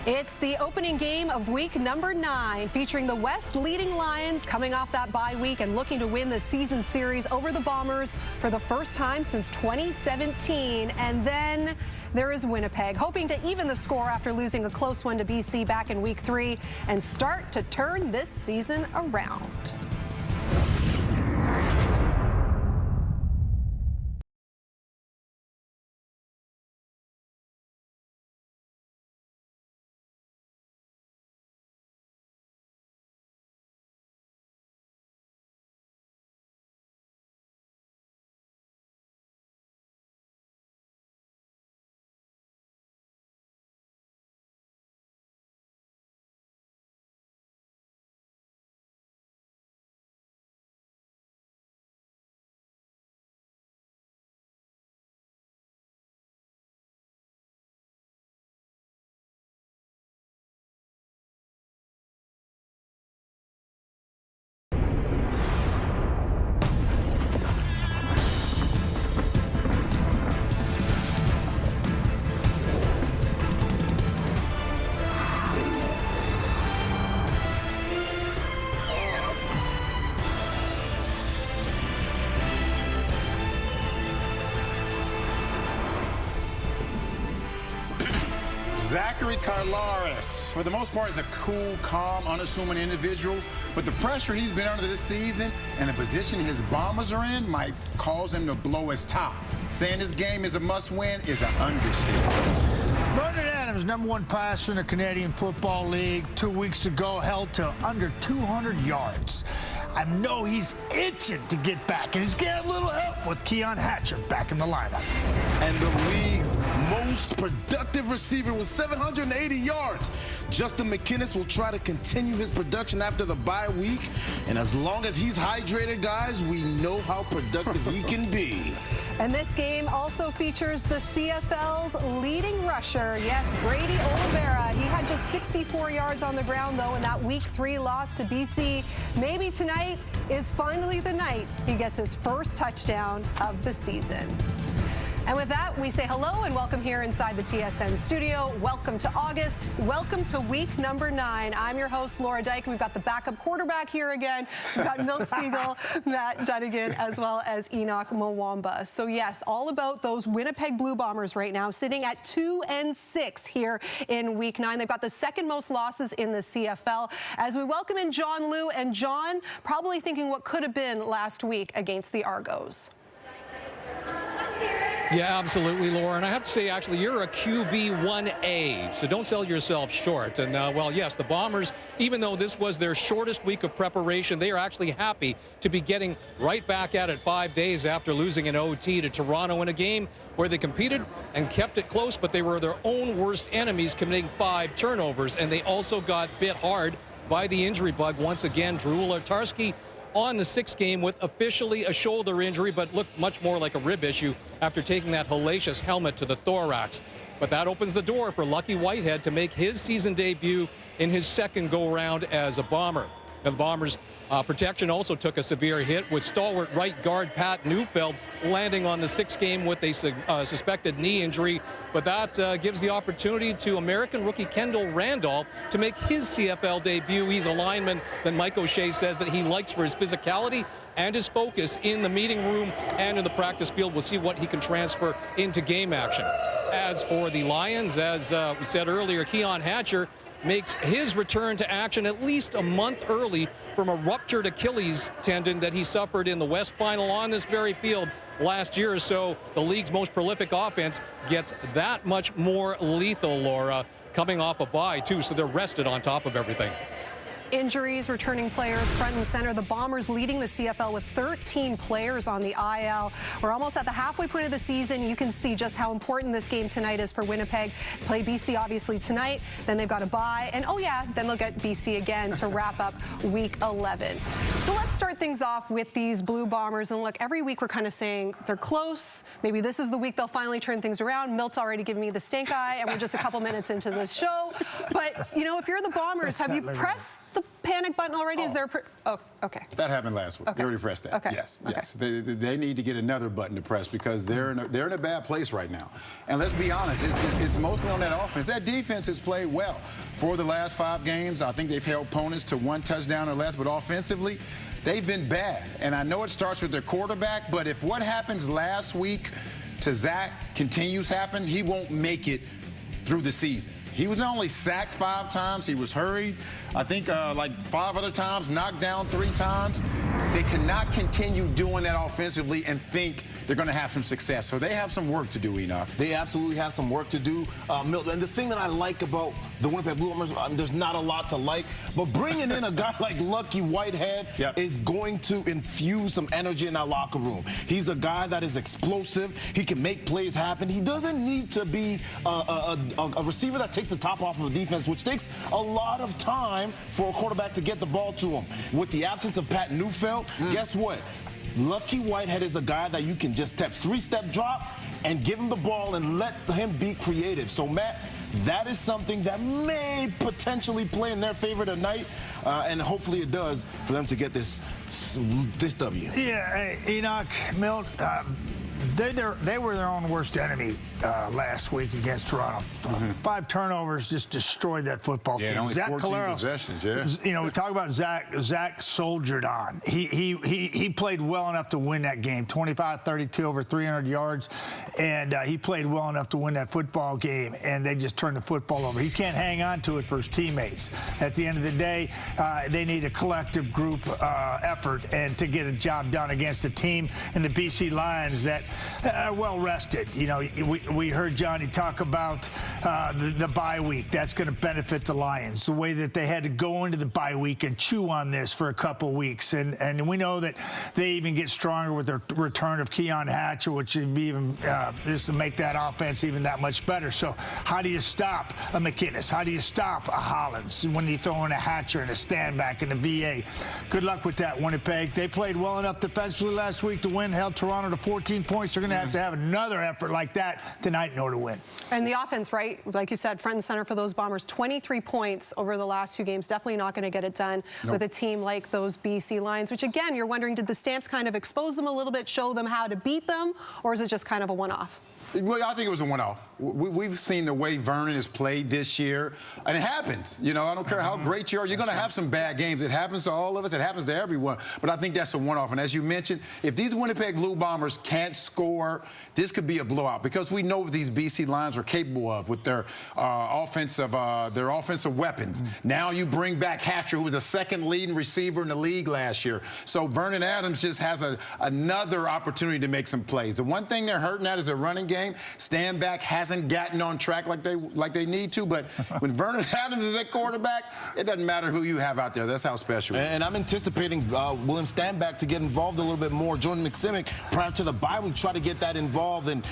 It's the opening game of week number 9, featuring the West leading Lions coming off that bye week and looking to win the season series over the Bombers for the first time since 2017. And then there is Winnipeg, hoping to even the score after losing a close one to BC back in week 3 and start to turn this season around. Zachary Carlaris, for the most part, is a cool, calm, unassuming individual, but the pressure he's been under this season and the position his Bombers are in might cause him to blow his top. Saying this game is a must-win is an understatement. Vernon Adams, #1 passer in the Canadian Football League, 2 weeks ago held to under 200 yards. I know he's itching to get back, and he's getting a little help with Keon Hatcher back in the lineup. And the league's most productive receiver with 780 yards. Justin McInnis will try to continue his production after the bye week. And as long as he's hydrated, guys, we know how productive he can be. And this game also features the CFL's leading rusher. Yes, Brady Oliveira. He had just 64 yards on the ground, though, in that week 3 loss to BC. Maybe tonight is finally the night he gets his first touchdown of the season. And with that, we say hello and welcome here inside the TSN studio. Welcome to August. Welcome to week number 9. I'm your host, Laura Dyke. We've got the backup quarterback here again. We've got Milt Stiegel, Matt Dunnigan, as well as Enoch Mwamba. So yes, all about those Winnipeg Blue Bombers right now, sitting at 2-6 here in week 9. They've got the second most losses in the CFL. As we welcome in John Liu, and John probably thinking what could have been last week against the Argos. Yeah, absolutely, Laura. And I have to say, actually, you're a QB1A, so don't sell yourself short. And, well, yes, the Bombers, even though this was their shortest week of preparation, they are actually happy to be getting right back at it 5 days after losing an OT to Toronto in a game where they competed and kept it close, but they were their own worst enemies, committing 5 turnovers. And they also got bit hard by the injury bug once again. Drew Latarski on the 6th game with officially a shoulder injury, but looked much more like a rib issue after taking that hellacious helmet to the thorax. But that opens the door for Lucky Whitehead to make his season debut in his second go-round as a Bomber. Now, the Bombers' protection also took a severe hit, with stalwart right guard Pat Neufeld landing on the 6th game with a suspected knee injury. But that gives the opportunity to American rookie Kendall Randolph to make his CFL debut. He's a lineman that Mike O'Shea says that he likes for his physicality and his focus in the meeting room and in the practice field. We'll see what he can transfer into game action. As for the Lions, as we said earlier, Keon Hatcher makes his return to action at least a month early from a ruptured Achilles tendon that he suffered in the West Final on this very field last year. So the league's most prolific offense gets that much more lethal, Laura, coming off a bye, too, so they're rested on top of everything. Injuries, returning players front and center. The Bombers leading the CFL with 13 players on the IL. We're almost at the halfway point of the season. You can see just how important this game tonight is for Winnipeg. Play BC obviously tonight, then they've got a bye, and oh yeah, then they'll get BC again to wrap up week 11. So let's start things off with these Blue Bombers. And look, every week we're kind of saying they're close. Maybe this is the week they'll finally turn things around. Milt's already given me the stink eye, and we're just a couple minutes into this show. But, you know, if you're the Bombers, have you pressed the the panic button already? Oh. Is there? Oh, okay. That happened last week. Okay. They already pressed that. Okay. Yes, Okay. yes. They need to get another button to press because they're in a bad place right now. And let's be honest, it's mostly on that offense. That defense has played well for the last 5 games. I think they've held opponents to 1 touchdown or less, but offensively, they've been bad. And I know it starts with their quarterback, but if what happens last week to Zach continues happen, he won't make it through the season. He was not only sacked 5 times, he was hurried, I think like 5 other times, knocked down 3 times. They cannot continue doing that offensively and think they're going to have some success. So they have some work to do, Enoch. They absolutely have some work to do, Milton. And the thing that I like about the Winnipeg Blue Bombers, there's not a lot to like, but bringing in a guy like Lucky Whitehead is going to infuse some energy in that locker room. He's a guy that is explosive. He can make plays happen. He doesn't need to be a receiver that takes the top off of the defense, which takes a lot of time for a quarterback to get the ball to him. With the absence of Pat Neufeld, guess what? Lucky Whitehead is a guy that you can just tap 3-step drop and give him the ball and let him be creative. So, Matt, that is something that may potentially play in their favor tonight, and hopefully it does for them to get this W. Yeah, Enoch, Milt, they were their own worst enemy last week against Toronto. 5 turnovers just destroyed that football team. Yeah, only Zach 14 Calero, possessions, you know, we talk about Zach soldiered on. He played well enough to win that game, 25-32, over 300 yards, and he played well enough to win that football game, and they just turned the football over. He can't hang on to it for his teammates. At the end of the day, they need a collective group effort and to get a job done against a team in the BC Lions that are well rested. You know, we heard Johnny talk about the bye week. That's going to benefit the Lions, the way that they had to go into the bye week and chew on this for a couple weeks. And we know that they even get stronger with the return of Keon Hatcher, which would be even just to make that offense even that much better. So how do you stop a McInnes? How do you stop a Hollins when you throw in a Hatcher and a Standback and a VA? Good luck with that, Winnipeg. They played well enough defensively last week to win, held Toronto to 14 points. They're going to have another effort like that tonight in order to win. And the offense, right, like you said, front and center for those Bombers, 23 points over the last few games. Definitely not going to get it done with a team like those BC Lions, which, again, you're wondering, did the Stamps kind of expose them a little bit, show them how to beat them, or is it just kind of a one-off? Well, I think it was a one-off. We've seen the way Vernon has played this year, and it happens. You know, I don't care how great you are. You're going to have some bad games. It happens to all of us. It happens to everyone. But I think that's a one-off. And as you mentioned, if these Winnipeg Blue Bombers can't score, this could be a blowout because we know what these BC Lions are capable of with their offensive weapons. Now you bring back Hatcher, who was the 2nd leading receiver in the league last year. So Vernon Adams just has another opportunity to make some plays. The one thing they're hurting at is their running game. Standback hasn't gotten on track like they need to, but when Vernon Adams is at quarterback, it doesn't matter who you have out there. That's how special it is. And I'm anticipating William Standback to get involved a little bit more. Jordan McSimic, prior to the bye week, try to get that involved. And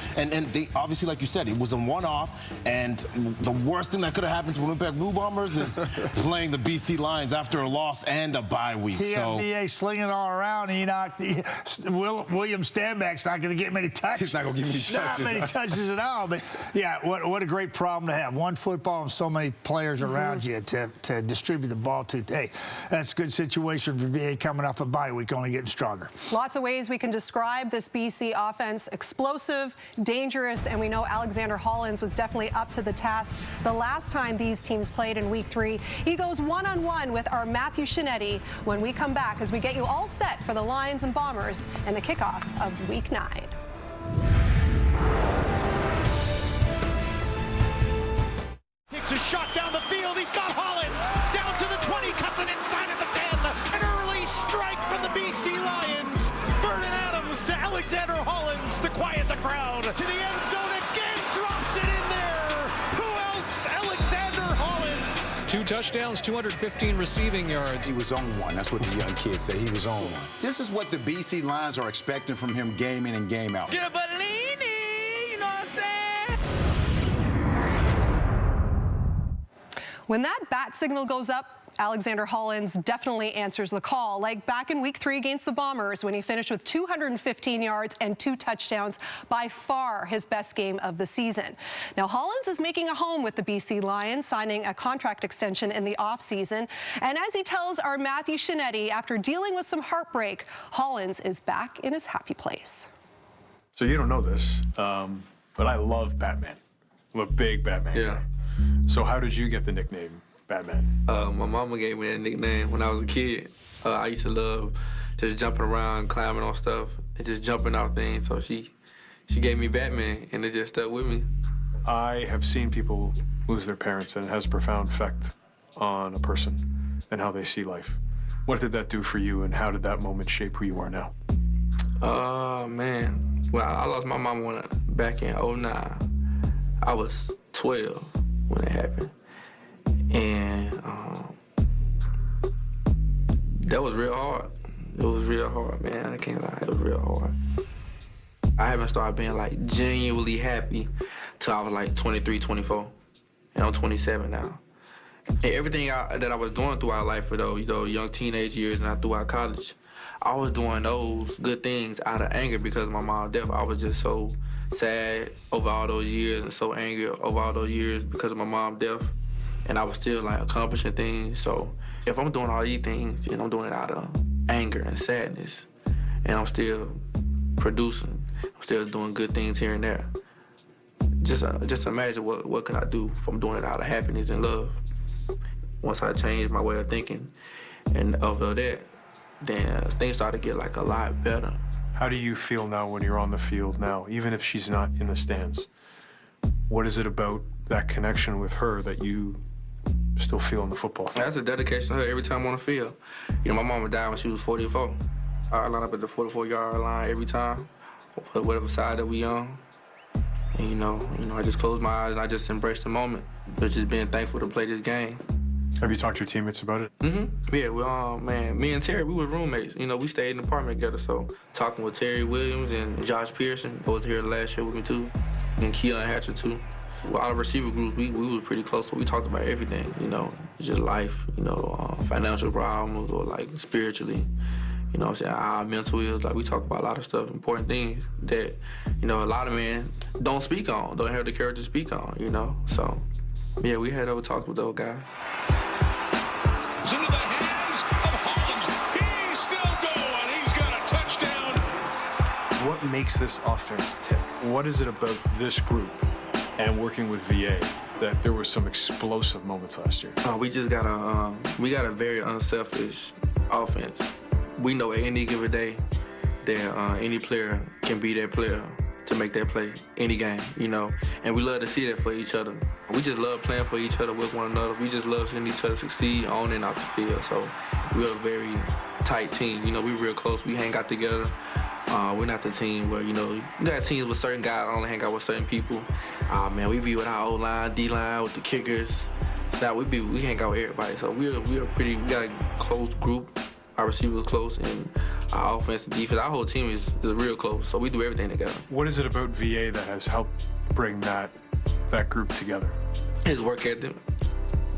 they, obviously, like you said, it was a one-off. And the worst thing that could have happened to Winnipeg Blue Bombers is playing the BC Lions after a loss and a bye week. PFDA slinging it all around. Enoch, William Standback's not going to get many touches. He's not going to give me touches. Not many touches at all. But, yeah, what a great problem to have. One football and so many players around you to distribute the ball to. Hey, that's a good situation for VA coming off a bye week, only getting stronger. Lots of ways we can describe this BC offense. Explosive, dangerous, and we know Alexander Hollins was definitely up to the task the last time these teams played in Week 3. He goes one-on-one with our Matthew Shinetti when we come back as we get you all set for the Lions and Bombers and the kickoff of Week 9. Takes a shot down the field. He's got Hollins down to the 20, cuts it inside of the 10. An early strike from the BC Lions. Vernon Adams to Alexander Hollins to quiet the crowd. To the end zone again, drops it in there. Who else? Alexander Hollins. 2 touchdowns, 215 receiving yards. He was on one. That's what the young kids say. He was on one. This is what the BC Lions are expecting from him game in and game out. Get a Bellini, you know what I'm saying? When that bat signal goes up, Alexander Hollins definitely answers the call, like back in week 3 against the Bombers when he finished with 215 yards and 2 touchdowns, by far his best game of the season. Now, Hollins is making a home with the BC Lions, signing a contract extension in the offseason. And as he tells our Matthew Shinetti, after dealing with some heartbreak, Hollins is back in his happy place. So you don't know this, but I love Batman. I'm a big Batman guy. So how did you get the nickname Batman? My mama gave me that nickname when I was a kid. I used to love just jumping around, climbing on stuff, and just jumping off things. So she gave me Batman, and it just stuck with me. I have seen people lose their parents, and it has a profound effect on a person and how they see life. What did that do for you, and how did that moment shape who you are now? Man. Well, I lost my mama back in 2009. I was 12 when it happened. And that was real hard. It was real hard, man. I can't lie. It was real hard. I haven't started being, like, genuinely happy till I was, like, 23, 24. And I'm 27 now. And everything that I was doing throughout life for those, young teenage years and throughout college, I was doing those good things out of anger because of my mom's death. I was just so sad over all those years and so angry over all those years because of my mom's death. And I was still, like, accomplishing things. So if I'm doing all these things and I'm doing it out of anger and sadness, and I'm still producing, I'm still doing good things here and there, just imagine what could I do if I'm doing it out of happiness and love. Once I changed my way of thinking and of that, then things started to get, like, a lot better. How do you feel now when you're on the field now, even if she's not in the stands? What is it about that connection with her that you still feel in the football field? That's a dedication to her every time on the field. My mama died when she was 44. I line up at the 44-yard line every time, whatever side that we on. And, I just close my eyes and I just embrace the moment. Just being thankful to play this game. Have you talked to your teammates about it? Mm-hmm. Yeah, man, me and Terry, we were roommates. We stayed in the apartment together, so talking with Terry Williams and Josh Pearson, both here last year with me too, and Keon Hatcher too. With all the receiver groups, we were pretty close, so we talked about everything, just life, financial problems or, like, spiritually, what I'm saying, our mental is, like, we talk about a lot of stuff, important things that, a lot of men don't speak on, don't have the courage to speak on, so, yeah, we had those talks with those guys. Into the hands of Hollins. He's still going. He's got a touchdown. What makes this offense tick? What is it about this group and working with VA that there was some explosive moments last year? We just got a very unselfish offense. We know at any given day that any player can be that player to make that play any game, and we love to see that for each other. We just love playing for each other with one another. We just love seeing each other succeed on and off the field. So we're a very tight team. We're real close. We hang out together. We're not the team where, you got teams with certain guys only hang out with certain people. Man, we be with our O-line, D-line, with the kickers. So now we hang out with everybody. So we got a close group. Our receivers close, and our offense and defense, our whole team is real close. So we do everything together. What is it about VA that has helped bring that group together? His work ethic.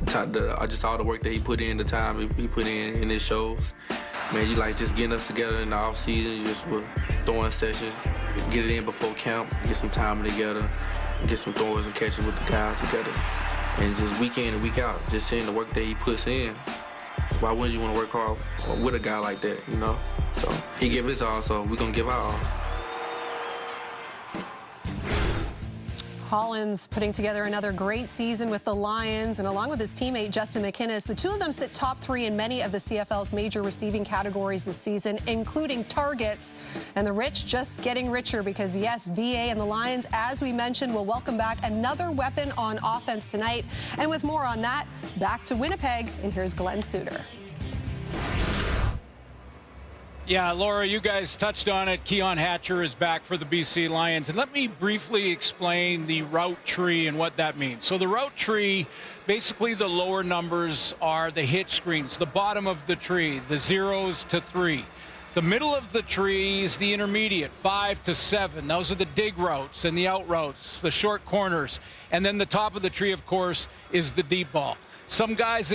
Just all the work that he put in, the time he put in his shows. Man, you like just getting us together in the off season, just with throwing sessions, get it in before camp, get some time together, get some throws and catches with the guys together. And just week in and week out, just seeing the work that he puts in. Why wouldn't you want to work hard with a guy like that, So he give his all, so we're going to give our all. Hollins putting together another great season with the Lions, and along with his teammate Justin McInnis, the two of them sit top 3 in many of the CFL's major receiving categories this season, including targets. And the rich just getting richer because, yes, VA and the Lions, as we mentioned, will welcome back another weapon on offense tonight. And with more on that, back to Winnipeg, and here's Glenn Suter. Yeah, Laura, you guys touched on it. Keon Hatcher is back for the BC Lions. And let me briefly explain the route tree and what that means. So the route tree, basically the lower numbers are the hit screens, the bottom of the tree, the 0s to 3. The middle of the tree is the intermediate, 5 to 7. Those are the dig routes and the out routes, the short corners. And then the top of the tree, of course, is the deep ball. Some guys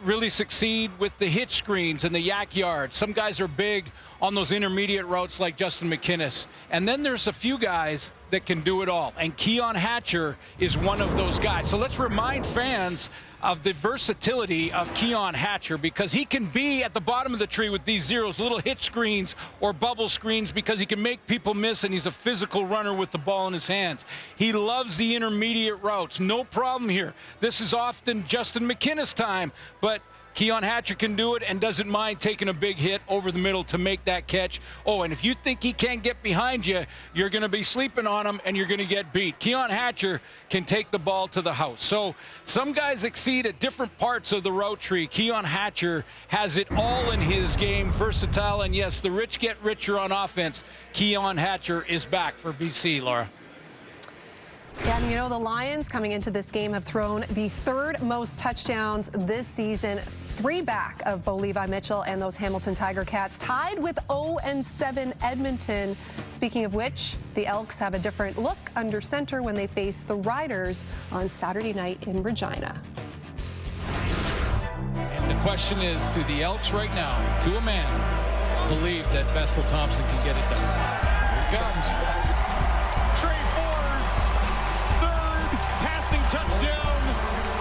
really succeed with the hitch screens and the yak yards. Some guys are big on those intermediate routes like Justin McInnis. And then there's a few guys that can do it all. And Keon Hatcher is one of those guys. So let's remind fans of the versatility of Keon Hatcher, because he can be at the bottom of the tree with these zeros, little hitch screens or bubble screens, because he can make people miss, and he's a physical runner with the ball in his hands. He loves the intermediate routes. No problem here. This is often Justin McInnis time, but Keon Hatcher can do it and doesn't mind taking a big hit over the middle to make that catch. Oh, and if you think he can't get behind you, you're going to be sleeping on him and you're going to get beat. Keon Hatcher can take the ball to the house. So some guys exceed at different parts of the route tree. Keon Hatcher has it all in his game, versatile, and yes, the rich get richer on offense. Keon Hatcher is back for BC, Laura. Yeah, and you know, the Lions coming into this game have thrown the third most touchdowns this season, 3 back of Bo Levi Mitchell and those Hamilton Tiger Cats, tied with 0-7 Edmonton. Speaking of which, the Elks have a different look under center when they face the Riders on Saturday night in Regina. And the question is, do the Elks right now, to a man, believe that Bethel Thompson can get it done? Here it comes. Touchdown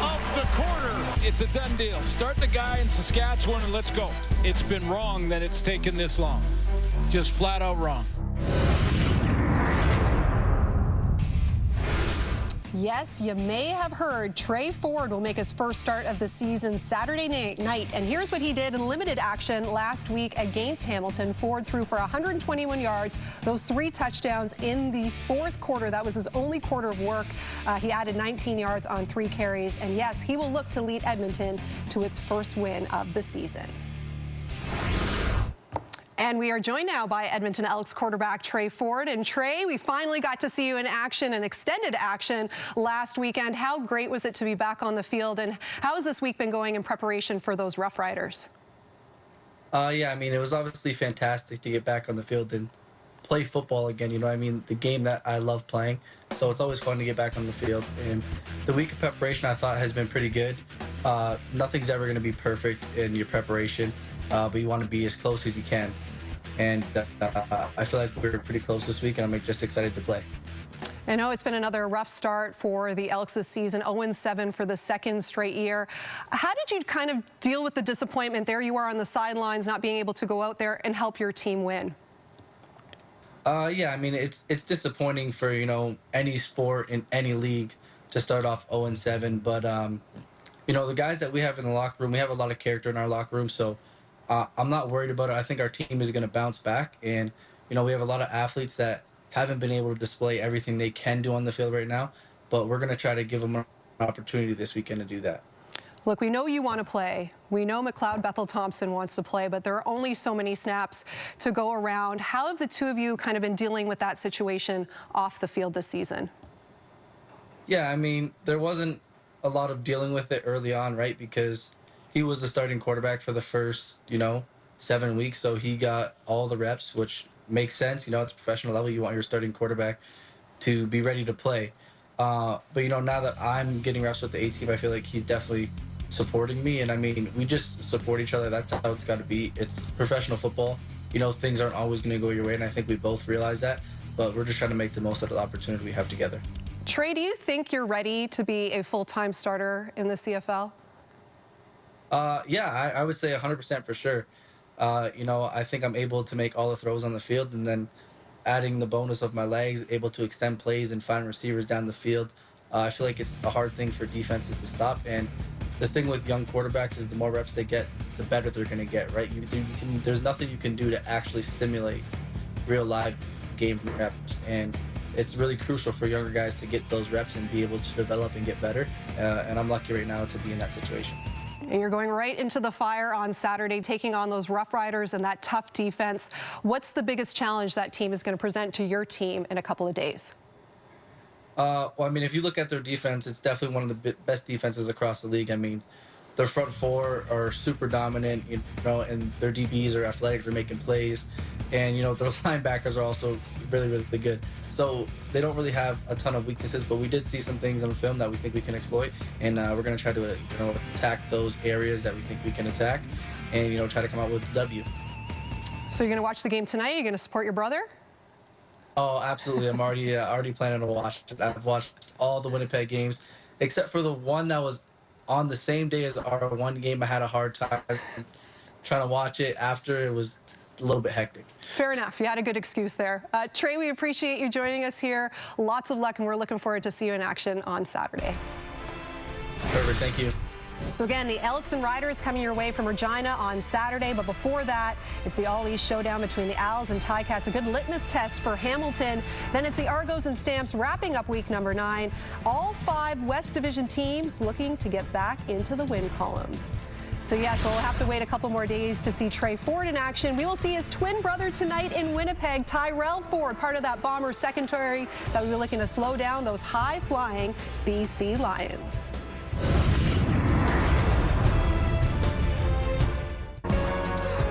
of the quarter. It's a done deal. Start the guy in Saskatchewan and let's go. It's been wrong that it's taken this long. Just flat out wrong. Yes, you may have heard Trey Ford will make his first start of the season Saturday night. And here's what he did in limited action last week against Hamilton. Ford threw for 121 yards, those 3 touchdowns in the fourth quarter. That was his only quarter of work. He added 19 yards on 3 carries. And yes, he will look to lead Edmonton to its first win of the season. And we are joined now by Edmonton Elks quarterback Trey Ford. And Trey, we finally got to see you in action, and extended action last weekend. How great was it to be back on the field, and how has this week been going in preparation for those Rough Riders? Yeah, I mean, it was obviously fantastic to get back on the field and play football again. You know, I mean, the game that I love playing. So it's always fun to get back on the field. And the week of preparation, I thought, has been pretty good. Nothing's ever going to be perfect in your preparation, but you want to be as close as you can. And I feel like we were pretty close this week, and I'm just excited to play. I know it's been another rough start for the Elks this season, 0-7 for the second straight year. How did you kind of deal with the disappointment? There you are on the sidelines, not being able to go out there and help your team win. Yeah, I mean, it's disappointing for, you know, any sport in any league to start off 0-7. But, you know, the guys that we have in the locker room, we have a lot of character in our locker room, so I'm not worried about it. I think our team is going to bounce back. And, you know, we have a lot of athletes that haven't been able to display everything they can do on the field right now, but we're going to try to give them an opportunity this weekend to do that. Look, we know you want to play. We know McLeod Bethel Thompson wants to play, but there are only so many snaps to go around. How have the two of you kind of been dealing with that situation off the field this season? Yeah, I mean, there wasn't a lot of dealing with it early on, right? Because he was the starting quarterback for the first, 7 weeks. So he got all the reps, which makes sense. It's a professional level. You want your starting quarterback to be ready to play. But, now that I'm getting reps with the A team, I feel like he's definitely supporting me. And I mean, we just support each other. That's how it's got to be. It's professional football. Things aren't always going to go your way. And I think we both realize that. But we're just trying to make the most of the opportunity we have together. Trey, do you think you're ready to be a full-time starter in the CFL? Yeah, I would say 100% for sure. I think I'm able to make all the throws on the field, and then adding the bonus of my legs, able to extend plays and find receivers down the field. I feel like it's a hard thing for defenses to stop. And the thing with young quarterbacks is the more reps they get, the better they're going to get, right? There's nothing you can do to actually simulate real live game reps. And it's really crucial for younger guys to get those reps and be able to develop and get better. And I'm lucky right now to be in that situation. And you're going right into the fire on Saturday, taking on those Rough Riders and that tough defense. What's the biggest challenge that team is going to present to your team in a couple of days? Well, I mean, if you look at their defense, it's definitely one of the best defenses across the league. I mean, their front four are super dominant, you know, and their DBs are athletic, they're making plays, and, you know, their linebackers are also really, really good. So they don't really have a ton of weaknesses, but we did see some things on film that we think we can exploit, and we're going to try to, you know, attack those areas that we think we can attack, and, you know, try to come out with a W. So you're going to watch the game tonight? You're going to support your brother? Oh, absolutely. I'm already planning to watch it. I've watched all the Winnipeg games, except for the one that was on the same day as our one game. I had a hard time trying to watch it after. It was a little bit hectic. Fair enough. You had a good excuse there. Trey, we appreciate you joining us here. Lots of luck, and we're looking forward to see you in action on Saturday. Perfect. Thank you. So again, the Elks and Riders coming your way from Regina on Saturday, but before that, it's the All-East showdown between the Owls and Ticats, a good litmus test for Hamilton. Then it's the Argos and Stamps wrapping up week number 9. All 5 West Division teams looking to get back into the win column. So yes, we'll have to wait a couple more days to see Trey Ford in action. We will see his twin brother tonight in Winnipeg, Tyrell Ford, part of that Bombers secondary that will be looking to slow down those high-flying BC Lions.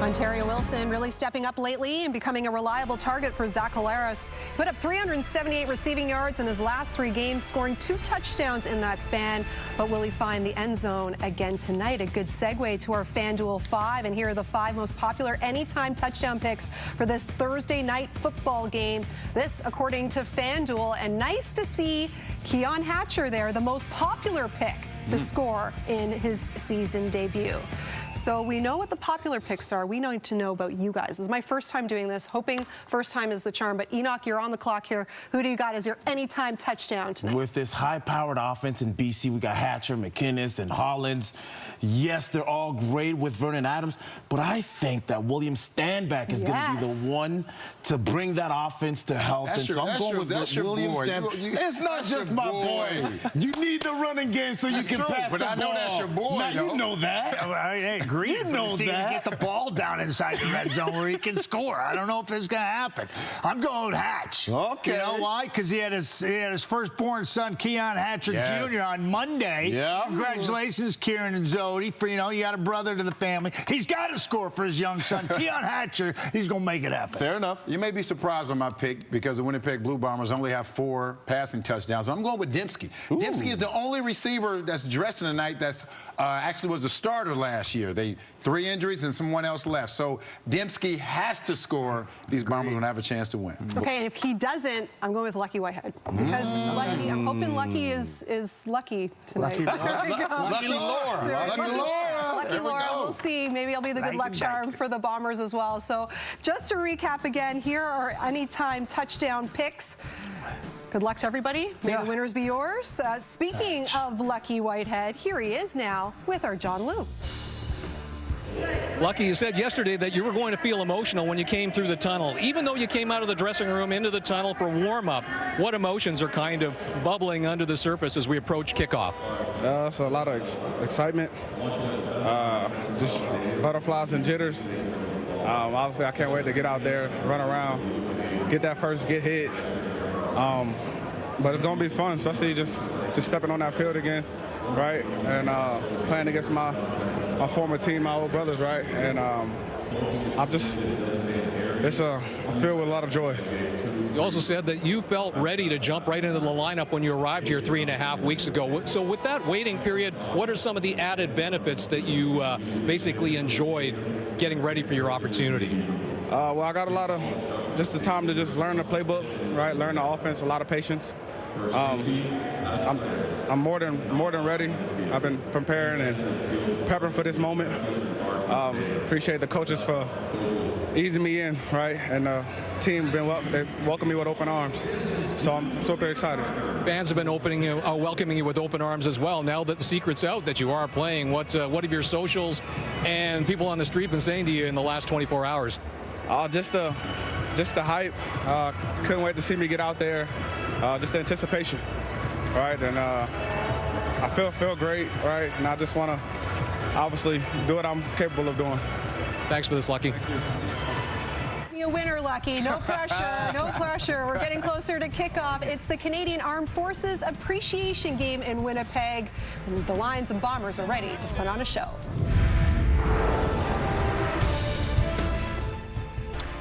Ontario Wilson really stepping up lately and becoming a reliable target for Zach Collaros. He put up 378 receiving yards in his last 3 games, scoring 2 touchdowns in that span. But will he find the end zone again tonight? A good segue to our FanDuel 5. And here are the 5 most popular anytime touchdown picks for this Thursday night football game. This, according to FanDuel. And nice to see Keon Hatcher there, the most popular pick to score in his season debut. So we know what the popular picks are. We need to know about you guys. This is my first time doing this, hoping first time is the charm. But Enoch, you're on the clock here. Who do you got as your anytime touchdown tonight? With this high-powered offense in BC, we got Hatcher, McInnes, and Hollins. Yes, they're all great with Vernon Adams, but I think that William Stanback is going to be the one to bring that offense to health. That's and so I'm going with William Stanback. It's not just my boy. You need the running game so you can pass the ball. But I know that's your boy. Now, you know that. I agree. You know that. Get the ball down inside the red zone where he can score. I don't know if it's going to happen. I'm going with Hatch. Okay. You know why? Because he had his firstborn son, Keon Hatcher Jr. on Monday. Yeah. Congratulations, Kieran and Zodi. For, you know, you got a brother to the family. He's got to score for his young son, Keon Hatcher. He's going to make it happen. Fair enough. You may be surprised by my pick because the Winnipeg Blue Bombers only have 4 passing touchdowns, but I'm going with Dembski. Ooh. Dembski is the only receiver that's dressing tonight that's actually was the starter last year. 3 injuries and someone else left. So Dembski has to score. These Bombers will have a chance to win. Okay, and if he doesn't, I'm going with Lucky Whitehead. Because Lucky, I'm hoping Lucky is lucky tonight. Lucky Laura. Lucky Laura. We'll see. Maybe I'll be the good luck charm for the Bombers as well. So just to recap again, here are anytime touchdown picks. Good luck to everybody. May the winners be yours. Speaking of Lucky Whitehead, here he is now with our John Liu. Lucky, you said yesterday that you were going to feel emotional when you came through the tunnel. Even though you came out of the dressing room into the tunnel for warm-up, what emotions are kind of bubbling under the surface as we approach kickoff? It's a lot of excitement, just butterflies and jitters. Obviously, I can't wait to get out there, run around, get that first hit. But it's going to be fun, especially just stepping on that field again, right? And playing against my former team, my old brothers, right? And I'm filled with a lot of joy. You also said that you felt ready to jump right into the lineup when you arrived here 3.5 weeks ago. So with that waiting period, what are some of the added benefits that you basically enjoyed getting ready for your opportunity? Well, I got a lot of just the time to just learn the playbook, right? Learn the offense, a lot of patience. I'm more than ready. I've been preparing and prepping for this moment. Appreciate the coaches for easing me in, right? And the team they welcomed me with open arms. So I'm super excited. Fans have been welcoming you with open arms as well. Now that the secret's out that you are playing, what have your socials and people on the street been saying to you in the last 24 hours? Just the hype. Couldn't wait to see me get out there. Just the anticipation, right? And I feel great, right? And I just want to obviously do what I'm capable of doing. Thanks for this, Lucky. you a winner, Lucky. No pressure, no pressure. We're getting closer to kickoff. It's the Canadian Armed Forces Appreciation Game in Winnipeg. The Lions and Bombers are ready to put on a show.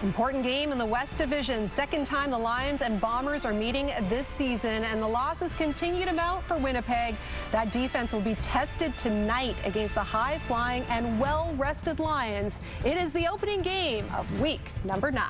Important game in the West Division. Second time the Lions and Bombers are meeting this season, and the losses continue to mount for Winnipeg. That defense will be tested tonight against the high-flying and well-rested Lions. It is the opening game of week number 9.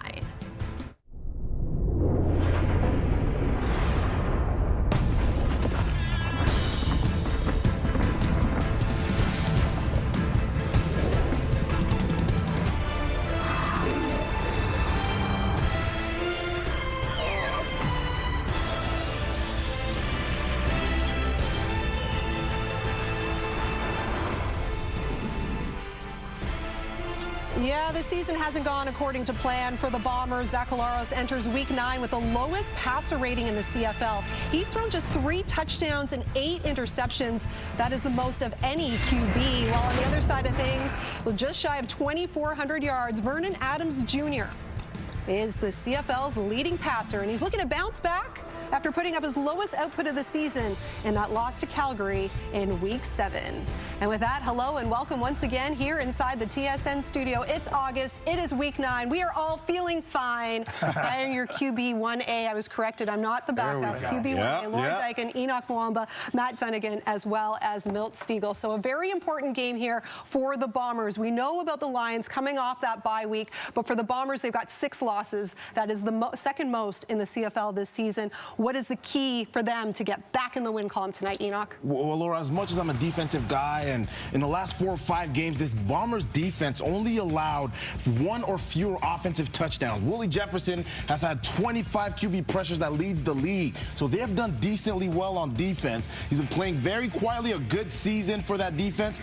Yeah, the season hasn't gone according to plan for the Bombers. Zach Collaros enters week 9 with the lowest passer rating in the CFL. He's thrown just 3 touchdowns and 8 interceptions. That is the most of any QB. While on the other side of things, with just shy of 2,400 yards, Vernon Adams Jr. is the CFL's leading passer, and he's looking to bounce back after putting up his lowest output of the season in that loss to Calgary in week 7. And with that, hello and welcome once again here inside the TSN studio. It's August. It is week 9. We are all feeling fine. I am your QB 1A. I was corrected. I'm not the backup. QB 1A. Lauren Dyken, Enoch Mwamba, Matt Dunnigan, as well as Milt Stiegel. So a very important game here for the Bombers. We know about the Lions coming off that bye week, but for the Bombers, they've got 6 losses. That is the second most in the CFL this season. What is the key for them to get back in the win column tonight, Enoch? Well, Laura, as much as I'm a defensive guy, and in the last 4 or 5 games, this Bombers defense only allowed 1 or fewer offensive touchdowns. Willie Jefferson has had 25 QB pressures. That leads the league. So they have done decently well on defense. He's been playing very quietly, a good season for that defense.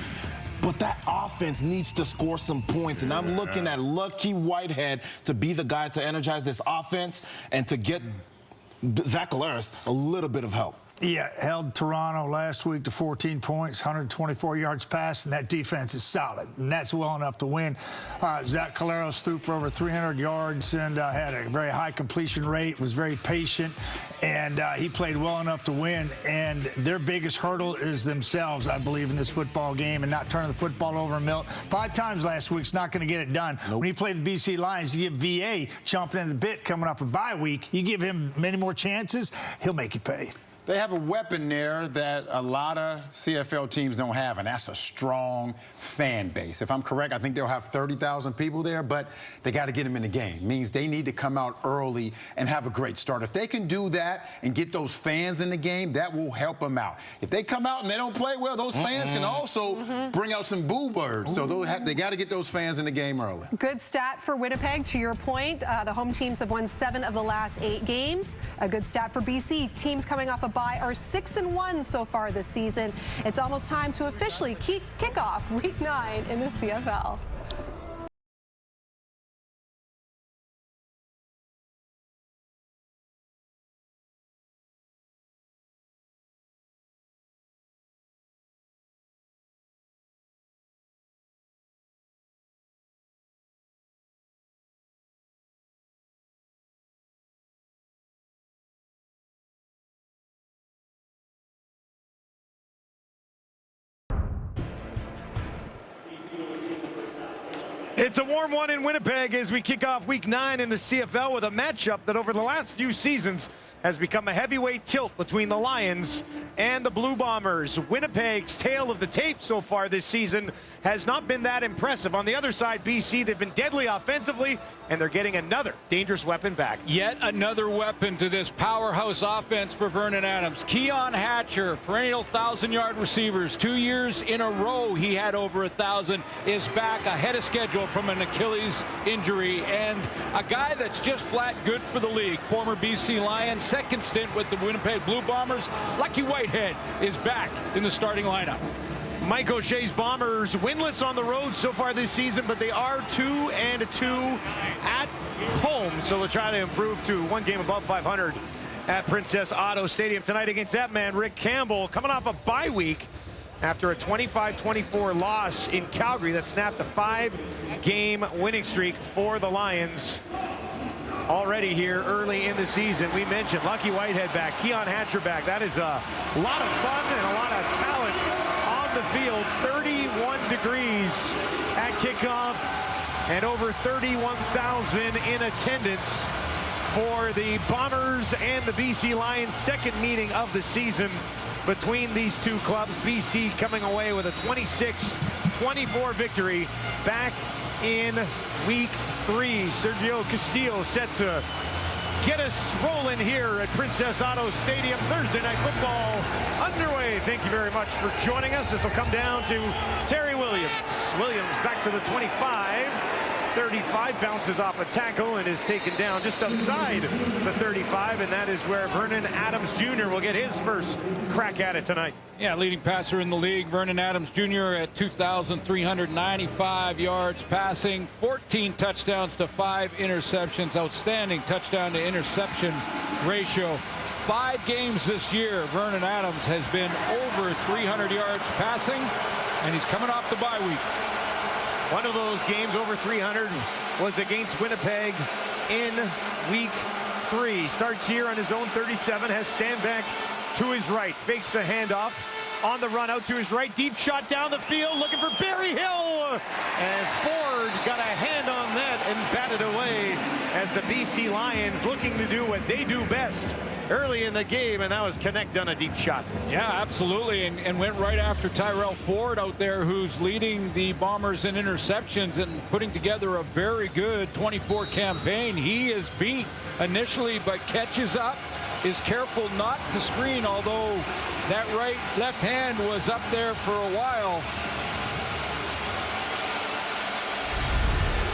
But that offense needs to score some points, and I'm looking at Lucky Whitehead to be the guy to energize this offense and to get Zach Collaros a little bit of help. Yeah, held Toronto last week to 14 points, 124 yards passed, and that defense is solid, and that's well enough to win. Zach Collaros threw for over 300 yards and had a very high completion rate, was very patient, and he played well enough to win. And their biggest hurdle is themselves, I believe, in this football game, and not turning the football over. Milt 5 times last week's not going to get it done. Nope. When he played the BC Lions, you give VA chomping in the bit coming off a bye week. You give him many more chances, he'll make you pay. They have a weapon there that a lot of CFL teams don't have, and that's a strong fan base. If I'm correct, I think they'll have 30,000 people there, but they got to get them in the game. Means they need to come out early and have a great start. If they can do that and get those fans in the game, that will help them out. If they come out and they don't play well, those fans can also bring out some boo birds. So they got to get those fans in the game early. Good stat for Winnipeg, to your point. The home teams have won 7 of the last 8 games. A good stat for BC. Teams coming off a bye are 6-1 so far this season. It's almost time to officially kick off week 9 in the CFL. It's a warm one in Winnipeg as we kick off week 9 in the CFL with a matchup that over the last few seasons has become a heavyweight tilt between the Lions and the Blue Bombers. Winnipeg's tale of the tape so far this season has not been that impressive. On the other side, BC, they've been deadly offensively, and they're getting another dangerous weapon back. Yet another weapon to this powerhouse offense for Vernon Adams. Keon Hatcher, perennial 1,000-yard receivers. 2 years in a row he had over 1,000, is back ahead of schedule from an Achilles injury, and a guy that's just flat good for the league. Former BC Lions, second stint with the Winnipeg Blue Bombers. Lucky Whitehead is back in the starting lineup. Mike O'Shea's Bombers winless on the road so far this season, but they are 2-2 at home, so they'll try to improve to 1 game above 500 at Princess Auto Stadium tonight against that man, Rick Campbell, coming off a bye week after a 25-24 loss in Calgary that snapped a 5-game winning streak for the Lions. already here early in the season. We mentioned Lucky Whitehead back, Keon Hatcher back. That is a lot of fun and a lot of talent on the field. 31 degrees at kickoff and over 31,000 in attendance for the Bombers and the BC Lions. Second meeting of the season between these two clubs. BC coming away with a 26-24 victory back in week 3. Sergio Castillo set to get us rolling here at Princess Auto Stadium. Thursday Night Football underway. Thank you very much for joining us. This will come down to Terry Williams. Williams back to the 25. 35, bounces off a tackle and is taken down just outside the 35, and that is where Vernon Adams Jr. will get his first crack at it tonight. Yeah, leading passer in the league, Vernon Adams Jr. at 2,395 yards passing, 14 touchdowns to 5 interceptions. Outstanding touchdown to interception ratio. 5 games this year, Vernon Adams has been over 300 yards passing, and he's coming off the bye week. One of those games over 300 was against Winnipeg in week 3. Starts here on his own 37, has Stanback to his right, fakes the handoff on the run out to his right, deep shot down the field, looking for Barry Hill, and Ford got a hand on that and batted away as the BC Lions looking to do what they do best early in the game, and that was connect on a deep shot. Yeah, absolutely, and went right after Tyrell Ford out there, who's leading the Bombers in interceptions and putting together a very good 24 campaign. He is beat initially, but catches up, is careful not to screen, although that left hand was up there for a while.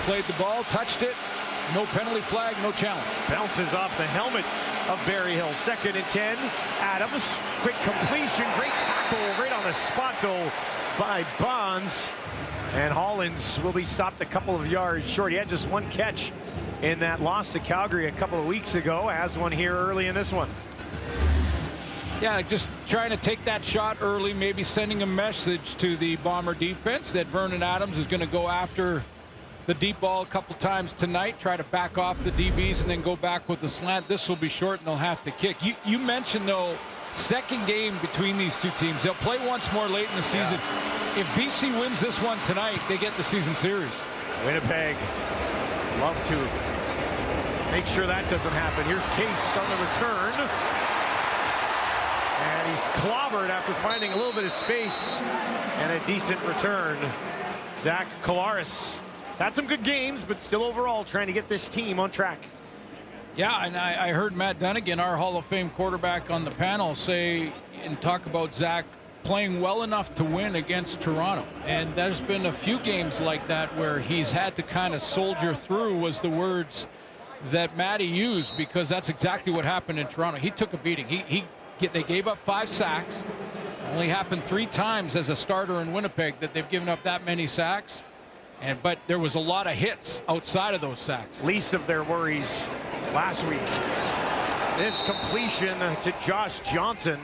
Played the ball, touched it, no penalty flag, no challenge. Bounces off the helmet of Barry Hill. 2nd and 10. Adams, quick completion, great tackle right on the spot though by Bonds. And Hollins will be stopped a couple of yards short. He had just 1 catch in that loss to Calgary a couple of weeks ago. Has one here early in this one. Yeah, just trying to take that shot early, maybe sending a message to the Bomber defense that Vernon Adams is going to go after the deep ball a couple times tonight, try to back off the DBs and then go back with the slant. This will be short and they'll have to kick. You mentioned, though, second game between these two teams. They'll play once more late in the season. Yeah. If BC wins this one tonight, they get the season series. Winnipeg love to make sure that doesn't happen. Here's Case on the return. And he's clobbered after finding a little bit of space and a decent return. Zach Collaros had some good games, but still overall trying to get this team on track. Yeah, and I heard Matt Dunnigan, our Hall of Fame quarterback on the panel, say and talk about Zach playing well enough to win against Toronto. And there's been a few games like that where he's had to kind of soldier through, was the words that Matty used, because that's exactly what happened in Toronto. He took a beating. They gave up 5 sacks. Only happened 3 times as a starter in Winnipeg that they've given up that many sacks. But there was a lot of hits outside of those sacks. Least of their worries last week. This completion to Josh Johnson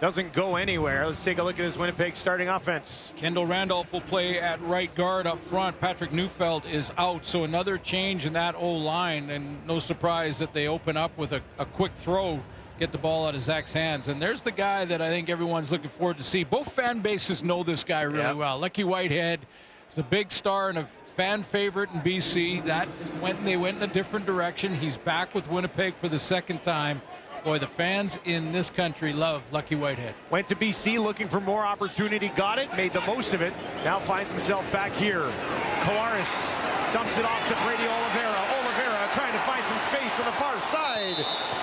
doesn't go anywhere. Let's take a look at his Winnipeg starting offense. Kendall Randolph will play at right guard up front. Patrick Neufeld is out, so another change in that O-line, and no surprise that they open up with a quick throw, get the ball out of Zach's hands. And there's the guy that I think everyone's looking forward to see. Both fan bases know this guy really well. Lucky Whitehead is a big star and a fan favorite in BC. They went in a different direction. He's back with Winnipeg for the 2nd time. Boy, the fans in this country love Lucky Whitehead. Went to BC looking for more opportunity, got it, made the most of it. Now finds himself back here. Collaros dumps it off to Brady Oliveira. Oliveira trying to find some space on the far side.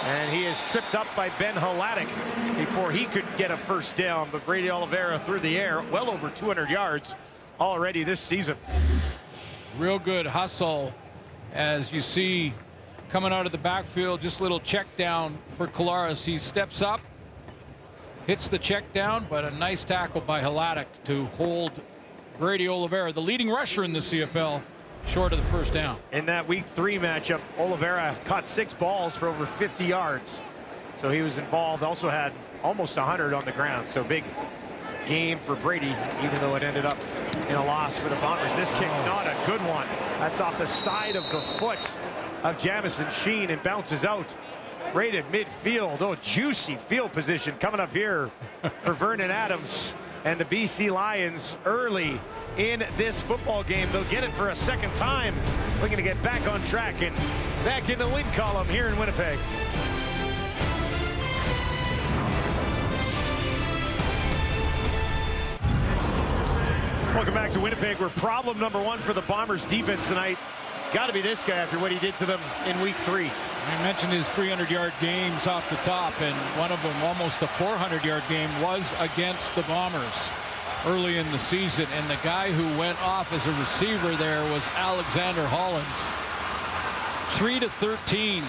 And he is tripped up by Ben Hladek before he could get a first down. But Brady Oliveira through the air, well over 200 yards already this season. Real good hustle, as you see coming out of the backfield. Just a little check down for Collaros. He steps up, hits the check down, but a nice tackle by Hladek to hold Brady Oliveira, the leading rusher in the CFL, short of the first down. In that week 3 matchup, Oliveira caught 6 balls for over 50 yards. So he was involved, also had almost 100 on the ground. So big game for Brady, even though it ended up in a loss for the Bombers. This kick, not a good one. That's off the side of the foot of Jamison Sheen and bounces out right at midfield. Oh, juicy field position coming up here for Vernon Adams and the BC Lions early in this football game. They'll get it for a second time. Looking to get back on track and back in the win column here in Winnipeg. Welcome back to Winnipeg, where problem number one for the Bombers defense tonight got to be this guy after what he did to them in week 3. I mentioned his 300-yard games off the top, and one of them, almost a 400-yard game, was against the Bombers early in the season. And the guy who went off as a receiver there was Alexander Hollins. 3-13.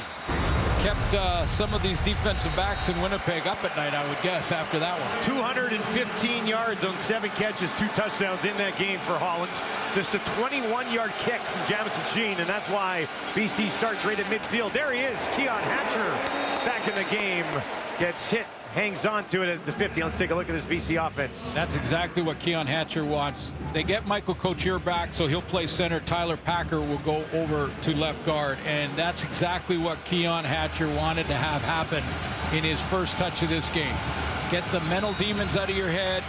Kept some of these defensive backs in Winnipeg up at night, I would guess, after that one. 215 yards on 7 catches, 2 touchdowns in that game for Hollins. Just a 21-yard kick from Jamison Sheen, and that's why BC starts right at midfield. There he is, Keon Hatcher back in the game. Gets hit, hangs on to it at the 50. Let's take a look at this BC offense. That's exactly what Keon Hatcher wants. They get Michael Couture back, so he'll play center. Tyler Packer will go over to left guard, and that's exactly what Keon Hatcher wanted to have happen in his first touch of this game. Get the mental demons out of your head.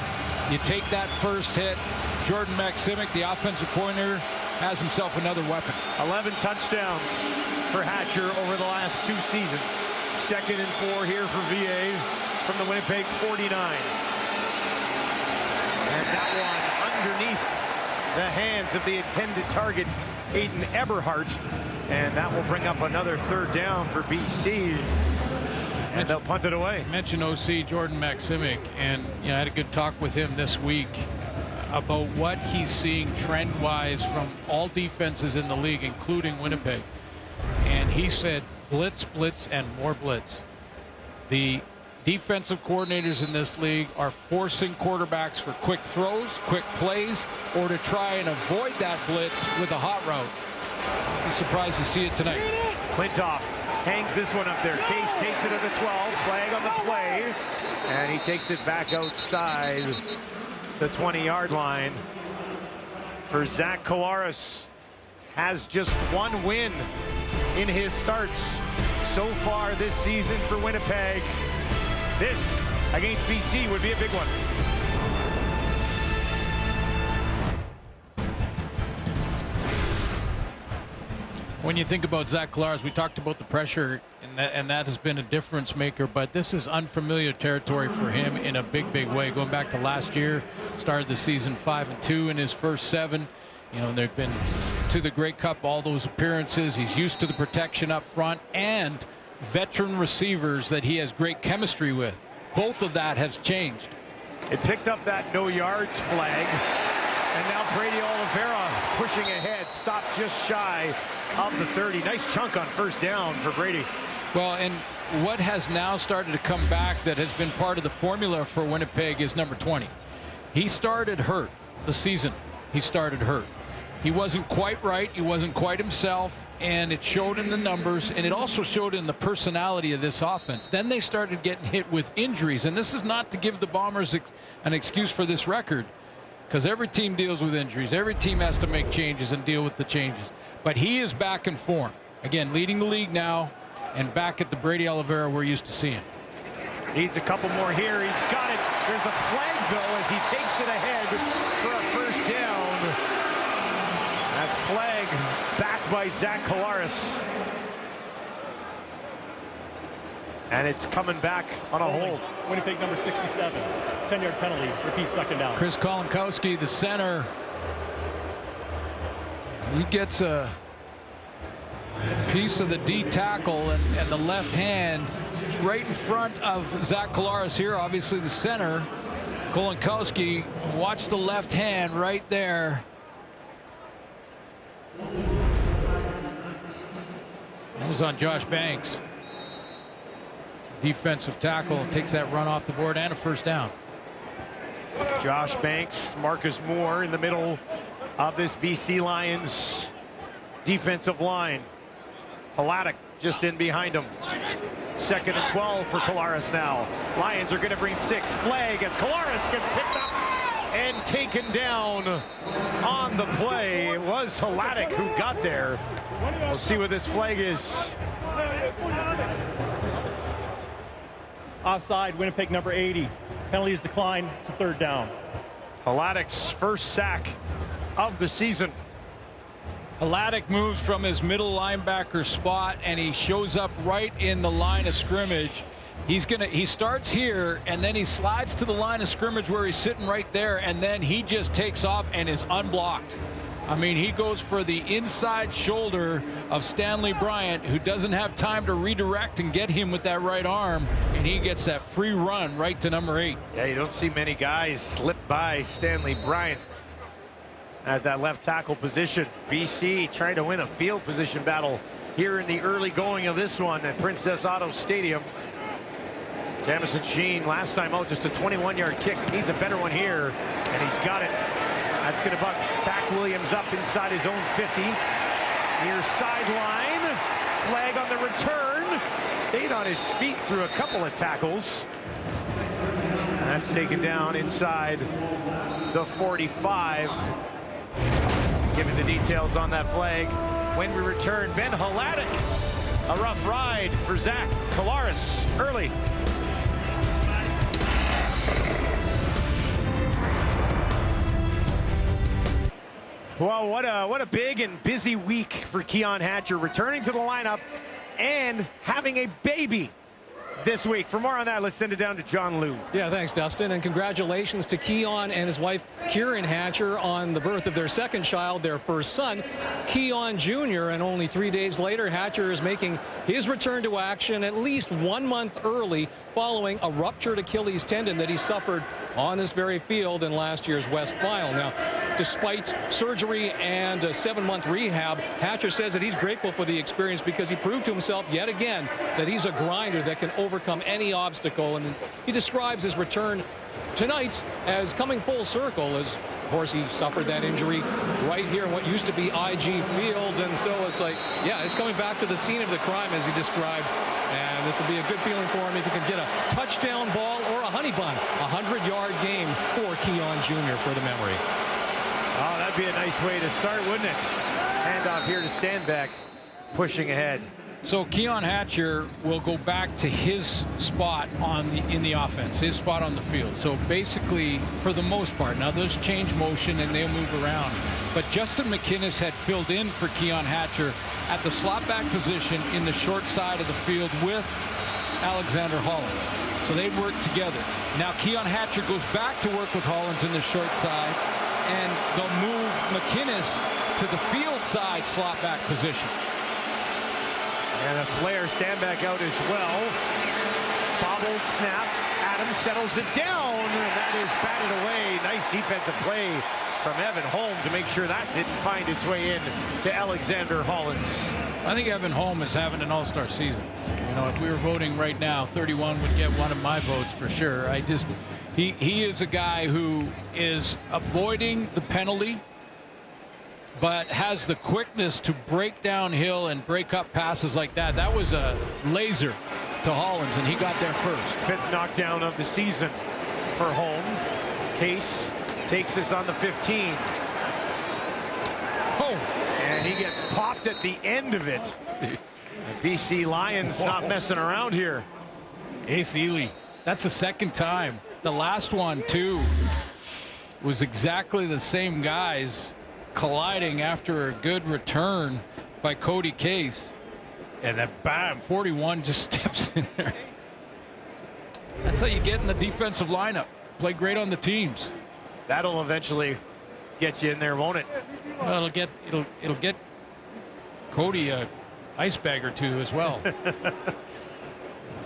You take that first hit. Jordan Maksimic, the offensive coordinator, has himself another weapon. 11 touchdowns for Hatcher over the last 2 seasons. 2nd and 4 here for VA from the Winnipeg 49. And that one underneath the hands of the intended target, Aiden Eberhardt. And that will bring up another 3rd down for BC. And they'll punt it away. I mentioned OC Jordan Maksimic, and I had a good talk with him this week about what he's seeing trend-wise from all defenses in the league, including Winnipeg. And he said blitz, blitz, and more blitz. The defensive coordinators in this league are forcing quarterbacks for quick throws, quick plays, or to try and avoid that blitz with a hot route. Be surprised to see it tonight. Flintoff hangs this one up there. Case takes it at the 12. Flag on the play. And he takes it back outside the 20-yard line. For Zach Collaros, has just 1 win in his starts so far this season for Winnipeg. This against BC would be a big one. When you think about Zach Collaros, we talked about the pressure, and that has been a difference maker, but this is unfamiliar territory for him in a big, big way. Going back to last year, started the season 5-2 in his first 7. They've been to the Grey Cup, all those appearances. He's used to the protection up front and veteran receivers that he has great chemistry with. Both of that has changed. It picked up that no yards flag. And now Brady Oliveira pushing ahead, stopped just shy of the 30. Nice chunk on 1st down for Brady. Well, and what has now started to come back that has been part of the formula for Winnipeg is number 20. He started hurt the season. He started hurt. He wasn't quite right. He wasn't quite himself, and it showed in the numbers, and it also showed in the personality of this offense. Then they started getting hit with injuries, and this is not to give the Bombers an excuse for this record, because every team deals with injuries. Every team has to make changes and deal with the changes. But he is back in form. Again, leading the league now and back at the Brady Oliveira we're used to seeing. Needs a couple more here. He's got it. There's a flag, though, as he takes it ahead for a 1st down. That flag back by Zach Collaros. And it's coming back on a hold. Winnipeg number 67. 10-yard penalty. Repeat 2nd down. Chris Kolinkowski, the center. He gets a piece of the D tackle and the left hand. It's right in front of Zach Collaros here, obviously the center. Kolinkowski, watch the left hand right there. That was on Josh Banks. Defensive tackle takes that run off the board and a 1st down. Josh Banks, Marcus Moore in the middle of this BC Lions defensive line. Haladic just in behind him. 2nd and 12 for Collaros now. Lions are going to bring 6. Flag as Collaros gets picked up and taken down on the play. It was Hladek who got there. We'll see what this flag is. Offside, Winnipeg number 80. Penalty is declined. It's a 3rd down. Hladek's first sack of the season. Hladek moves from his middle linebacker spot, and he shows up right in the line of scrimmage. He starts here, and then he slides to the line of scrimmage where he's sitting right there, and then he just takes off and is unblocked. I mean, he goes for the inside shoulder of Stanley Bryant, who doesn't have time to redirect and get him with that right arm, and he gets that free run right to number 8. Yeah, you don't see many guys slip by Stanley Bryant at that left tackle position. BC trying to win a field position battle here in the early going of this one at Princess Auto Stadium. Jamison Sheen last time out, just a 21-yard kick. Needs a better one here, and he's got it. That's going to back Williams up inside his own 50. Near sideline. Flag on the return. Stayed on his feet through a couple of tackles. And that's taken down inside the 45. Give me the details on that flag when we return. Ben Hladek. A rough ride for Zach Collaros early. Well, what a big and busy week for Keon Hatcher, returning to the lineup and having a baby this week. For more on that, let's send it down to John Liu. Yeah, thanks, Dustin, and congratulations to Keon and his wife, Kieran Hatcher, on the birth of their second child, their first son, Keon Jr., and only 3 days later, Hatcher is making his return to action at least 1 month early following a ruptured Achilles tendon that he suffered on this very field in last year's West Final. Now, despite surgery and a 7-month rehab, Hatcher says that he's grateful for the experience because he proved to himself yet again that he's a grinder that can overcome any obstacle. And he describes his return tonight as coming full circle, as of course he suffered that injury right here in what used to be IG Fields. And so it's like, yeah, it's coming back to the scene of the crime, as he described. And this will be a good feeling for him if he can get a touchdown ball or a honey bun. 100-yard game for Keon Jr. for the memory. Oh, that'd be a nice way to start, wouldn't it? Handoff here to Stanback, pushing ahead. So Keon Hatcher will go back to his spot in the offense, his spot on the field. So basically, for the most part, now there's change motion and they'll move around. But Justin McInnes had filled in for Keon Hatcher at the slot back position in the short side of the field with Alexander Hollins. So they work together. Now Keon Hatcher goes back to work with Hollins in the short side, and they'll move McInnes to the field side slot back position. And a Flair Stanback out as well. Bobbled snap. Adams settles it down, and that is batted away. Nice defensive play from Evan Holm to make sure that didn't find its way in to Alexander Hollins. I think Evan Holm is having an all-star season. You know, if we were voting right now, 31 would get one of my votes for sure. He is a guy who is avoiding the penalty, but has the quickness to break downhill and break up passes like that. That was a laser to Hollins, and he got there first. 5th knockdown of the season for Holm. Case takes this on the 15. Oh! And he gets popped at the end of it. The BC Lions not messing around here. Ace Ely, that's the second time. The last one, too, was exactly the same guys colliding after a good return by Cody Case. And then bam, 41 just steps in there. That's how you get in the defensive lineup. Play great on the teams. That'll eventually get you in there, won't it? Well, it'll get Cody a ice bag or two as well.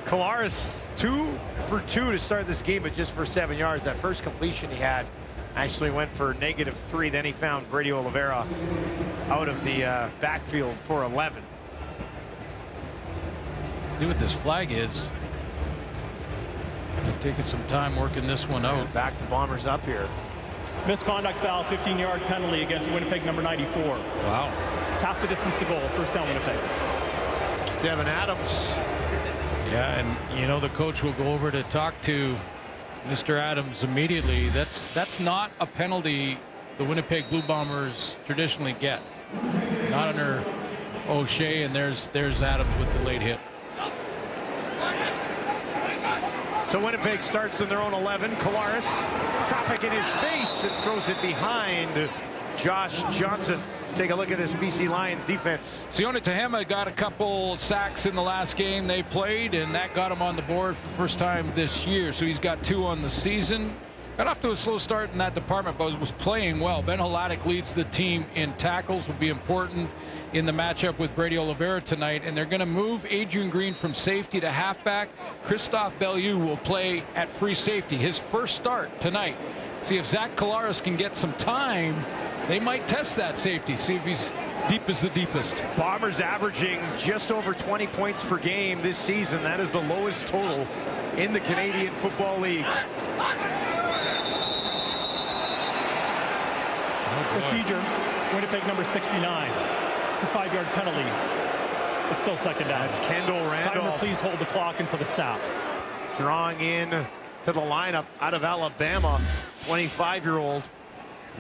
Collaros 2 for 2 to start this game, but just for 7 yards. That first completion he had actually went for -3. Then he found Brady Oliveira out of the backfield for 11. See what this flag is. They're taking some time working this one out. Back to Bombers up here. Misconduct foul, 15-yard penalty against Winnipeg number 94. Wow. It's half the distance to goal. First down, Winnipeg. It's Devin Adams. Yeah, and you know the coach will go over to talk to Mr. Adams immediately. That's not a penalty the Winnipeg Blue Bombers traditionally get. Not under O'Shea, and there's Adams with the late hit. So Winnipeg starts in their own 11. Kolaris, traffic in his face, and throws it behind Josh Johnson. Let's take a look at this BC Lions defense. Sione Tehema got a couple sacks in the last game they played, and that got him on the board for the first time this year. So he's got 2 on the season. Got off to a slow start in that department, but was playing well. Ben Hladek leads the team in tackles, will be important in the matchup with Brady Oliveira tonight, and they're going to move Adrian Green from safety to halfback. Christophe Bellieu will play at free safety, his first start tonight. See if Zach Kolaris can get some time. They might test that safety, see if he's deep as the deepest. Bombers averaging just over 20 points per game this season. That is the lowest total in the Canadian Football League. Procedure, Winnipeg number 69. It's a 5-yard penalty. It's still second down. That's Kendall Randolph. Timer, please hold the clock until the stop. Drawing in to the lineup out of Alabama, 25-year-old.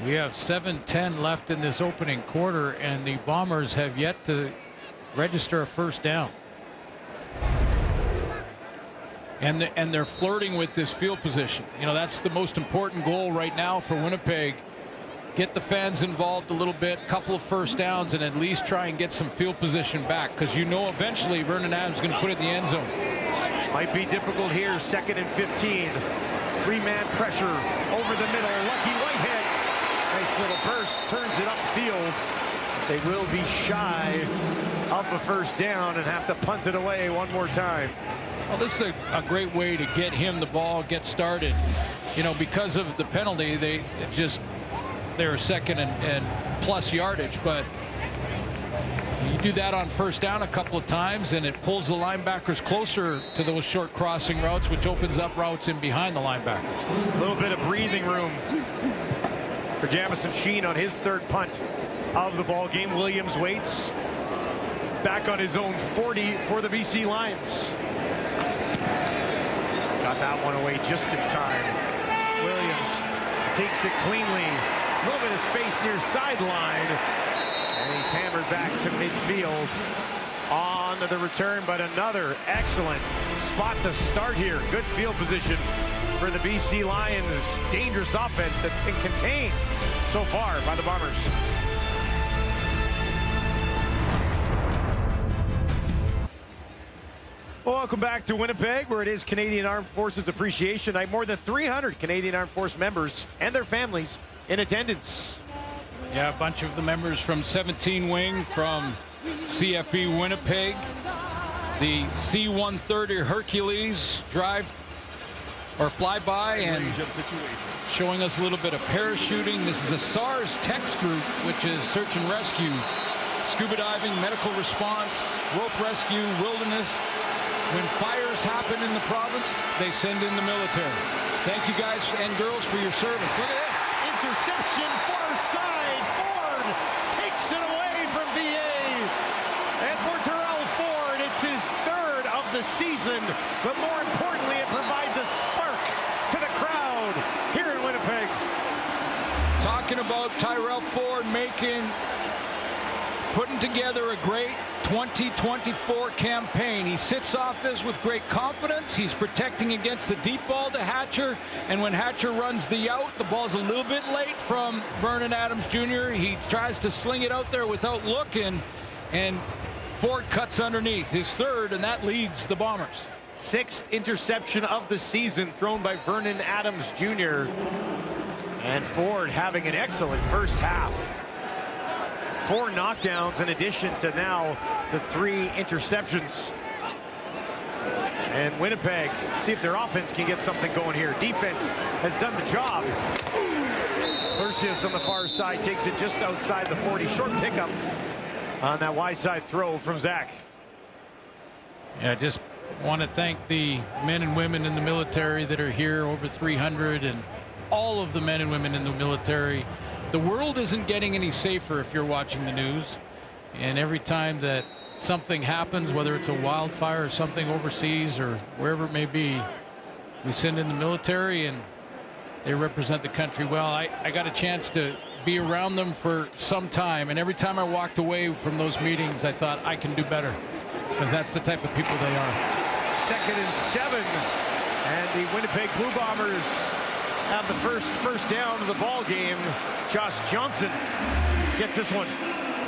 We have 7:10 left in this opening quarter, and the Bombers have yet to register a first down. And they're flirting with this field position. You know, that's the most important goal right now for Winnipeg. Get the fans involved a little bit, couple of first downs, and at least try and get some field position back, because you know eventually Vernon Adams is going to put it in the end zone. Might be difficult here, 2nd and 15. 3-man pressure over the middle. Lucky Whitehead. Nice little burst, turns it upfield. They will be shy of the first down and have to punt it away one more time. Well, this is a great way to get him the ball, get started. You know, because of the penalty, they're second and plus yardage, but you do that on first down a couple of times, and it pulls the linebackers closer to those short crossing routes, which opens up routes in behind the linebackers. A little bit of breathing room for Jamison Sheen on his 3rd punt of the ball game. Williams waits back on his own 40 for the BC Lions. Got that one away just in time. Williams takes it cleanly. A little bit of space near sideline, and he's hammered back to midfield on the return, but another excellent spot to start here. Good field position for the BC Lions. Dangerous offense that's been contained so far by the Bombers. Well, welcome back to Winnipeg, where it is Canadian Armed Forces Appreciation Night. More than 300 Canadian Armed Force members and their families in attendance. Yeah, a bunch of the members from 17 Wing, from CFB Winnipeg, the C-130 Hercules drive or flyby, and showing us a little bit of parachuting. This is a SARS text group, which is search and rescue, scuba diving, medical response, rope rescue, wilderness. When fires happen in the province, they send in the military. Thank you guys and girls for your service. Look at this. Interception, far side. Ford takes it away from VA. And for Terrell Ford, it's his 3rd of the season. But more importantly, it provides a spark to the crowd here in Winnipeg. Talking about Tyrell Ford putting together a great 2024 campaign. He sits off this with great confidence. He's protecting against the deep ball to Hatcher, and when Hatcher runs the out, the ball's a little bit late from Vernon Adams Jr. He tries to sling it out there without looking, and Ford cuts underneath, his 3rd, and that leads the Bombers. 6th interception of the season thrown by Vernon Adams Jr. And Ford having an excellent first half. 4 knockdowns in addition to now the 3 interceptions. And Winnipeg, see if their offense can get something going here. Defense has done the job. Lucius on the far side takes it just outside the 40. Short pickup on that wide side throw from Zach. Yeah, just want to thank the men and women in the military that are here, over 300, and all of the men and women in the military. The world isn't getting any safer if you're watching the news. And every time that something happens, whether it's a wildfire or something overseas or wherever it may be, we send in the military, and they represent the country well. I got a chance to be around them for some time, and every time I walked away from those meetings, I thought I can do better, because that's the type of people they are. 2nd and 7, and the Winnipeg Blue Bombers have the first down of the ball game. Josh Johnson gets this one.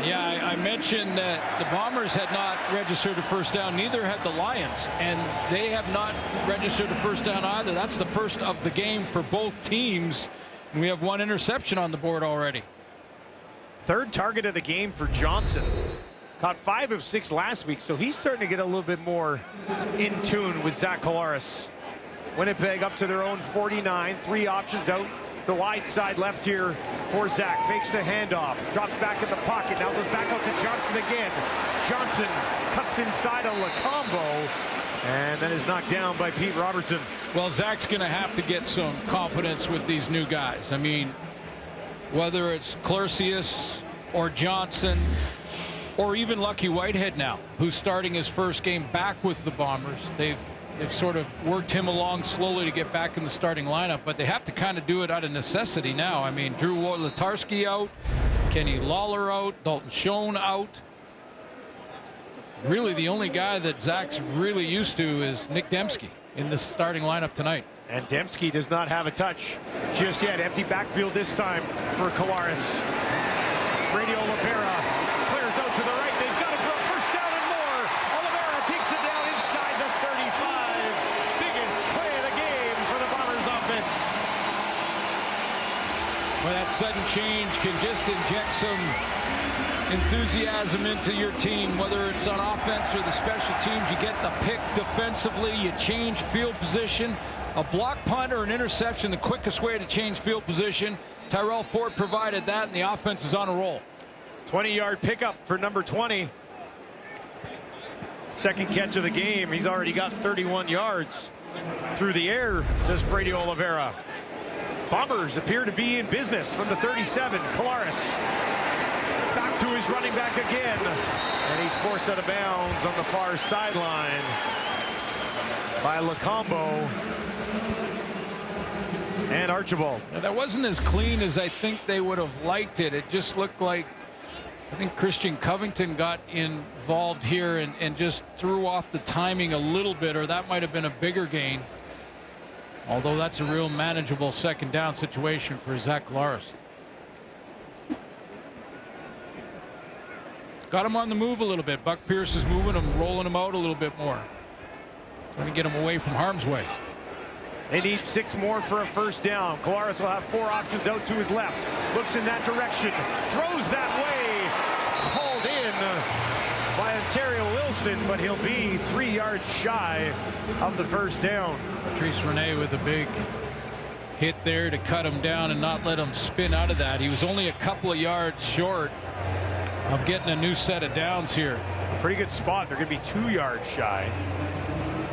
Yeah, I mentioned that the Bombers had not registered a first down. Neither had the Lions, and they have not registered a first down either. That's the first of the game for both teams. And we have one interception on the board already. 3rd target of the game for Johnson. Caught 5 of 6 last week, so he's starting to get a little bit more in tune with Zach Collaros. Winnipeg up to their own 49. 3 options out. The wide side left here for Zach. Fakes the handoff. Drops back in the pocket. Now goes back out to Johnson again. Johnson cuts inside on Lacombo, and then is knocked down by Pete Robertson. Well, Zach's going to have to get some confidence with these new guys. I mean, whether it's Clercius or Johnson or even Lucky Whitehead now, who's starting his first game back with the Bombers. They've sort of worked him along slowly to get back in the starting lineup, but they have to kind of do it out of necessity now. I mean, Drew Wojciechowski out, Kenny Lawler out, Dalton Schoen out. Really, the only guy that Zach's really used to is Nick Dembski in the starting lineup tonight. And Dembski does not have a touch just yet. Empty backfield this time for Collaros. Brady Oliveira clears out to the right. They've got it for a first down and more. Oliveira takes it down inside the 35. Biggest play of the game for the Bombers offense. Well, that sudden change can just inject some enthusiasm into your team, whether it's on offense or the special teams. You get the pick defensively, you change field position. A block punt or an interception, the quickest way to change field position. Tyrell Ford provided that, and the offense is on a roll. 20-yard pickup for number 20. 2nd catch of the game. He's already got 31 yards through the air, does Brady Oliveira. Bombers appear to be in business from the 37. Collaros back to his running back again, and he's forced out of bounds on the far sideline by Lacombo and Archibald. Now, that wasn't as clean as I think they would have liked it. It just looked like, I think Christian Covington got involved here and just threw off the timing a little bit, or that might have been a bigger gain. Although that's a real manageable 2nd down situation for Zach Collaros. Got him on the move a little bit. Buck Pierce is moving him, rolling him out a little bit more. Trying to get him away from harm's way. They need 6 more for a first down. Collaros will have 4 options out to his left. Looks in that direction. Throws that way. Hauled in by Ontario Wilson, but he'll be 3 yards shy of the first down. Patrice Rene with a big hit there to cut him down and not let him spin out of that. He was only a couple of yards short of getting a new set of downs here. Pretty good spot. They're going to be 2 yards shy,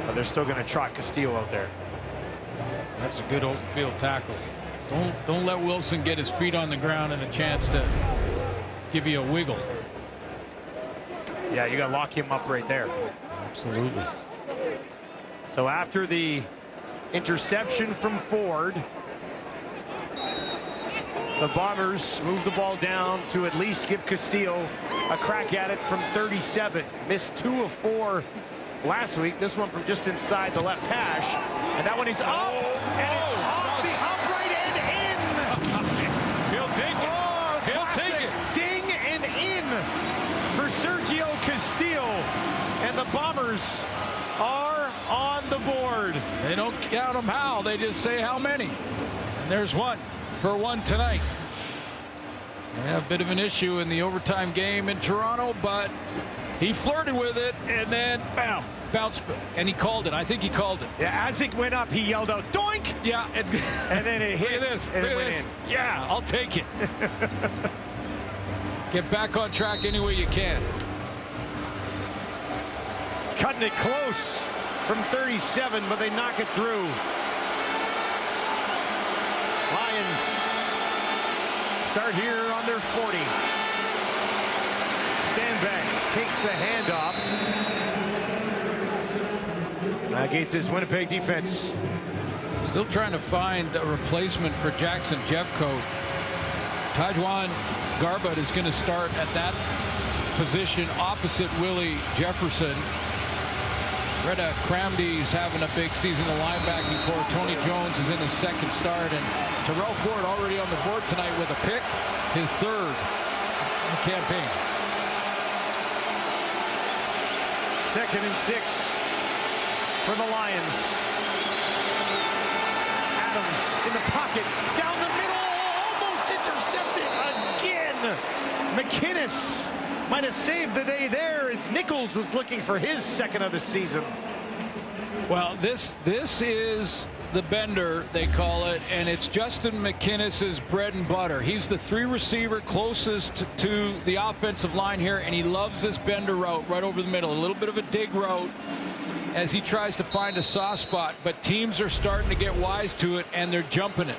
but they're still going to trot Castillo out there. That's a good open field tackle. Don't let Wilson get his feet on the ground and a chance to give you a wiggle. Yeah, you got to lock him up right there. Absolutely. So after the interception from Ford, the Bombers move the ball down to at least give Castillo a crack at it from 37. Missed 2 of 4 last week. This one from just inside the left hash. And that one is up, and it's off the upright and in. He'll take it. Oh, He'll take it. Ding and in for Sergio Castillo. And the Bombers are on the board. They don't count them how, they just say how many. And there's one for one tonight. They have a bit of an issue in the overtime game in Toronto, but he flirted with it, and then bam, bounced, and he called it. I think he called it. Yeah, as it went up, he yelled out, "Doink!" Yeah, it's good. And then it hit. Look at this. And Look it at went this. in. Yeah, I'll take it. Get back on track any way you can. Cutting it close from 37, but they knock it through. Lions start here on their 40. Stanback takes the handoff. Against this Winnipeg defense. Still trying to find a replacement for Jackson Jeffcoat. Tajuan Garbutt is going to start at that position opposite Willie Jefferson. Reda Cramdy's having a big season of linebacking core. Tony Jones is in his second start, and Terrell Ford already on the board tonight with a pick, his third in the campaign. 2nd and 6 for the Lions. Adams in the pocket, down the middle, almost intercepted again. McInnes might have saved the day there as Nichols was looking for his second of the season. Well, this is the bender, they call it, and it's Justin McInnes's bread and butter. He's the 3 receiver closest to the offensive line here, and he loves this bender route right over the middle. A little bit of a dig route as he tries to find a soft spot, but teams are starting to get wise to it, and they're jumping it.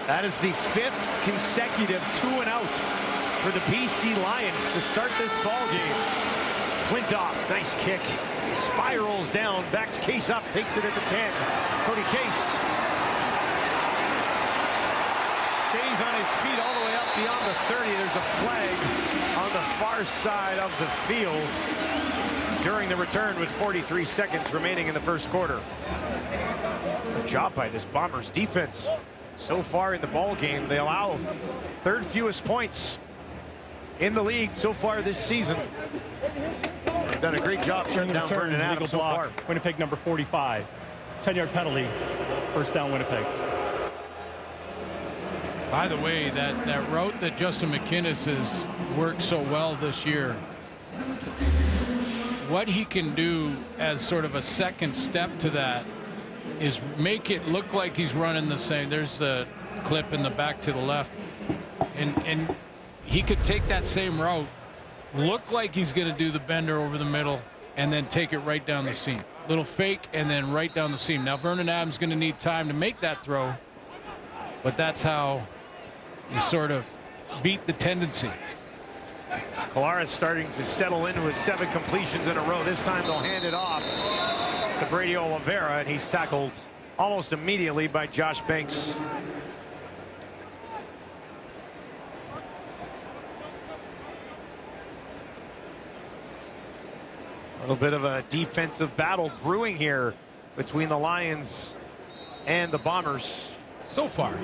That is the 5th consecutive 2-and-out for the BC Lions to start this ball game. Flintoff, nice kick, spirals down, backs Case up, takes it at the 10. Cody Case stays on his feet all the way up beyond the 30. There's a flag on the far side of the field during the return with 43 seconds remaining in the first quarter. Good job by this Bombers defense. So far in the ball game, they allow 3rd fewest points in the league so far this season. They've done a great job shutting down Vernon Adams so far. Winnipeg number 45. 10-yard penalty. First down, Winnipeg. By the way, that route that Justin McInnes has worked so well this year, what he can do as sort of a second step to that is make it look like he's running the same. There's the clip in the back to the left, and he could take that same route, look like he's going to do the bender over the middle, and then take it right down the seam. Little fake and then right down the seam. Now Vernon Adams going to need time to make that throw, but that's how you sort of beat the tendency. Collaros starting to settle into his 7 completions in a row. This time they'll hand it off to Brady Oliveira, and he's tackled almost immediately by Josh Banks. A little bit of a defensive battle brewing here between the Lions and the Bombers. So far.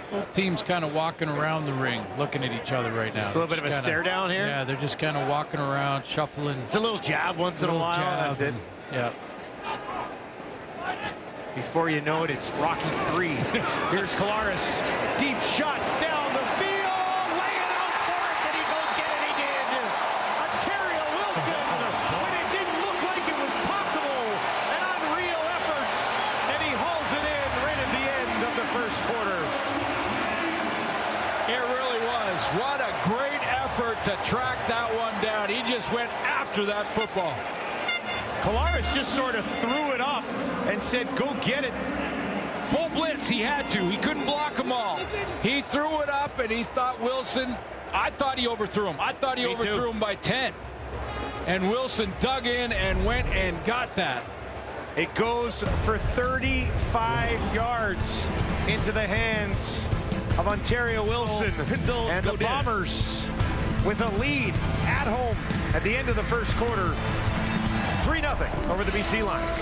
Both teams kind of walking around the ring, looking at each other right now. Just a little bit of a stare down here? Yeah, they're just kind of walking around, shuffling. It's a little jab once in a while. That's it. Yeah. Before you know it, it's Rocky 3. Here's Collaros. Deep shot down the field. Laying out for it. Did he go get it? He did. Ontario Wilson. When it didn't look like it was possible. An unreal effort. And he hauls it in right at the end of the first quarter. It really was. What a great effort to track that one down. He just went after that football. Collaros just sort of threw it up and said, go get it. Full blitz, he had to. He couldn't block them all. He threw it up, and he thought Wilson, I thought he overthrew him. I thought he overthrew him by 10. And Wilson dug in and went and got that. It goes for 35 yards into the hands of Ontario Wilson. And the Bombers with a lead at home at the end of the first quarter. 3-0 over the BC Lions.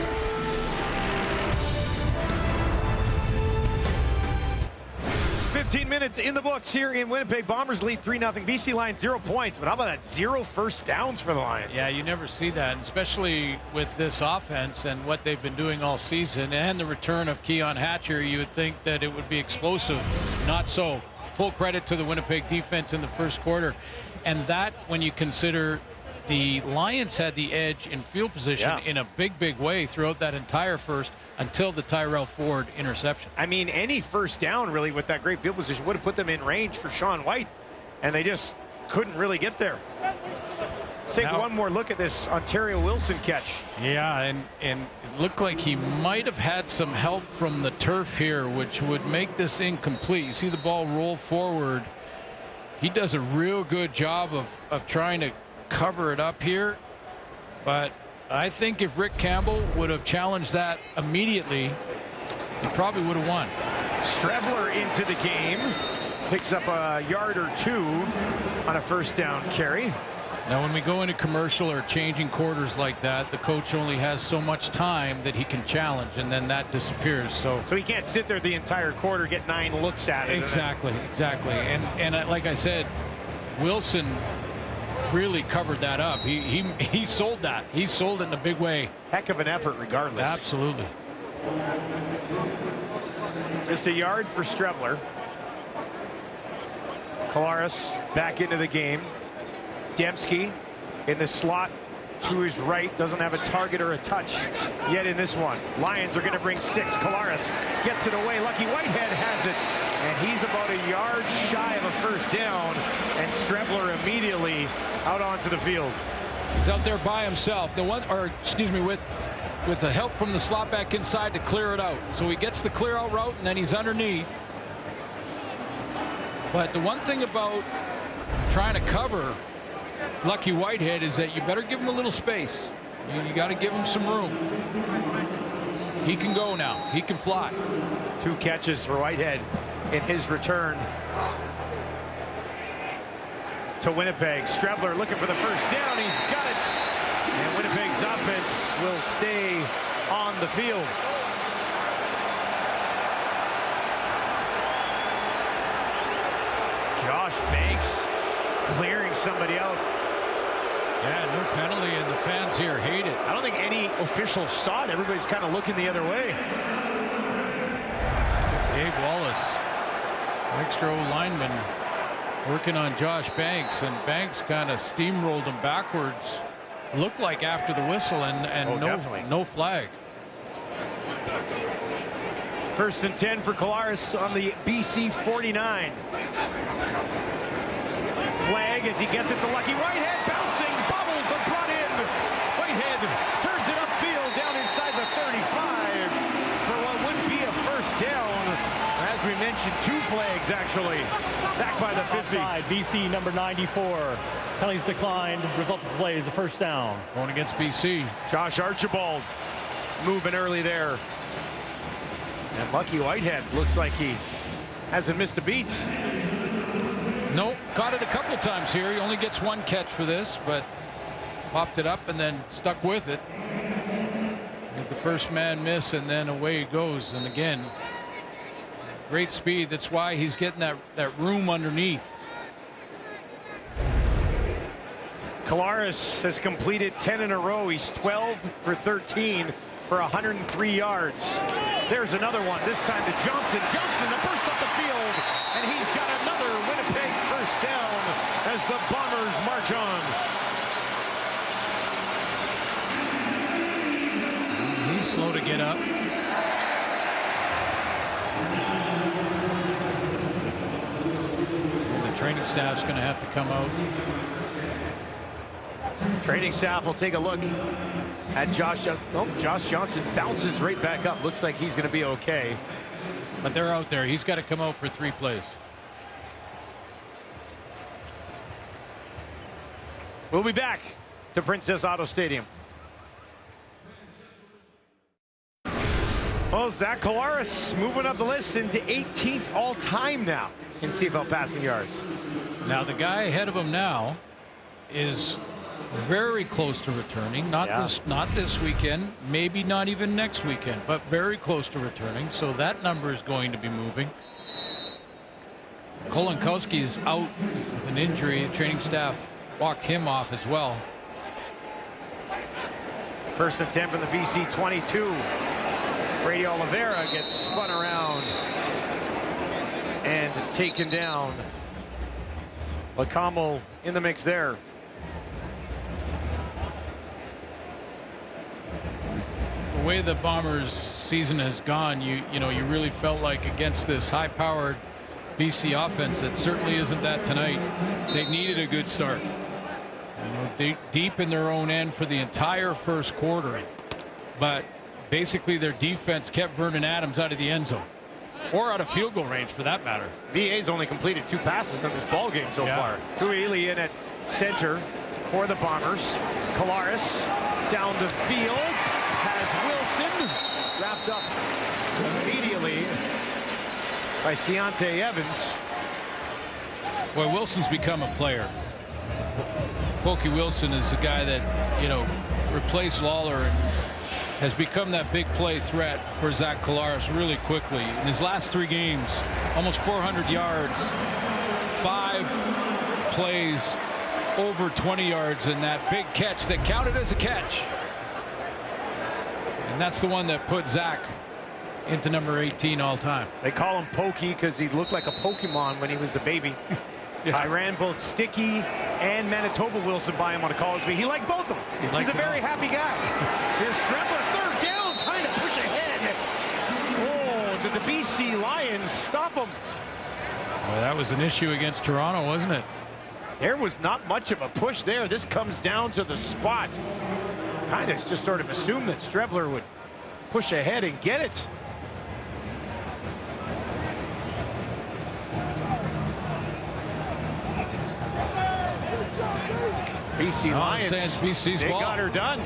"15 minutes in the books here in Winnipeg. Bombers lead 3-0. BC Lions 0 points. But how about that 0 first downs for the Lions? Yeah, you never see that, especially with this offense and what they've been doing all season and the return of Keon Hatcher. You would think that it would be explosive. Not so. Full credit to the Winnipeg defense in the first quarter. And that, when you consider the Lions had the edge in field position in a big way throughout that entire first until the Tyrell Ford interception. I mean, any first down really with that great field position would have put them in range for Sean White, and they just couldn't really get there. Let's take one more look at this Ontario Wilson catch. Yeah, and it looked like he might have had some help from the turf here, which would make this incomplete. You see the ball roll forward. He does a real good job of trying to cover it up here, but I think if Rick Campbell would have challenged that immediately, he probably would have won. Strebler into the game. Picks up a yard or 2 on a first down carry. Now, when we go into commercial or changing quarters like that, the coach only has so much time that he can challenge, and then that disappears. So he can't sit there the entire quarter, get 9 looks at it. Exactly. And like I said, Wilson really covered that up. He sold that. He sold it in a big way. Heck of an effort regardless. Absolutely. Just a yard for Strebler. Collaros back into the game. Dembski in the slot to his right, doesn't have a target or a touch yet in this one. Lions are going to bring 6. Collaros gets it away. Lucky Whitehead has it, and he's about a yard shy of a first down, and Strebler immediately out onto the field. He's out there by himself. With the help from the slot back inside to clear it out. So he gets the clear out route, and then he's underneath. But the one thing about trying to cover Lucky Whitehead is that you better give him a little space. You got to give him some room. He can go now. He can fly. 2 catches for Whitehead in his return to Winnipeg. Strebler looking for the first down. He's got it. And Winnipeg's offense will stay on the field. Josh Banks clearing somebody out. Yeah, no penalty, and the fans here hate it. I don't think any official saw it. Everybody's kind of looking the other way. Dave Wallace, extra lineman, working on Josh Banks, and Banks kind of steamrolled him backwards. Looked like after the whistle, and no flag. 1st and 10 for Collaros on the BC 49. Flag as he gets it to Lucky Whitehead, bouncing, bobbled, but brought in. Whitehead turns it upfield down inside the 35 for what would be a first down. As we mentioned, 2 flags actually. Back by the 50. Offside, BC number 94. Penalties declined. Result of the play is a first down. Going against BC. Josh Archibald moving early there. And Lucky Whitehead looks like he hasn't missed a beat. Nope, caught it a couple times here. He only gets 1 catch for this, but popped it up and then stuck with it. With the first man miss, and then away he goes. And again, great speed. That's why he's getting that room underneath. Collaros has completed 10 in a row. He's 12 for 13 for 103 yards. There's another one, this time to Johnson. Johnson, the burst up the field, and he's got another Winnipeg first down as the Bombers march on. He's slow to get up. And the training staff's going to have to come out. Training staff will take a look at Josh Johnson bounces right back up. Looks like he's going to be okay. But they're out there. He's got to come out for 3 plays. We'll be back to Princess Auto Stadium. Well, Zach Collaros moving up the list into 18th all-time now in CFL passing yards. Now, the guy ahead of him now is very close to returning. Not this weekend, maybe not even next weekend, but very close to returning. So that number is going to be moving. Kolonkowski is out with an injury. The training staff walked him off as well. 1st and 10 from the BC 22. Brady Oliveira gets spun around and taken down. Lacamo in the mix there. The way the Bombers season has gone, you really felt like against this high-powered BC offense, that certainly isn't that tonight. They needed a good start. Deep in their own end for the entire first quarter, but basically their defense kept Vernon Adams out of the end zone, or out of field goal range for that matter. VA's only completed 2 passes in this ball game so far. Tuili in at center. for the Bombers. Collaros down the field, has Wilson wrapped up immediately by Ciante Evans. Well, Wilson's become a player. Pokey Wilson is the guy that, you know, replaced Lawler and has become that big play threat for Zach Collaros really quickly. In his last 3 games, almost 400 yards, 5 plays over 20 yards, and that big catch that counted as a catch. And that's the one that put Zach into number 18 all time. They call him Pokey because he looked like a Pokemon when he was a baby. Yeah. I ran both Sticky and Manitoba Wilson by him on a college week. He liked both of them. He's a very happy guy. Here's Streveler, 3rd down, trying to push ahead. Oh, did the BC Lions stop him? Well, that was an issue against Toronto, wasn't it? There was not much of a push there. This comes down to the spot. Kind of just sort of assumed that Streveler would push ahead and get it. BC Lions, BC's they ball. got her done.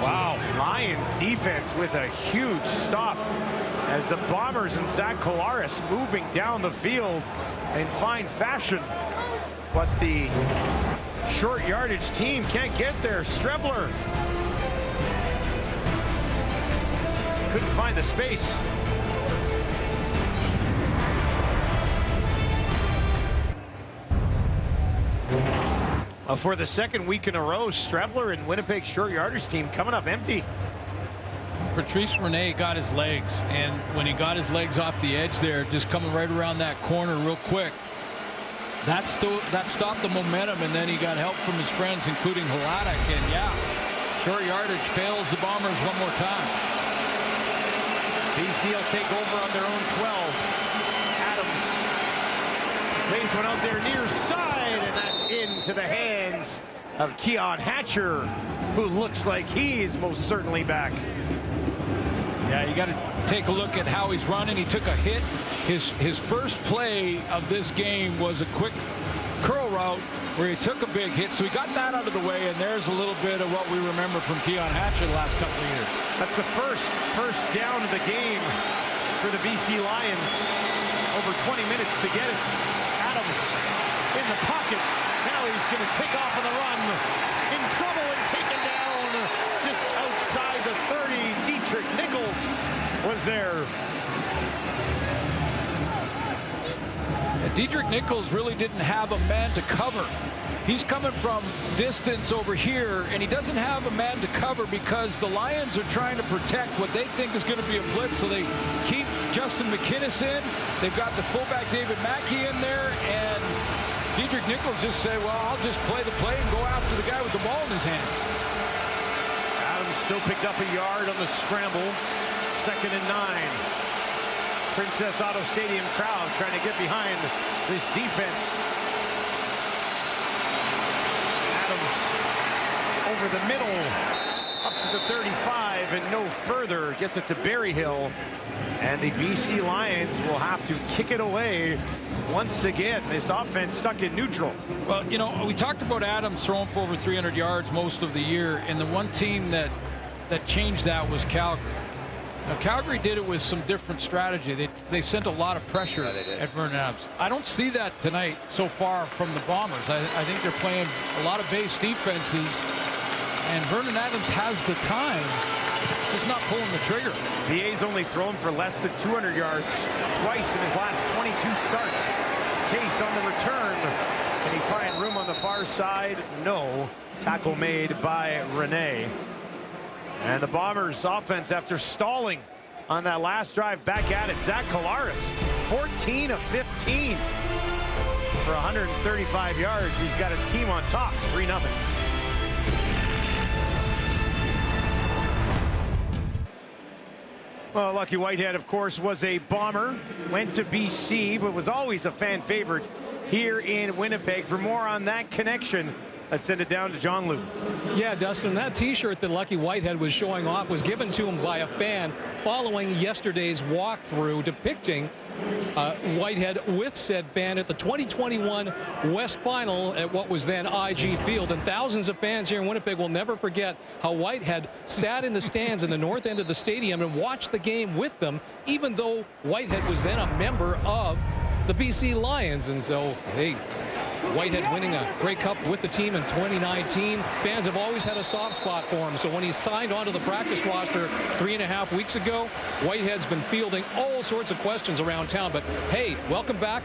Wow, Lions defense with a huge stop as the Bombers and Zach Collaros moving down the field in fine fashion. But the short yardage team can't get there. Streveler couldn't find the space. For the 2nd week in a row, Streveler and Winnipeg short yardage team coming up empty. Patrice Rene got his legs, and when he got his legs off the edge there, just coming right around that corner real quick, that stopped the momentum, and then he got help from his friends, including Hladik, and yeah, short yardage fails the Bombers one more time. BC will take over on their own 12. Adams plays one out there near side, and that's into the hands of Keon Hatcher, who looks like he is most certainly back. Yeah, you got to take a look at how he's running. He took a hit. His first play of this game was a quick curl route where he took a big hit, so he got that out of the way, and there's a little bit of what we remember from Keon Hatcher the last couple of years. That's the first down of the game for the BC Lions. Over 20 minutes to get it. Adams in the pocket. Now he's going to take off on the run. In trouble and taken down just outside the 30. Dietrich Nichols was there. Dietrich Nichols really didn't have a man to cover. He's coming from distance over here, and he doesn't have a man to cover because the Lions are trying to protect what they think is going to be a blitz, so they keep Justin McInnes in. They've got the fullback David Mackey in there, and Dietrich Nichols just said, well, I'll just play the play and go after the guy with the ball in his hands. Adams still picked up a yard on the scramble. 2nd and 9. Princess Auto Stadium crowd trying to get behind this defense. Adams over the middle, up to the 35 and no further. Gets it to Berryhill, and the BC Lions will have to kick it away once again. This offense stuck in neutral. Well, you know, we talked about Adams throwing for over 300 yards most of the year, and the one team that changed that was Calgary. Now, Calgary did it with some different strategy. They sent a lot of pressure at Vernon Adams. I don't see that tonight so far from the Bombers. I think they're playing a lot of base defenses, and Vernon Adams has the time, just not pulling the trigger. VA's only thrown for less than 200 yards twice in his last 22 starts. Case on the return. Can he find room on the far side? No. Tackle made by Rene. And the Bombers offense, after stalling on that last drive, back at it. Zach Collaros, 14 of 15 for 135 yards. He's got his team on top, 3-0. Well, Lucky Whitehead, of course, was a Bomber, went to BC, but was always a fan favorite here in Winnipeg. For more on that connection, let's send it down to John Liu. Yeah, Dustin, that T-shirt that Lucky Whitehead was showing off was given to him by a fan following yesterday's walkthrough depicting Whitehead with said fan at the 2021 West Final at what was then IG Field. And thousands of fans here in Winnipeg will never forget how Whitehead sat in the stands in the north end of the stadium and watched the game with them, even though Whitehead was then a member of the BC Lions. And so, hey, Whitehead winning a Grey Cup with the team in 2019. Fans have always had a soft spot for him. So when he signed onto the practice roster 3.5 weeks ago, Whitehead's been fielding all sorts of questions around town. But hey, welcome back.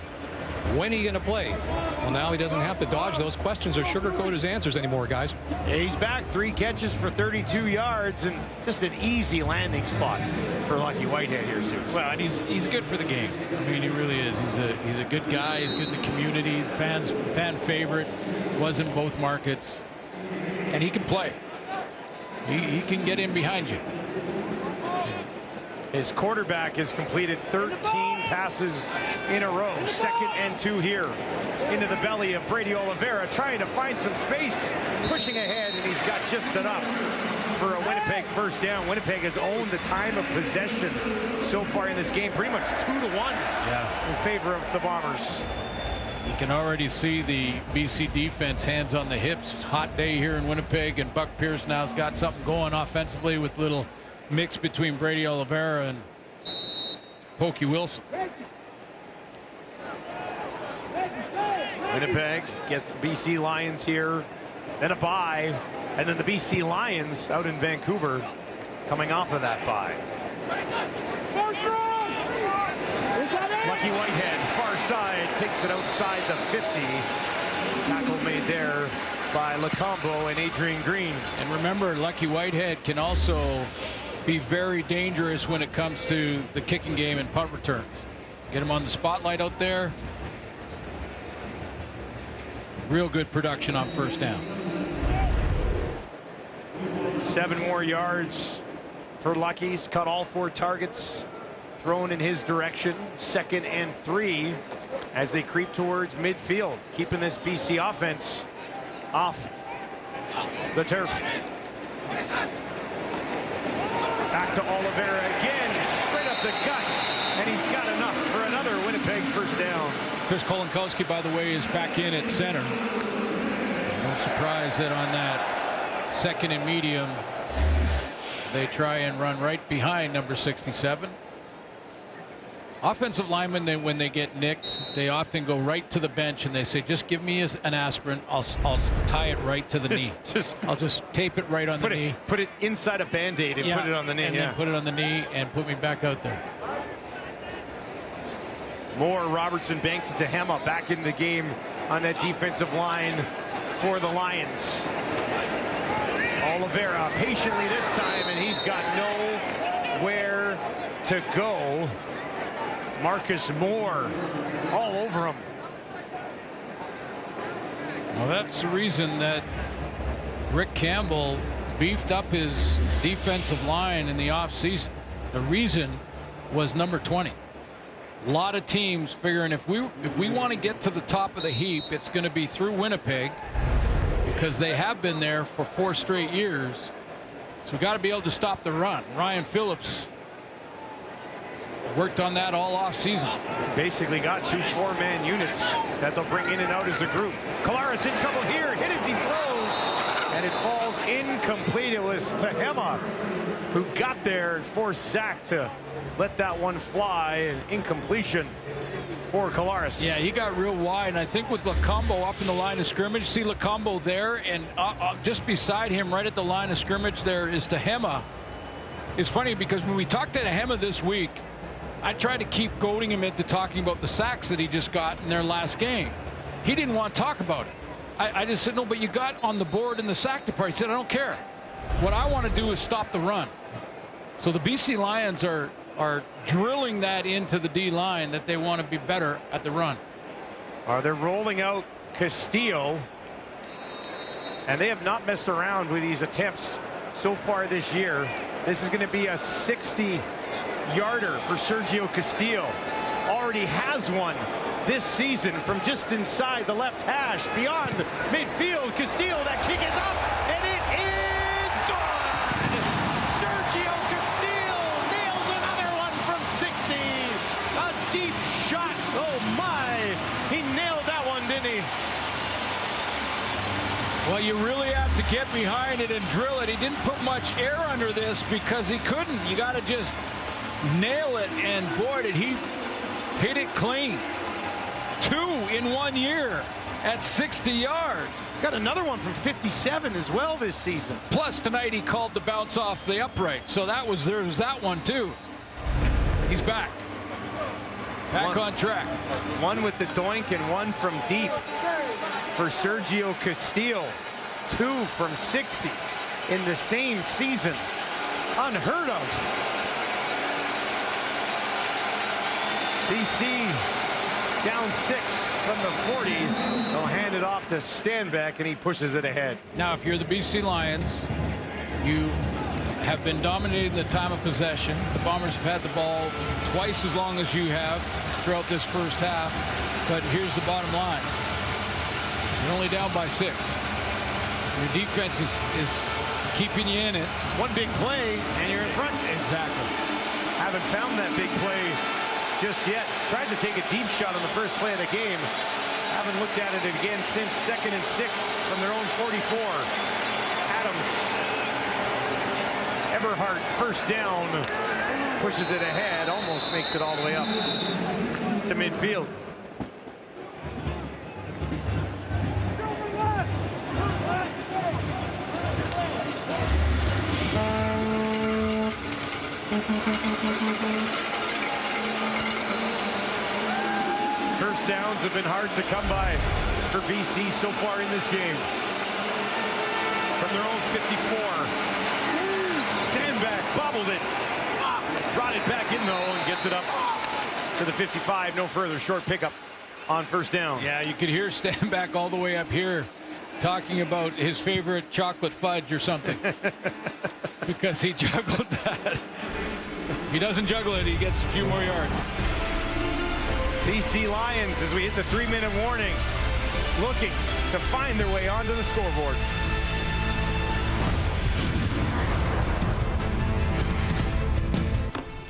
When are you going to play? Well, now he doesn't have to dodge those questions or sugarcoat his answers anymore, guys. Yeah, he's back. 3 catches for 32 yards and just an easy landing spot for Lucky Whitehead here, Suits. Well, and he's good for the game. I mean, he really is. He's a good guy. He's good in the community. Fan favorite. Was in both markets. And he can play. He can get in behind you. His quarterback has completed 13 passes in a row. 2nd and 2 here. Into the belly of Brady Oliveira, trying to find some space, pushing ahead, and he's got just enough for a Winnipeg first down. Winnipeg has owned the time of possession so far in this game, pretty much 2-1 in favor of the Bombers. You can already see the BC defense hands on the hips. It's a hot day here in Winnipeg, and Buck Pierce now's got something going offensively with little mix between Brady Oliveira and Pokey Wilson. Winnipeg gets the BC Lions here, then a bye, and then the BC Lions out in Vancouver coming off of that bye. Lucky Whitehead, far side, takes it outside the 50. Tackle made there by Lacombo and Adrian Green. And remember, Lucky Whitehead can also be very dangerous when it comes to the kicking game and punt returns. Get him on the spotlight out there. Real good production on first down. 7 more yards for Lucky's. Cut all 4 targets thrown in his direction. 2nd and 3 as they creep towards midfield, keeping this BC offense off the turf. Back to Oliveira again, straight up the gut, and he's got enough for another Winnipeg first down. Chris Kolinkowski, by the way, is back in at center. No surprise that on that 2nd and medium, they try and run right behind number 67. Offensive linemen, when they get nicked, they often go right to the bench and they say, just give me an aspirin. I'll tie it right to the knee. I'll just tape it right on the knee. Put it inside a Band-Aid and put it on the knee. And then put it on the knee and put me back out there. More Robertson, Banks, and Tehama back in the game on that defensive line for the Lions. Oliveira patiently this time, and he's got nowhere to go. Marcus Moore all over him. Well, that's the reason that Rick Campbell beefed up his defensive line in the offseason. The reason was number 20. A lot of teams figuring if we want to get to the top of the heap, it's going to be through Winnipeg because they have been there for 4 straight years. So we've got to be able to stop the run. Ryan Phillips worked on that all off season. Basically got 2 4-man units that they'll bring in and out as a group. Kolaris in trouble here, hit as he throws, and it falls incomplete. It was Tehama who got there and forced Zach to let that one fly, and incompletion for Kolaris. Yeah, he got real wide, and I think with Lacombo up in the line of scrimmage, see Lacombo there, and just beside him right at the line of scrimmage there is Tehama. It's funny because when we talked to Tehama this week, I tried to keep goading him into talking about the sacks that he just got in their last game. He didn't want to talk about it. I just said, no, but you got on the board in the sack department. He said, I don't care. What I want to do is stop the run. So the BC Lions are drilling that into the D-line that they want to be better at the run. They're rolling out Castillo, and they have not messed around with these attempts so far this year. This is going to be a 60-yarder for Sergio Castillo. Already has one this season from just inside the left hash, beyond midfield. Castillo, that kick is up, and it is gone! Sergio Castillo nails another one from 60. A deep shot Oh, my. He nailed that one, didn't he? Well, you really have to get behind it and drill it. He didn't put much air under this because he couldn't. You got to just nail it, and boy, did he hit it clean. 2 in 1 year at 60 yards. He's got another one from 57 as well this season. Plus, tonight he called the bounce off the upright, so there was that one too. He's back. Back on track. One with the doink and one from deep for Sergio Castillo. 2 from 60 in the same season. Unheard of. BC down 6 from the 40. They'll hand it off to Stanback, and he pushes it ahead. Now, if you're the BC Lions, you have been dominating the time of possession. The Bombers have had the ball twice as long as you have throughout this first half. But here's the bottom line. You're only down by 6. Your defense is keeping you in it. One big play, and you're in front. Exactly. Haven't found that big play just yet. Tried to take a deep shot on the first play of the game. Haven't looked at it again since 2nd and 6 from their own 44. Adams. Eberhardt first down. Pushes it ahead. Almost makes it all the way up to midfield. First downs have been hard to come by for BC so far in this game. From their own 54. Stanback bobbled it. Brought it back in though and gets it up to the 55. No further. Short pickup on first down. Yeah, you could hear Stanback all the way up here talking about his favorite chocolate fudge or something. Because he juggled that. He doesn't juggle it, he gets a few more yards. BC Lions, as we hit the 3-minute warning, looking to find their way onto the scoreboard.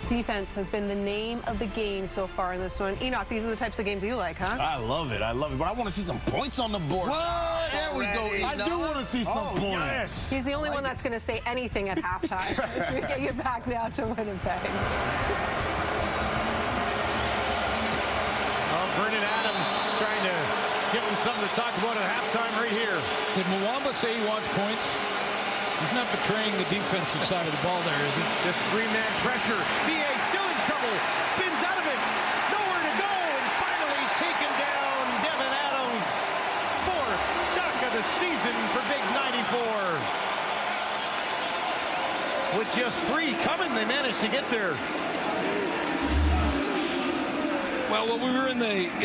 Defense has been the name of the game so far in this one. Enoch, these are the types of games you like, huh? I love it. But I want to see some points on the board. What? There we go, Enoch. I do want to see some points. Yes. He's the only one that's going to say anything at halftime. As we get you back now to Winnipeg. Vernon Adams trying to give him something to talk about at halftime right here. Did Mwamba say he wants points? He's not betraying the defensive side of the ball there, is he? This 3-man pressure. VA still in trouble. Spins out of it. Nowhere to go. And finally taken down. Devin Adams. 4th sack of the season for Big 94. With just 3 coming, they managed to get there. Well, when we were in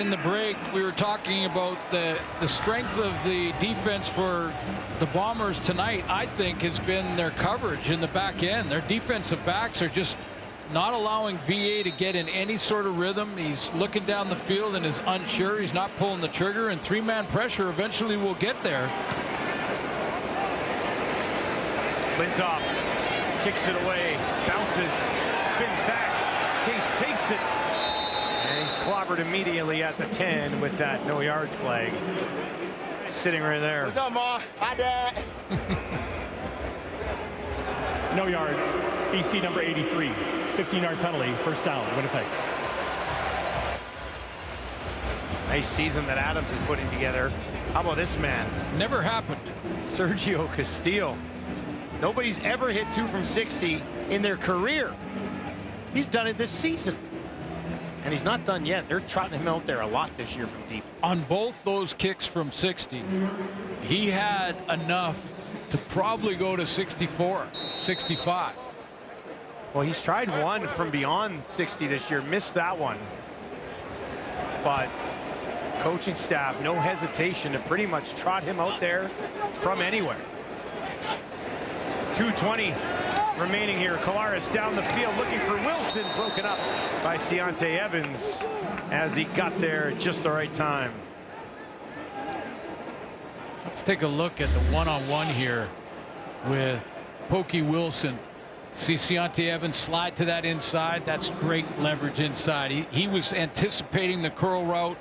the break, we were talking about the strength of the defense for the Bombers tonight. I think has been their coverage in the back end. Their defensive backs are just not allowing VA to get in any sort of rhythm. He's looking down the field and is unsure. He's not pulling the trigger, and 3-man pressure eventually will get there. Flintoff kicks it away, bounces, spins back. Case takes it. And he's clobbered immediately at the 10 with that no yards flag. Sitting right there. What's up, Ma? Hi, Dad. No yards. BC number 83. 15-yard penalty. First down. Winnipeg. Nice season that Adams is putting together. How about this man? Never happened. Sergio Castillo. Nobody's ever hit 2 from 60 in their career. He's done it this season. And he's not done yet. They're trotting him out there a lot this year from deep. On both those kicks from 60, he had enough to probably go to 64, 65. Well, he's tried one from beyond 60 this year, missed that one. But coaching staff, no hesitation to pretty much trot him out there from anywhere. 2:20 remaining here. Collaros down the field looking for Wilson, broken up by Ciante Evans as he got there at just the right time. Let's take a look at the one-on-one here with Pokey Wilson See Ciante Evans slide to that inside. That's great leverage inside. He was anticipating the curl route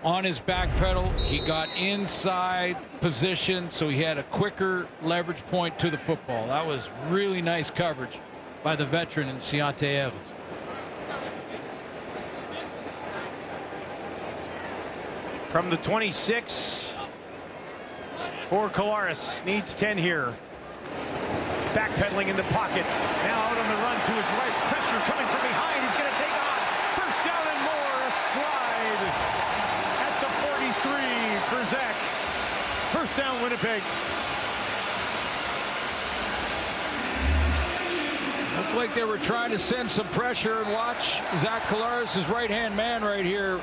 on his back pedal. He got inside position, so he had a quicker leverage point to the football. That was really nice coverage by the veteran in Ciante Evans. From the 26 for Collaros, needs 10 here. Backpedaling in the pocket. Now out on the run to his right. Pressure coming from behind. He's going to take off. First down and more. A slide at the 43 for Zach. First down, Winnipeg. Looked like they were trying to send some pressure, and watch Zach Collaros' right-hand man right here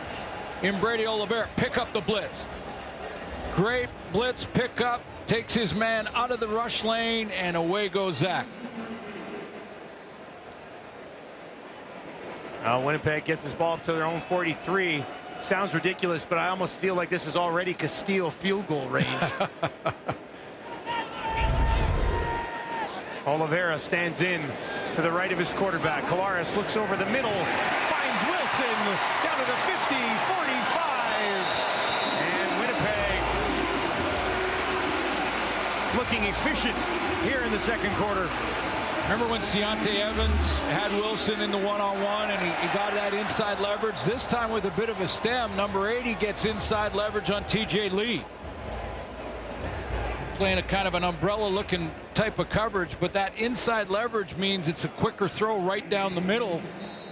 in Brady Oliveira pick up the blitz. Great blitz pickup. Takes his man out of the rush lane, and away goes Zach. Winnipeg gets this ball up to their own 43. Sounds ridiculous, but I almost feel like this is already Castillo field goal range. Oliveira stands in to the right of his quarterback. Collaros looks over the middle, finds Wilson down to the 50, 45. Looking efficient here in the second quarter. Remember when Ciante Evans had Wilson in the one-on-one and he got that inside leverage? This time with a bit of a stem, number 80 gets inside leverage on TJ Lee. Playing a kind of an umbrella-looking type of coverage, but that inside leverage means it's a quicker throw right down the middle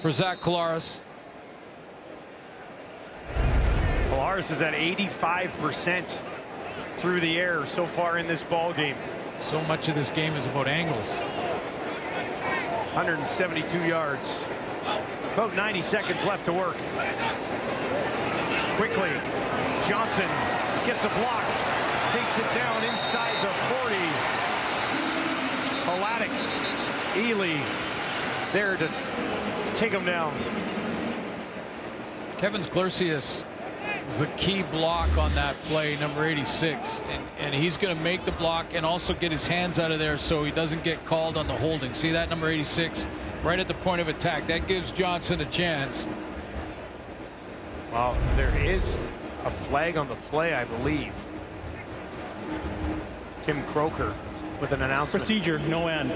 for Zach Collaros. Collaros is at 85% through the air so far in this ball game. So much of this game is about angles. 172 yards. About 90 seconds left to work. Quickly, Johnson gets a block, takes it down inside the 40. Paladek, Ely there to take him down. Kevin Clercius is a key block on that play, number 86, and he's going to make the block and also get his hands out of there so he doesn't get called on the holding. See that, number 86 right at the point of attack. That gives Johnson a chance. Well, there is a flag on the play, I believe. Tim Croker with an announcement. Procedure, no end.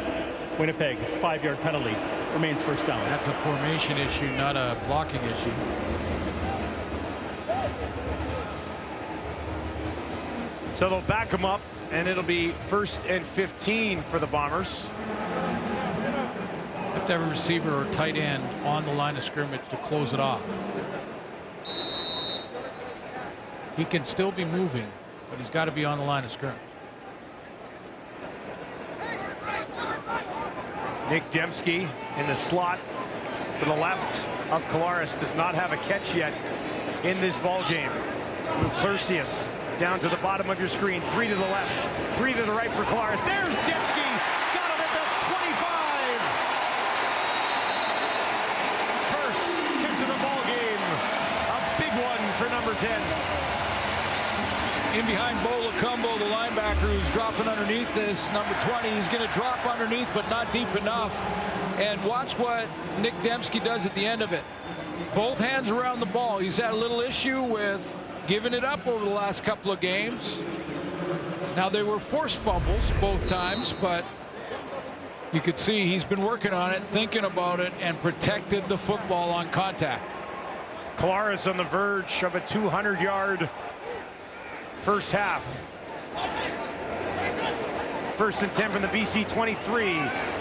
Winnipeg, it's a 5-yard penalty. Remains first down. That's a formation issue, not a blocking issue. So they'll back him up, and it'll be 1st and 15 for the Bombers. You have to have a receiver or tight end on the line of scrimmage to close it off. He can still be moving, but he's got to be on the line of scrimmage. Nick Dembski in the slot to the left of Collaros does not have a catch yet in this ball game. Clercius down to the bottom of your screen. 3 to the left, 3 to the right for Collaros. There's Dembski. Got him at the 25. First catch of the ball game. A big one for number 10. In behind Bo Lacumbo, the linebacker who's dropping underneath this, number 20. He's going to drop underneath, but not deep enough. And watch what Nick Dembski does at the end of it. Both hands around the ball. He's had a little issue with giving it up over the last couple of games. Now, they were forced fumbles both times, but you could see he's been working on it, thinking about it, and protected the football on contact. Collaros on the verge of a 200-yard first half. 1st and 10 from the BC 23.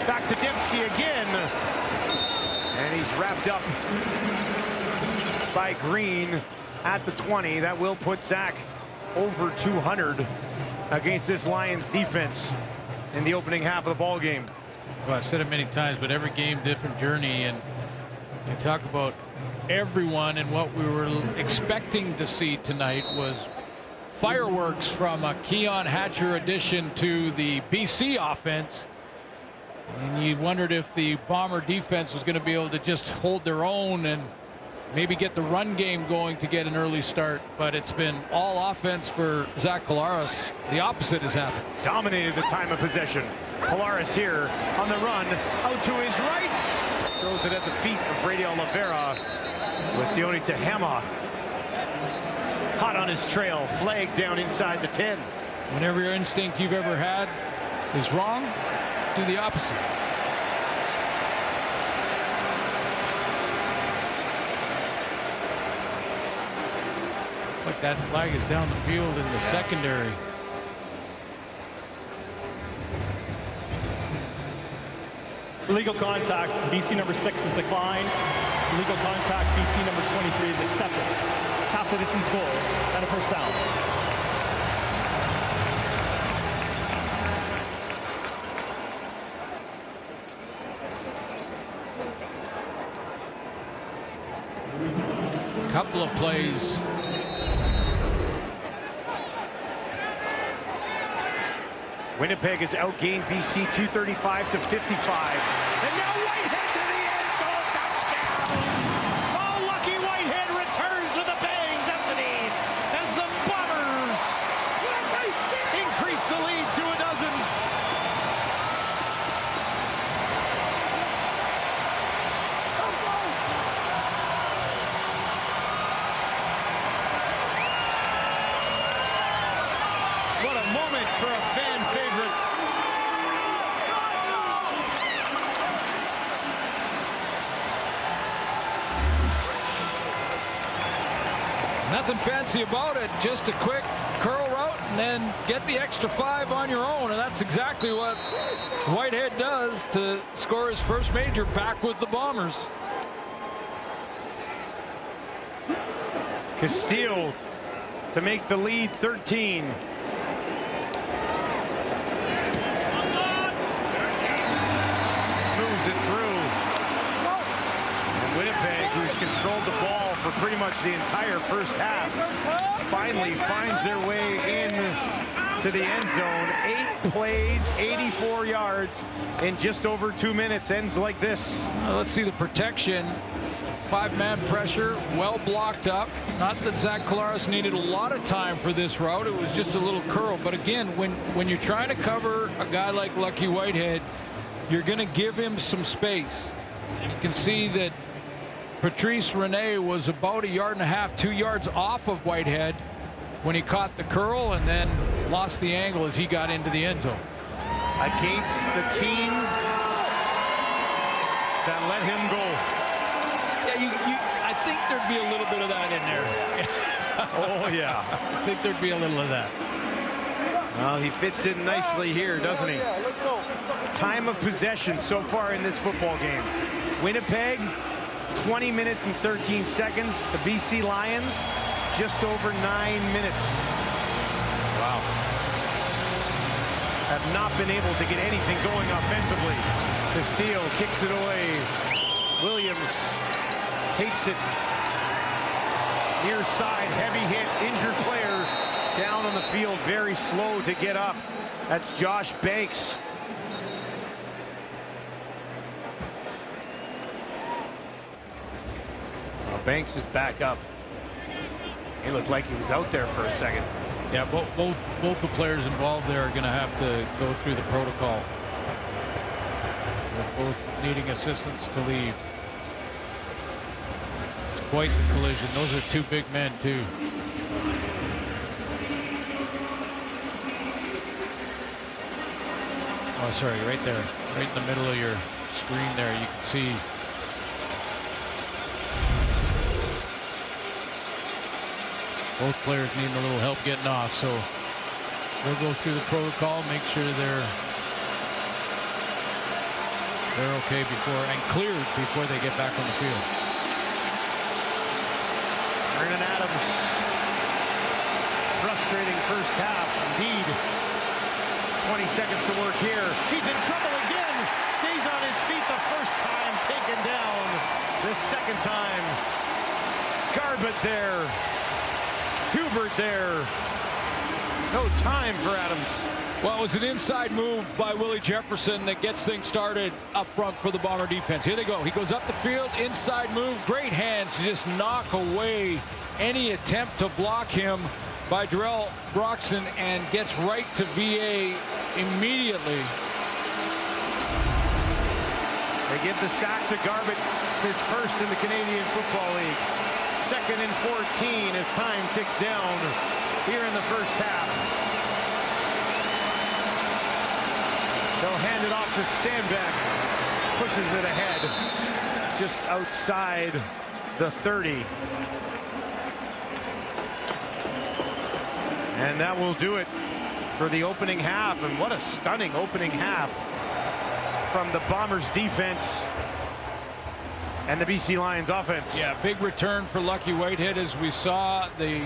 Back to Dembski again. And he's wrapped up by Green at the 20. That will put Zach over 200 against this Lions defense in the opening half of the ball game. Well, I've said it many times, but every game, different journey. And you talk about everyone, and what we were expecting to see tonight was fireworks from a Keon Hatcher addition to the BC offense. And you wondered if the Bomber defense was going to be able to just hold their own and maybe get the run game going to get an early start. But it's been all offense for Zach Collaros. The opposite has happened. Dominated the time of possession. Polaris here on the run, out to his right. Throws it at the feet of Brady Oliveira. Wasioni to Hema. Hot on his trail, flag down inside the 10. Whenever your instinct you've ever had is wrong, do the opposite. Looks like that flag is down the field in the secondary. Illegal contact, BC number 6 is declined. Illegal contact, BC number 23 is accepted. It's half the distance goal and a first down. Couple of plays. Winnipeg has outgained BC 235 to 55. And now Whitehead to the end zone, touchdown! Oh, Lucky Whitehead returns with a bang, doesn't he? As the Bombers increase the lead to a dozen. What a moment for a fan favorite. Nothing fancy about it, just a quick curl route and then get the extra 5 on your own, and that's exactly what Whitehead does to score his first major back with the Bombers. Castile to make the lead 13. Smooths it through. And Winnipeg, who's controlled the ball for pretty much the entire first half, finally finds their way in to the end zone. 8 plays, 84 yards in just over 2 minutes. Ends like this. Let's see the protection. 5-man pressure, well blocked up. Not that Zach Collaros needed a lot of time for this route. It was just a little curl. But again, when you're trying to cover a guy like Lucky Whitehead, you're going to give him some space. And you can see that Patrice Rene was about 1.5 yards, 2 yards off of Whitehead when he caught the curl and then lost the angle as he got into the end zone. Against the team that let him go. I think there'd be a little bit of that in there. Oh, yeah. I think there'd be a little of that. Well, he fits in nicely here, doesn't he? Time of possession so far in this football game. Winnipeg, 20 minutes and 13 seconds. The BC Lions, just over 9 minutes. Wow. Have not been able to get anything going offensively. Castile kicks it away. Williams takes it near side, heavy hit, injured player down on the field, very slow to get up. That's Josh Banks. Well, Banks is back up. He looked like he was out there for a second. Yeah, both the players involved there are going to have to go through the protocol. They're both needing assistance to leave. Quite the collision. Those are 2 big men, too. Oh, sorry, right there. Right in the middle of your screen there, you can see. Both players needing a little help getting off, so they'll go through the protocol, make sure they're okay before and cleared before they get back on the field. Vernon Adams, frustrating first half, indeed. 20 seconds to work here. He's in trouble again. Stays on his feet the first time, taken down. The second time. Garbett there. Hubert there. No time for Adams. Well, it was an inside move by Willie Jefferson that gets things started up front for the Bomber defense. Here they go. He goes up the field, inside move. Great hands to just knock away any attempt to block him by Darrell Broxton and gets right to VA immediately. They give the sack to Garbutt, his first in the Canadian Football League. 2nd and 14 as time ticks down here in the first half. They'll hand it off to Stanback. Pushes it ahead, just outside the 30. And that will do it for the opening half. And what a stunning opening half from the Bombers defense and the BC Lions offense. Yeah, big return for Lucky Whitehead, as we saw the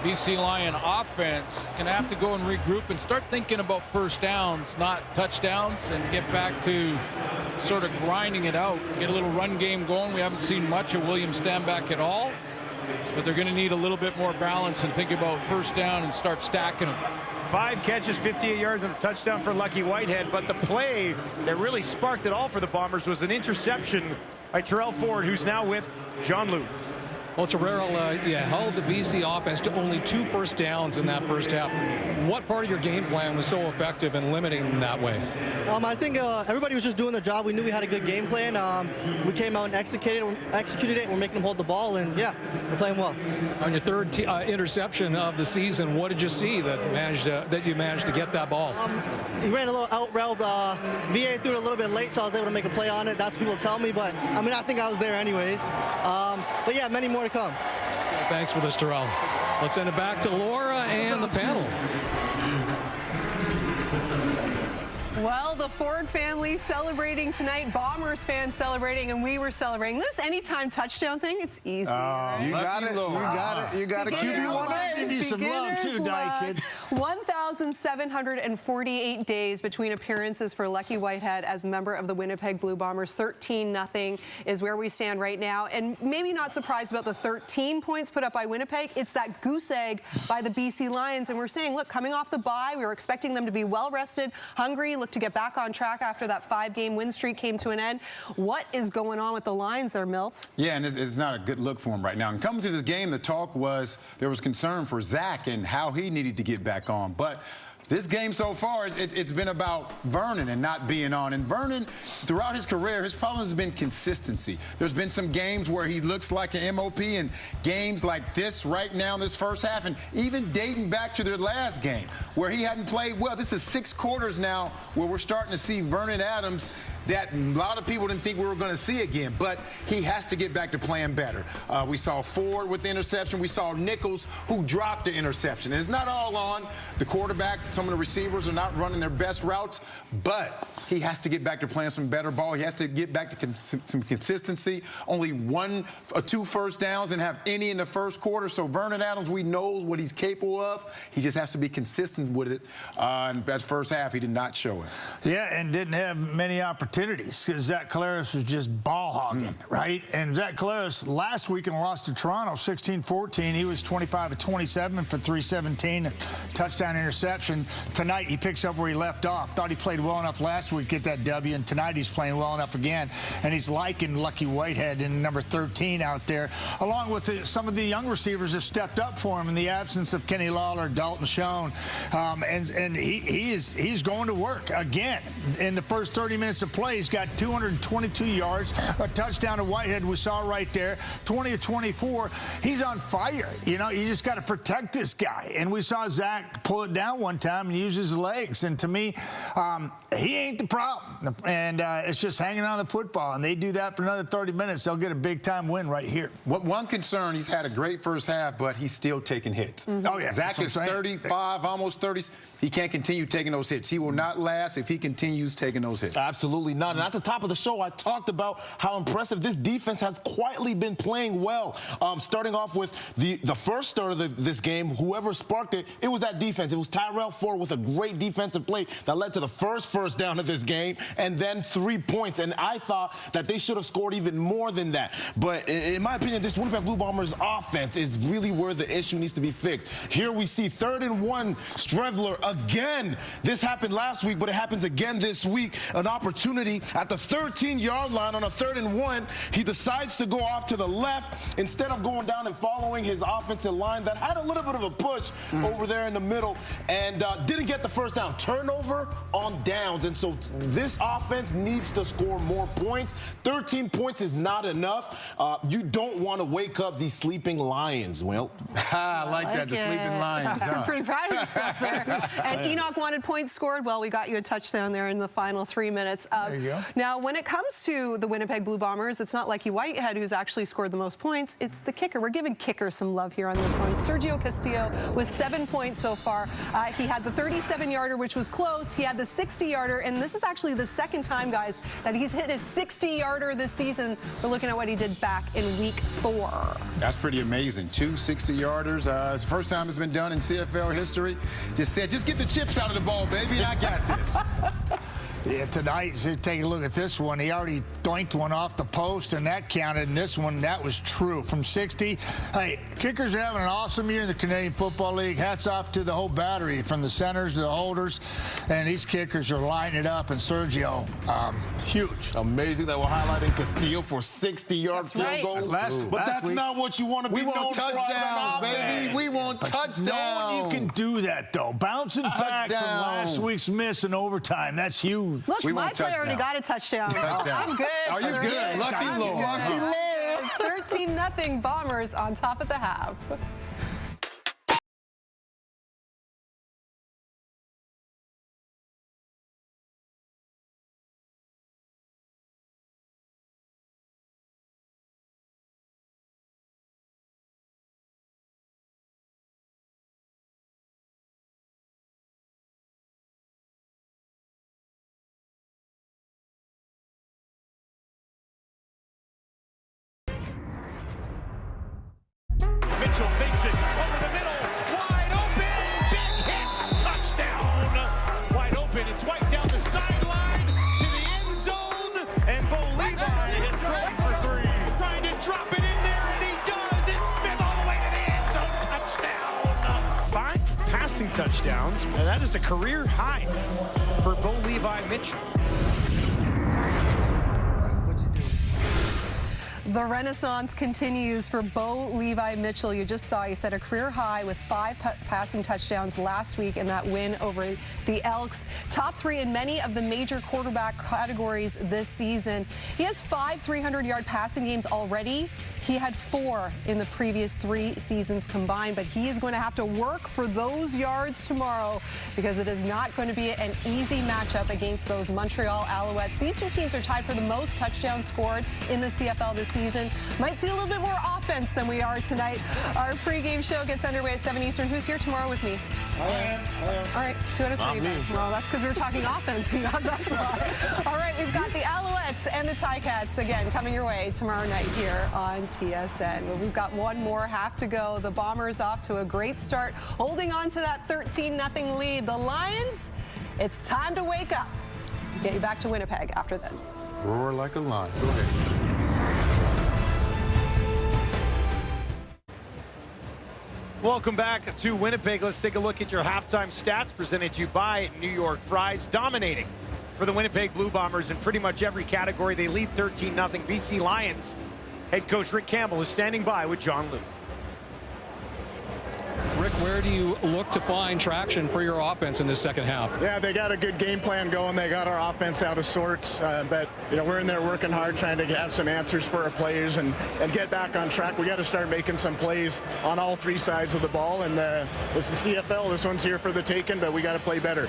BC Lion offense gonna have to go and regroup and start thinking about first downs, not touchdowns, and get back to sort of grinding it out, get a little run game going. We haven't seen much of William Stanback at all, but they're going to need a little bit more balance and think about first down and start stacking them. 5 catches, 58 yards, and a touchdown for Lucky Whitehead. But the play that really sparked it all for the Bombers was an interception by Terrell Ford, who's now with John Lou. Well, Terrell held the BC offense to only 2 first downs in that first half. What part of your game plan was so effective in limiting them that way? I think everybody was just doing their job. We knew we had a good game plan. We came out and executed it. We're making them hold the ball, and yeah, we're playing well. On your 3rd interception of the season, what did you see that you managed to get that ball? He ran a little out route. VA threw it a little bit late, so I was able to make a play on it. That's what people tell me, but I mean, I think I was there anyways. But yeah, many more to come. Thanks for this, Terrell. Let's send it back to Laura and the panel. Well, the Ford family celebrating tonight, Bombers fans celebrating, and we were celebrating. This anytime touchdown thing, it's easy. You got it. You got it. QB1A. Give you some love, too, Dyke. 1,748 days between appearances for Lucky Whitehead as a member of the Winnipeg Blue Bombers. 13-0 is where we stand right now. And maybe not surprised about the 13 points put up by Winnipeg. It's that goose egg by the BC Lions. And we're saying, look, coming off the bye, we were expecting them to be well-rested, hungry, look to get back on track after that 5-game win streak came to an end. What is going on with the Lions there, Milt? Yeah, and it's not a good look for him right now. And coming to this game, the talk was there was concern for Zach and how he needed to get back on. But this game so far, it's been about Vernon and not being on. And Vernon, throughout his career, his problem has been consistency. There's been some games where he looks like an MOP, and games like this right now in this first half, and even dating back to their last game where he hadn't played well. This is 6 quarters now where we're starting to see Vernon Adams that a lot of people didn't think we were going to see again, but he has to get back to playing better. We saw Ford with the interception. We saw Nichols, who dropped the interception. And it's not all on the quarterback. Some of the receivers are not running their best routes, but he has to get back to playing some better ball. He has to get back to some consistency. Only 1 or 2 first downs and have any in the first quarter. So Vernon Adams, we know what he's capable of. He just has to be consistent with it. In that first half, he did not show it. Yeah, and didn't have many opportunities because Zach Collaros was just ball hogging, right? And Zach Collaros last week in lost to Toronto 16-14. He was 25 of 27 for 317, a touchdown interception. Tonight he picks up where he left off. Thought he played well enough last week to get that W, and tonight he's playing well enough again. And he's liking Lucky Whitehead in number 13 out there, along with some of the young receivers have stepped up for him in the absence of Kenny Lawler, Dalton Schoen, and he's going to work again in the first 30 minutes of play. He's got 222 yards, a touchdown to Whitehead we saw right there, 20 of 24. He's on fire. You know, you just got to protect this guy. And we saw Zach pull it down one time and use his legs. And to me, he ain't the problem. And it's just hanging on the football. And they do that for another 30 minutes, they'll get a big-time win right here. One concern, he's had a great first half, but he's still taking hits. Oh, yeah. Zach is 35, almost 30. He can't continue taking those hits. He will not last if he continues taking those hits. Absolutely not. And at the top of the show, I talked about how impressive this defense has quietly been playing well. Starting off with the first third of this game, whoever sparked it, it was that defense. It was Tyrell Ford with a great defensive play that led to the first down of this game, and then 3 points. And I thought that they should have scored even more than that. But in my opinion, this Winnipeg Blue Bombers offense is really where the issue needs to be fixed. Here we see 3rd and 1, Strevler again. This happened last week, but it happens again this week. An opportunity opportunity at the 13-yard line on a 3rd and 1. He decides to go off to the left instead of going down and following his offensive line that had a little bit of a push over there in the middle, and didn't get the first down. Turnover on downs, and so this offense needs to score more points. 13 points is not enough. You don't want to wake up these sleeping Lions. Well, I like that, the sleeping Lions. Huh? Pretty proud of yourself there. And Enoch wanted points scored. Well, we got you a touchdown there in the final 3 minutes. There you go. Now, when it comes to the Winnipeg Blue Bombers, it's not Lucky Whitehead who's actually scored the most points. It's the kicker. We're giving kicker some love here on this one. Sergio Castillo with 7 points so far. He had the 37-yarder, which was close. He had the 60-yarder, and this is actually the second time, guys, that he's hit a 60-yarder this season. We're looking at what he did back in week 4. That's pretty amazing. 2 60-yarders. It's the first time it's been done in CFL history. Just get the chips out of the ball, baby, and I got this. Yeah, tonight, so take a look at this one. He already doinked one off the post, and that counted. And this one, that was true. From 60, hey, kickers are having an awesome year in the Canadian Football League. Hats off to the whole battery, from the centers to the holders. And these kickers are lining it up. And Sergio, huge. Amazing that we're highlighting Castillo for 60-yard field goals. But that's not what you want to be known for. We want touchdowns, baby. We want touchdowns. No one you can do that, though. Bouncing back from last week's miss in overtime, that's huge. Look, my player already got a touchdown. I'm good. Are you good? Lucky Lord. Lucky Lord. 13-0 Bombers on top of the half. Mitchell fakes it over the middle, wide open, big hit, touchdown. Wide open, it's White down the sideline to the end zone, and Bo Levi is throwing for 3. Trying to drop it in there, and he does. It's Smith all the way to the end zone, touchdown. 5 passing touchdowns, and that is a career high for Bo Levi Mitchell. The renaissance continues for Bo Levi Mitchell. You just saw he set a career high with 5 passing touchdowns last week in that win over the Elks. Top 3 in many of the major quarterback categories this season. He has 5 300-yard passing games already. He had 4 in the previous 3 seasons combined, but he is going to have to work for those yards tomorrow because it is not going to be an easy matchup against those Montreal Alouettes. These 2 teams are tied for the most touchdowns scored in the CFL this season. Might see a little bit more offense than we are tonight. Our pregame show gets underway at 7 Eastern. Who's here tomorrow with me? I am. All right, 2 out of 3. Well, that's because we were talking offense. That's why. All right, we've got the Alouettes and the Ticats again coming your way tomorrow night here on TSN. Well, we've got one more half to go. The Bombers off to a great start, holding on to that 13-0 lead. The Lions, it's time to wake up. Get you back to Winnipeg after this. Roar like a lion. Go ahead. Welcome back to Winnipeg. Let's take a look at your halftime stats presented to you by New York Fries. Dominating for the Winnipeg Blue Bombers in pretty much every category. They lead 13-0. BC Lions head coach Rick Campbell is standing by with John Liu. Rick, where do you look to find traction for your offense in this second half? Yeah, they got a good game plan going. They got our offense out of sorts, but we're in there working hard, trying to have some answers for our players and get back on track. We got to start making some plays on all 3 sides of the ball, and this is CFL. This one's here for the taking, but we got to play better.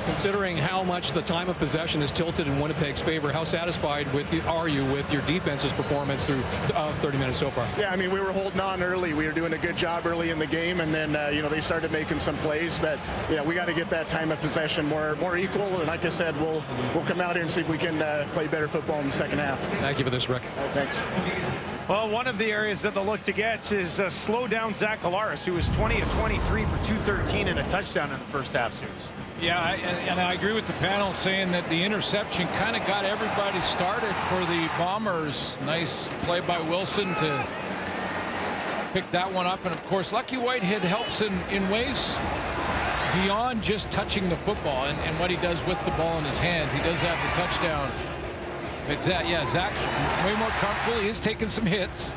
Considering how much the time of possession is tilted in Winnipeg's favor, how satisfied are you with your defense's performance through 30 minutes so far? Yeah, I mean, we were holding on early. We were doing a good job early in the game, and then they started making some plays. But we got to get that time of possession more equal. And like I said, we'll come out here and see if we can play better football in the second half. Thank you for this, Rick. Thanks. Well, one of the areas that they'll look to get is slow down Zach Hilaris, who was 20 of 23 for 213 and a touchdown in the first half, Suits. Yeah, and I agree with the panel saying that the interception kind of got everybody started for the Bombers. Nice play by Wilson to pick that one up. And, of course, Lucky Whitehead helps in ways beyond just touching the football and what he does with the ball in his hands, he does have the touchdown. But Zach's way more comfortable. He is taking some hits.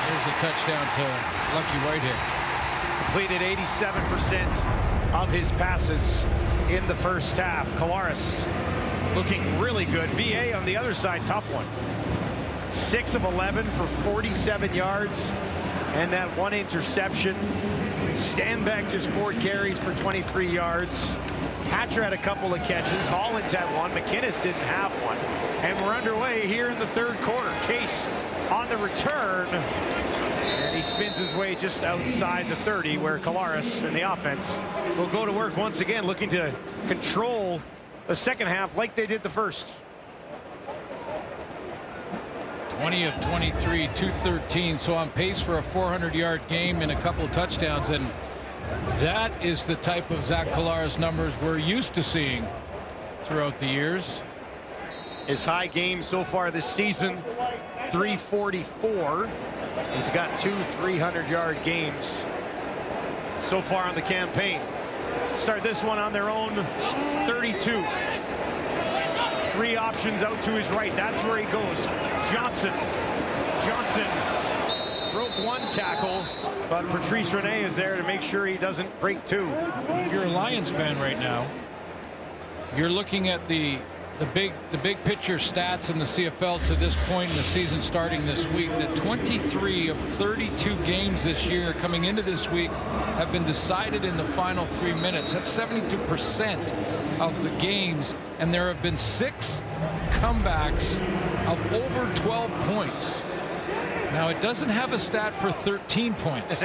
There's a touchdown to Lucky Whitehair. Completed 87% of his passes in the first half. Collaros looking really good. VA on the other side, tough one. 6 of 11 for 47 yards and that 1 interception. Stanback just 4 carries for 23 yards. Hatcher had a couple of catches. Hollins had 1. McInnes didn't have 1. And we're underway here in the third quarter. Case on the return. And he spins his way just outside the 30, where Collaros and the offense will go to work once again, looking to control the second half like they did the first. 20 of 23, 213, so on pace for a 400-yard game and a couple of touchdowns, and that is the type of Zach Collaros numbers we're used to seeing throughout the years. His high game so far this season, 344. He's got 2 300-yard games so far on the campaign. Start this one on their own 32. 3 options out to his right. That's where he goes. Johnson broke 1 tackle, but Patrice Rene is there to make sure he doesn't break 2. If you're a Lions fan right now, you're looking at the big picture stats in the CFL to this point in the season starting this week. That 23 of 32 games this year coming into this week have been decided in the final 3 minutes. That's 72% of the games, and there have been 6 comebacks of over 12 points. Now, it doesn't have a stat for 13 points.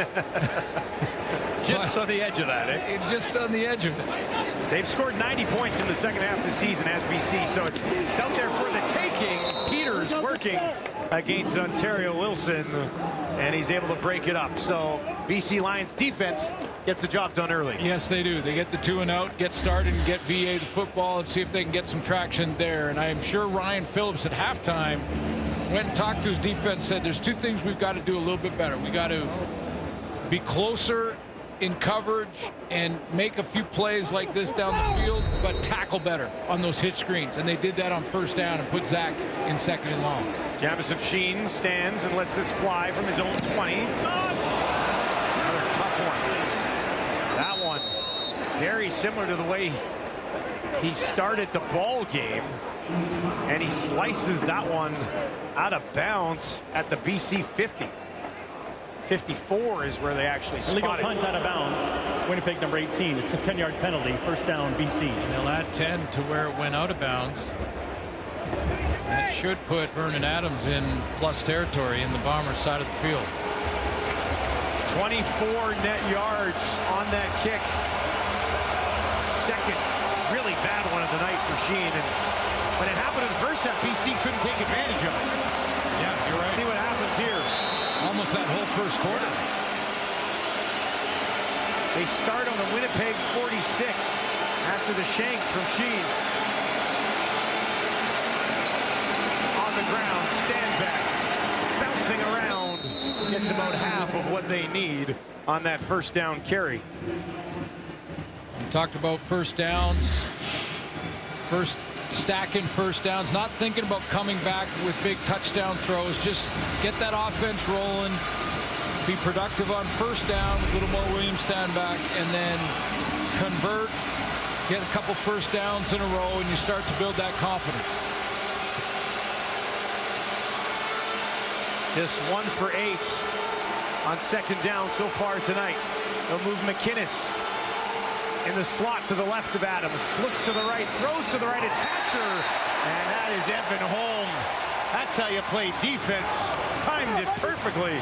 Just on the edge of that, eh? Just on the edge of it. They've scored 90 points in the second half of the season as BC, so it's out there for the taking. Peters working against Ontario Wilson, and he's able to break it up. So BC Lions defense gets the job done early. Yes, they do. They get the 2 and out, get started, and get VA the football and see if they can get some traction there. And I am sure Ryan Phillips at halftime went and talked to his defense, said there's 2 things we've got to do a little bit better. We got to be closer in coverage and make a few plays like this down the field, but tackle better on those hitch screens. And they did that on first down and put Zach in 2nd and long. Jamison Sheen stands and lets this fly from his own 20. Another tough one. That one very similar to the way he started the ball game, and he slices that one out of bounds at the BC 50. 54 is where they actually spotted. Illegal punt out of bounds. Winnipeg number 18. It's a 10-yard penalty. First down, BC. And they'll add 10 to where it went out of bounds. That should put Vernon Adams in plus territory in the Bombers side of the field. 24 net yards on that kick. Second really bad one of the night for Sheen. And when it happened in the first half, BC couldn't take advantage of it. Yeah, you're right. See what happens here. Almost that whole first quarter. They start on the Winnipeg 46 after the shank from Sheen. On the ground, stand back, bouncing around, gets about half of what they need on that first down carry. We talked about first downs, stacking first downs, not thinking about coming back with big touchdown throws. Just get that offense rolling, be productive on first down with a little more Williams Stanback, and then convert, get a couple first downs in a row, and you start to build that confidence. Just 1 for 8 on second down so far tonight. They'll move McInnes in the slot to the left of Adams. Looks to the right, throws to the right. It's Hatcher, and that is Evan Holm. That's how you play defense. Timed it perfectly.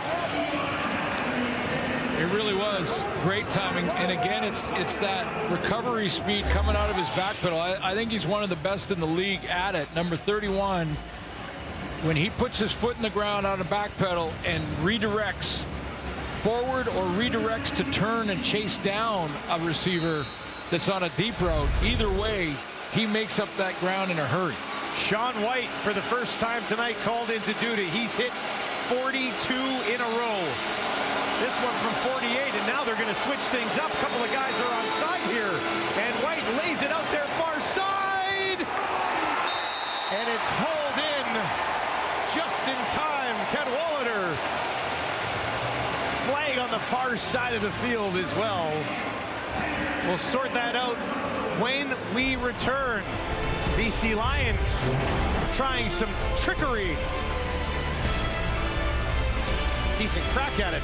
It really was great timing, and again, it's that recovery speed coming out of his back pedal. I think he's one of the best in the league at it. Number 31, when he puts his foot in the ground on a back pedal and redirects forward or redirects to turn and chase down a receiver that's on a deep route, either way, he makes up that ground in a hurry. Sean White, for the first time tonight, called into duty. He's hit 42 in a row. This one from 48, and now they're going to switch things up. A couple of guys are on side here, and White lays it out there far side, and it's hauled in just in time. Cadwallader. Flag on the far side of the field as well. We'll sort that out when we return. BC Lions trying some trickery. Decent crack at it.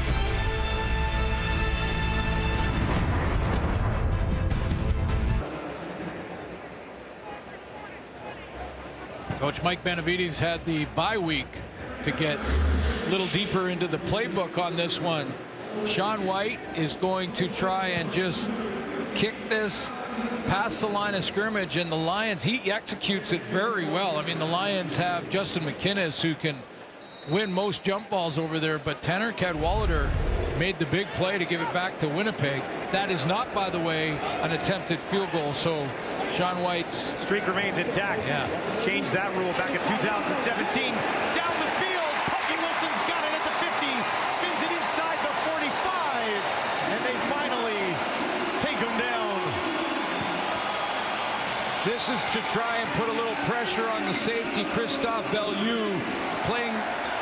Coach Mike Benavides had the bye week to get a little deeper into the playbook on this one. Sean White is going to try and just kick this past the line of scrimmage, and the Lions, he executes it very well. I mean, the Lions have Justin McInnes, who can win most jump balls over there, but Tanner Cadwallader made the big play to give it back to Winnipeg. That is not, by the way, an attempted field goal, so Sean White's streak remains intact. Yeah. Changed that rule back in 2017. Down the field, Pokey Wilson's got it at the 50, spins it inside the 45, and they finally take him down. This is to try and put a little pressure on the safety, Christophe Bellew, playing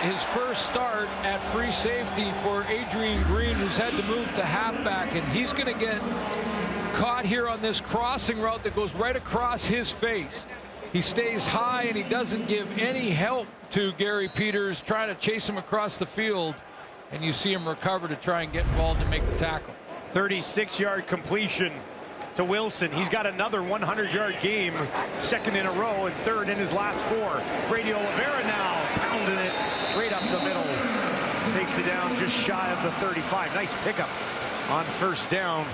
his first start at free safety for Adrian Green, who's had to move to halfback, and he's going to get caught here on this crossing route that goes right across his face. He stays high and he doesn't give any help to Gary Peters trying to chase him across the field, and you see him recover to try and get involved and make the tackle. 36-yard completion to Wilson. He's got another 100-yard game, second in a row and third in his last four. Brady Oliveira now pounding it right up the middle. Takes it down just shy of the 35. Nice pickup on first down.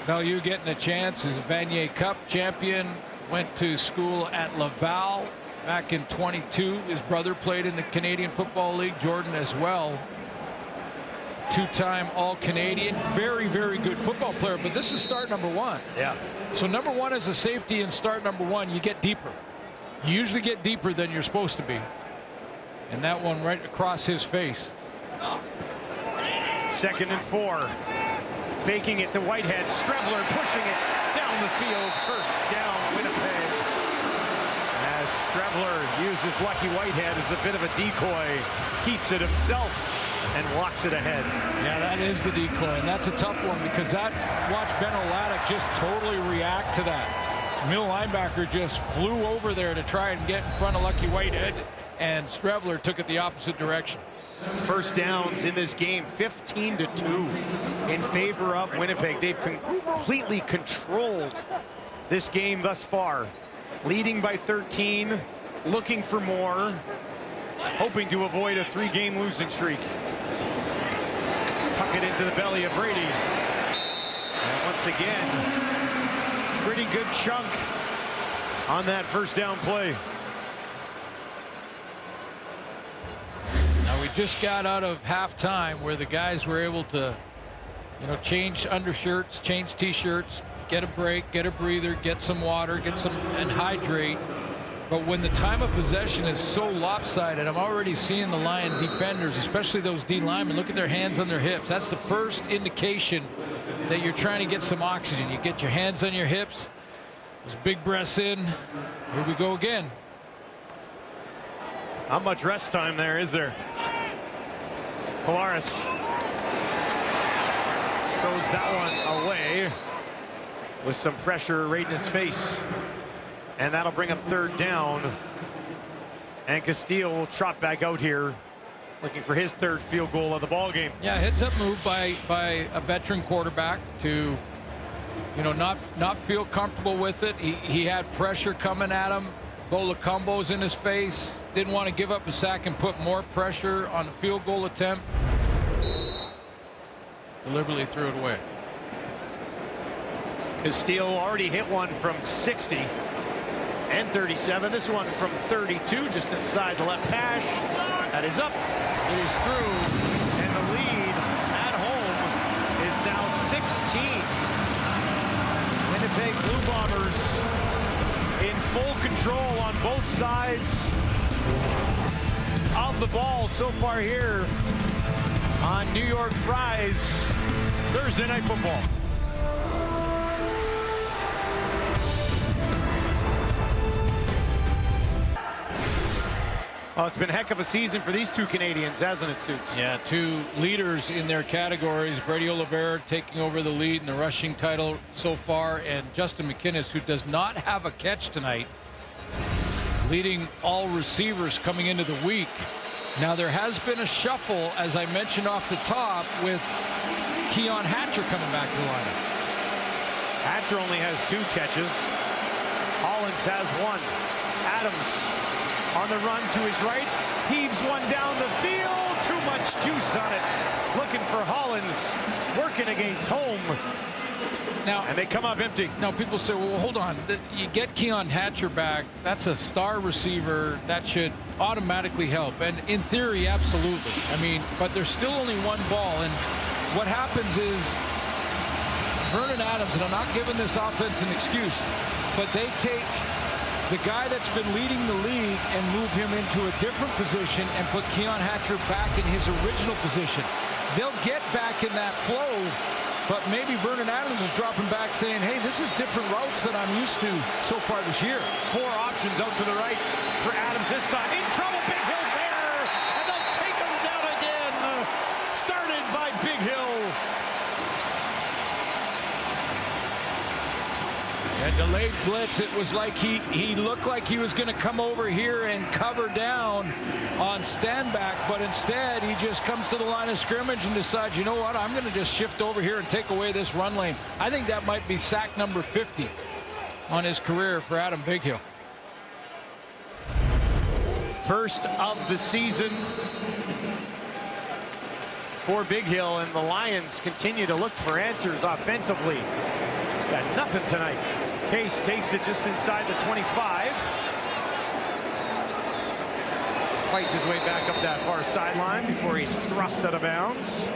Bellew getting a chance as a Vanier Cup champion. Went to school at Laval back in 22. His brother played in the Canadian Football League, Jordan as well. Two-time All-Canadian. Very, very good football player, but this is start number one. Yeah. So number one is a safety, and start number one, you get deeper. You usually get deeper than you're supposed to be. And that one right across his face. Second and 4. Faking it to Whitehead. Strebler pushing it down the field. First down, Winnipeg. As Strebler uses Lucky Whitehead as a bit of a decoy. Keeps it himself and walks it ahead. Yeah, that is the decoy, and that's a tough one because watch Ben Olatic just totally react to that. Middle linebacker just flew over there to try and get in front of Lucky Whitehead, and Strebler took it the opposite direction. First downs in this game, 15-2 in favor of Winnipeg. They've completely controlled this game thus far. Leading by 13, looking for more, hoping to avoid a 3-game losing streak. Tuck it into the belly of Brady. And once again, pretty good chunk on that first down play. Now we just got out of halftime where the guys were able to, change undershirts, change t-shirts, get a break, get a breather, get some water, and hydrate. But when the time of possession is so lopsided, I'm already seeing the Lion defenders, especially those D linemen, look at their hands on their hips. That's the first indication that you're trying to get some oxygen. You get your hands on your hips, those big breaths in. Here we go again. How much rest time there is there? Collaros throws that one away with some pressure right in his face. And that'll bring up third down. And Castillo will trot back out here, looking for his third field goal of the ball game. Yeah, heads up move by a veteran quarterback to, not feel comfortable with it. He had pressure coming at him. Bolacombo's in his face. Didn't want to give up a sack and put more pressure on the field goal attempt. Deliberately threw it away. Castillo already hit one from 60 and 37. This one from 32, just inside the left hash. That is up. It is through. And the lead at home is now 16. Winnipeg Blue Bombers in full control on both sides of the ball so far here on New York Fries Thursday Night Football. Oh, it's been a heck of a season for these two Canadians, hasn't it, Suits? Yeah, two leaders in their categories. Brady Oliveira taking over the lead in the rushing title so far, and Justin McInnis, who does not have a catch tonight, leading all receivers coming into the week. Now, there has been a shuffle, as I mentioned off the top, with Keon Hatcher coming back to the lineup. Hatcher only has 2 catches. Hollins has 1. Adams on the run to his right, heaves one down the field. Too much juice on it. Looking for Hollins, working against home. Now, and they come up empty. Now, people say, well, hold on. You get Keon Hatcher back. That's a star receiver. That should automatically help. And in theory, absolutely. I mean, but there's still only one ball. And what happens is Vernon Adams, and I'm not giving this offense an excuse, but they take the guy that's been leading the league and move him into a different position and put Keon Hatcher back in his original position. They'll get back in that flow, but maybe Vernon Adams is dropping back saying, hey, this is different routes than I'm used to so far this year. 4 options out to the right for Adams this time. In trouble, Big Hill's there, and they'll take him down again. Started by Big Hill. A delayed blitz. It was like he looked like he was going to come over here and cover down on Stanback, but instead he just comes to the line of scrimmage and decides, you know what, I'm going to just shift over here and take away this run lane. I think that might be sack number 50 on his career for Adam Bighill. First of the season for Big Hill, and the Lions continue to look for answers offensively. Got nothing tonight. Case takes it just inside the 25. Fights his way back up that far sideline before he's thrust out of bounds.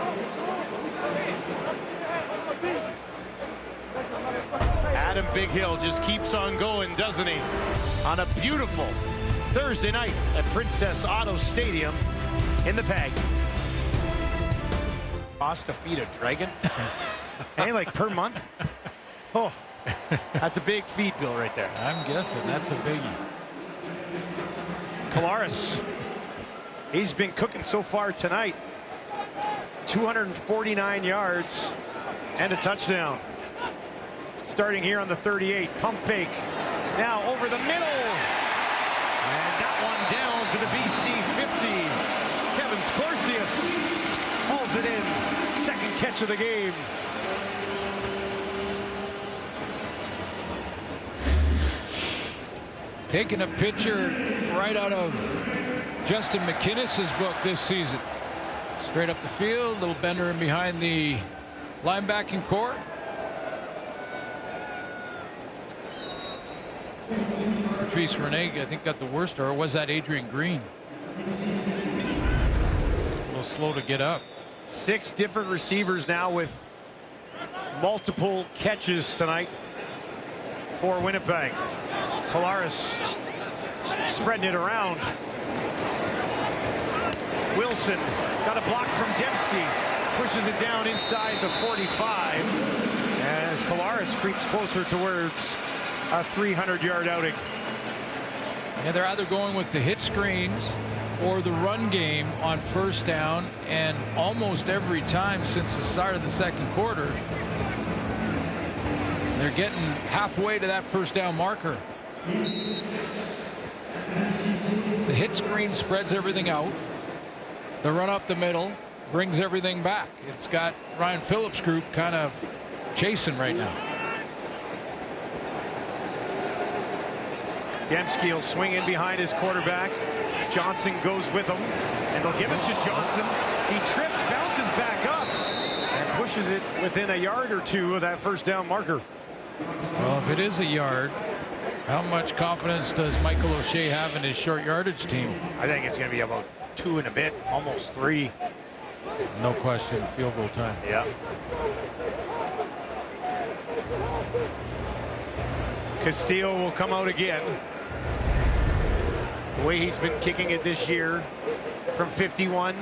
Adam Big Hill just keeps on going, doesn't he? On a beautiful Thursday night at Princess Auto Stadium in the Peg. Cost to feed a dragon? Hey, like per month? Oh, that's a big feed bill right there. I'm guessing that's a biggie. Kolaris, he's been cooking so far tonight. 249 yards and a touchdown. Starting here on the 38, pump fake. Now over the middle. And that one down to the BC 50. Kevin Scorsius hauls it in. Second catch of the game. Taking a picture right out of Justin McInnis's book this season. Straight up the field, little bender in behind the linebacking core. Patrice Renee, I think, got the worst, or was that Adrian Green? A little slow to get up. 6 different receivers now with multiple catches tonight for Winnipeg. Kolaris spreading it around. Wilson got a block from Dembski. Pushes it down inside the 45. As Kolaris creeps closer towards a 300-yard outing. Yeah, they're either going with the hit screens or the run game on first down, and almost every time since the start of the second quarter, they're getting halfway to that first down marker. The hit screen spreads everything out. The run up the middle brings everything back. It's got Ryan Phillips' group kind of chasing right now. Dembski will swing in behind his quarterback. Johnson goes with him, and they'll give it to Johnson. He trips, bounces back up, and pushes it within a yard or two of that first down marker. Well, if it is a yard, how much confidence does Michael O'Shea have in his short yardage team? I think it's going to be about 2 and a bit, almost 3. No question, field goal time. Yeah. Castillo will come out again. The way he's been kicking it this year from 51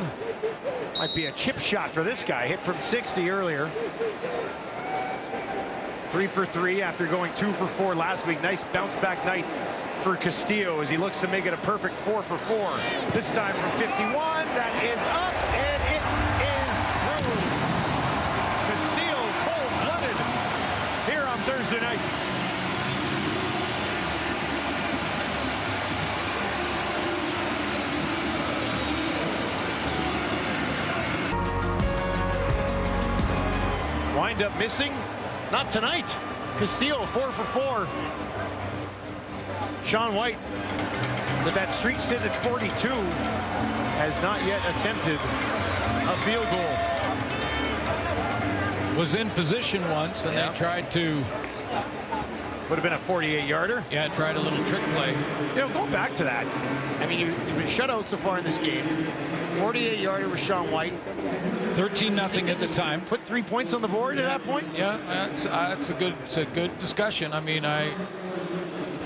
Might be a chip shot for this guy. Hit from 60 earlier. 3 for 3 after going 2 for 4 last week. Nice bounce back night for Castillo as he looks to make it a perfect 4 for 4. This time from 51. That is up, and it is through. Castillo cold-blooded here on Thursday night. Wind up missing. Not tonight. Castillo 4 for 4. Sean White, with that streak sitting at 42, has not yet attempted a field goal. Was in position once, and they tried to. Would have been a 48-yarder. Yeah, tried a little trick play. You know, going back to that, I mean, you've been shut out so far in this game. 48-yarder with Sean White. 13-0 at the time. Put 3 points on the board at that point. Yeah, that's a good discussion. I mean, I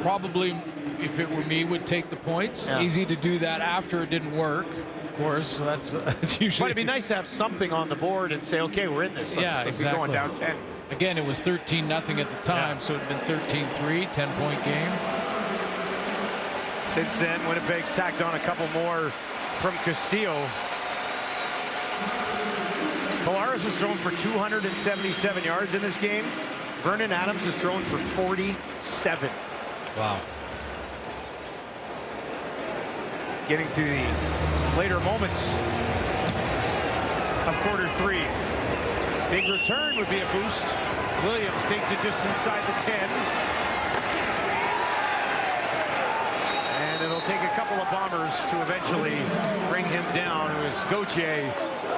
probably, if it were me, would take the points. Yeah. Easy to do that after it didn't work, of course. So that's usually. But it'd be nice to have something on the board and say, okay, we're in this. Let's be going down 10. Again, it was 13-0 at the time, so it'd been 13-3, 10-point game. Since then, Winnipeg's tacked on a couple more from Castillo. Polaris has thrown for 277 yards in this game. Vernon Adams has thrown for 47. Wow. Getting to the later moments of quarter 3. Big return would be a boost. Williams takes it just inside the 10. And it'll take a couple of Bombers to eventually bring him down. It was Gauthier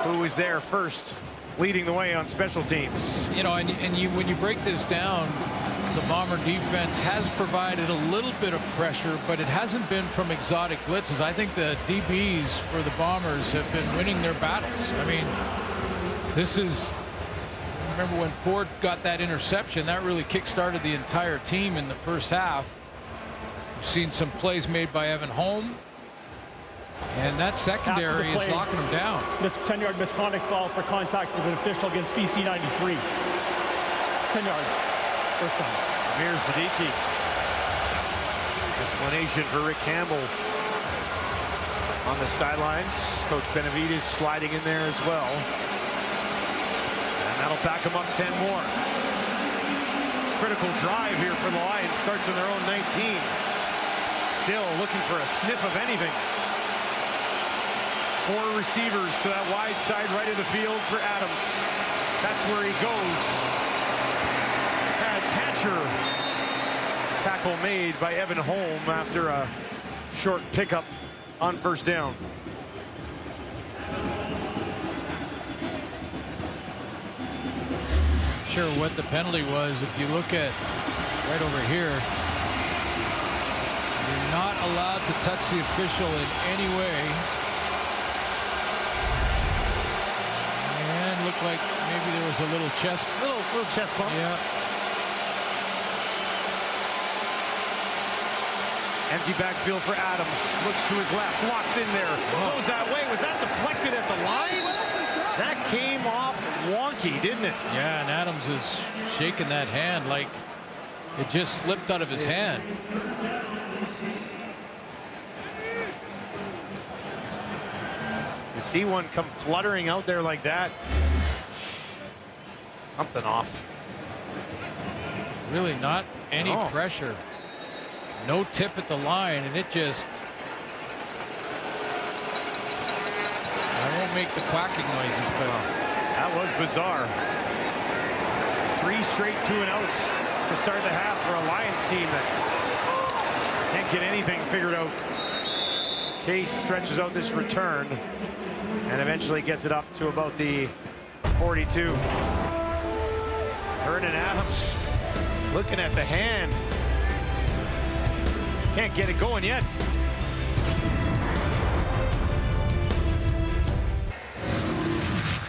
who was there first, leading the way on special teams. You know, when you break this down, the Bomber defense has provided a little bit of pressure, but it hasn't been from exotic blitzes. I think the DBs for the Bombers have been winning their battles. I mean, this is, remember when Ford got that interception, that really kick-started the entire team in the first half. We've seen some plays made by Evan Holm, and that secondary is locking them down. This 10-yard misconduct foul for contact with an official against BC 93. 10 yards. First time. Amir Siddiqui. Explanation for Rick Campbell on the sidelines. Coach Benavides sliding in there as well. And that'll back them up 10 more. Critical drive here for the Lions. Starts on their own 19. Still looking for a sniff of anything. 4 receivers to that wide side right of the field for Adams. That's where he goes. As Hatcher. Tackle made by Evan Holm after a short pickup on first down. Sure what the penalty was. If you look at right over here, you're not allowed to touch the official in any way. And looked like maybe there was a little chest bump. Yeah. Empty backfield for Adams. Looks to his left. Walks in there. Goes that way. Was that deflected at the line? That came off wonky, didn't it? Yeah, and Adams is shaking that hand like it just slipped out of his hand. You see one come fluttering out there like that. Something off. Really not any pressure. No tip at the line, and it just, I won't make the quacking noises, but that was bizarre. 3 straight 2-and-outs to start the half for a Lions team that can't get anything figured out. Case stretches out this return and eventually gets it up to about the 42. Vernon Adams looking at the hand. Can't get it going yet.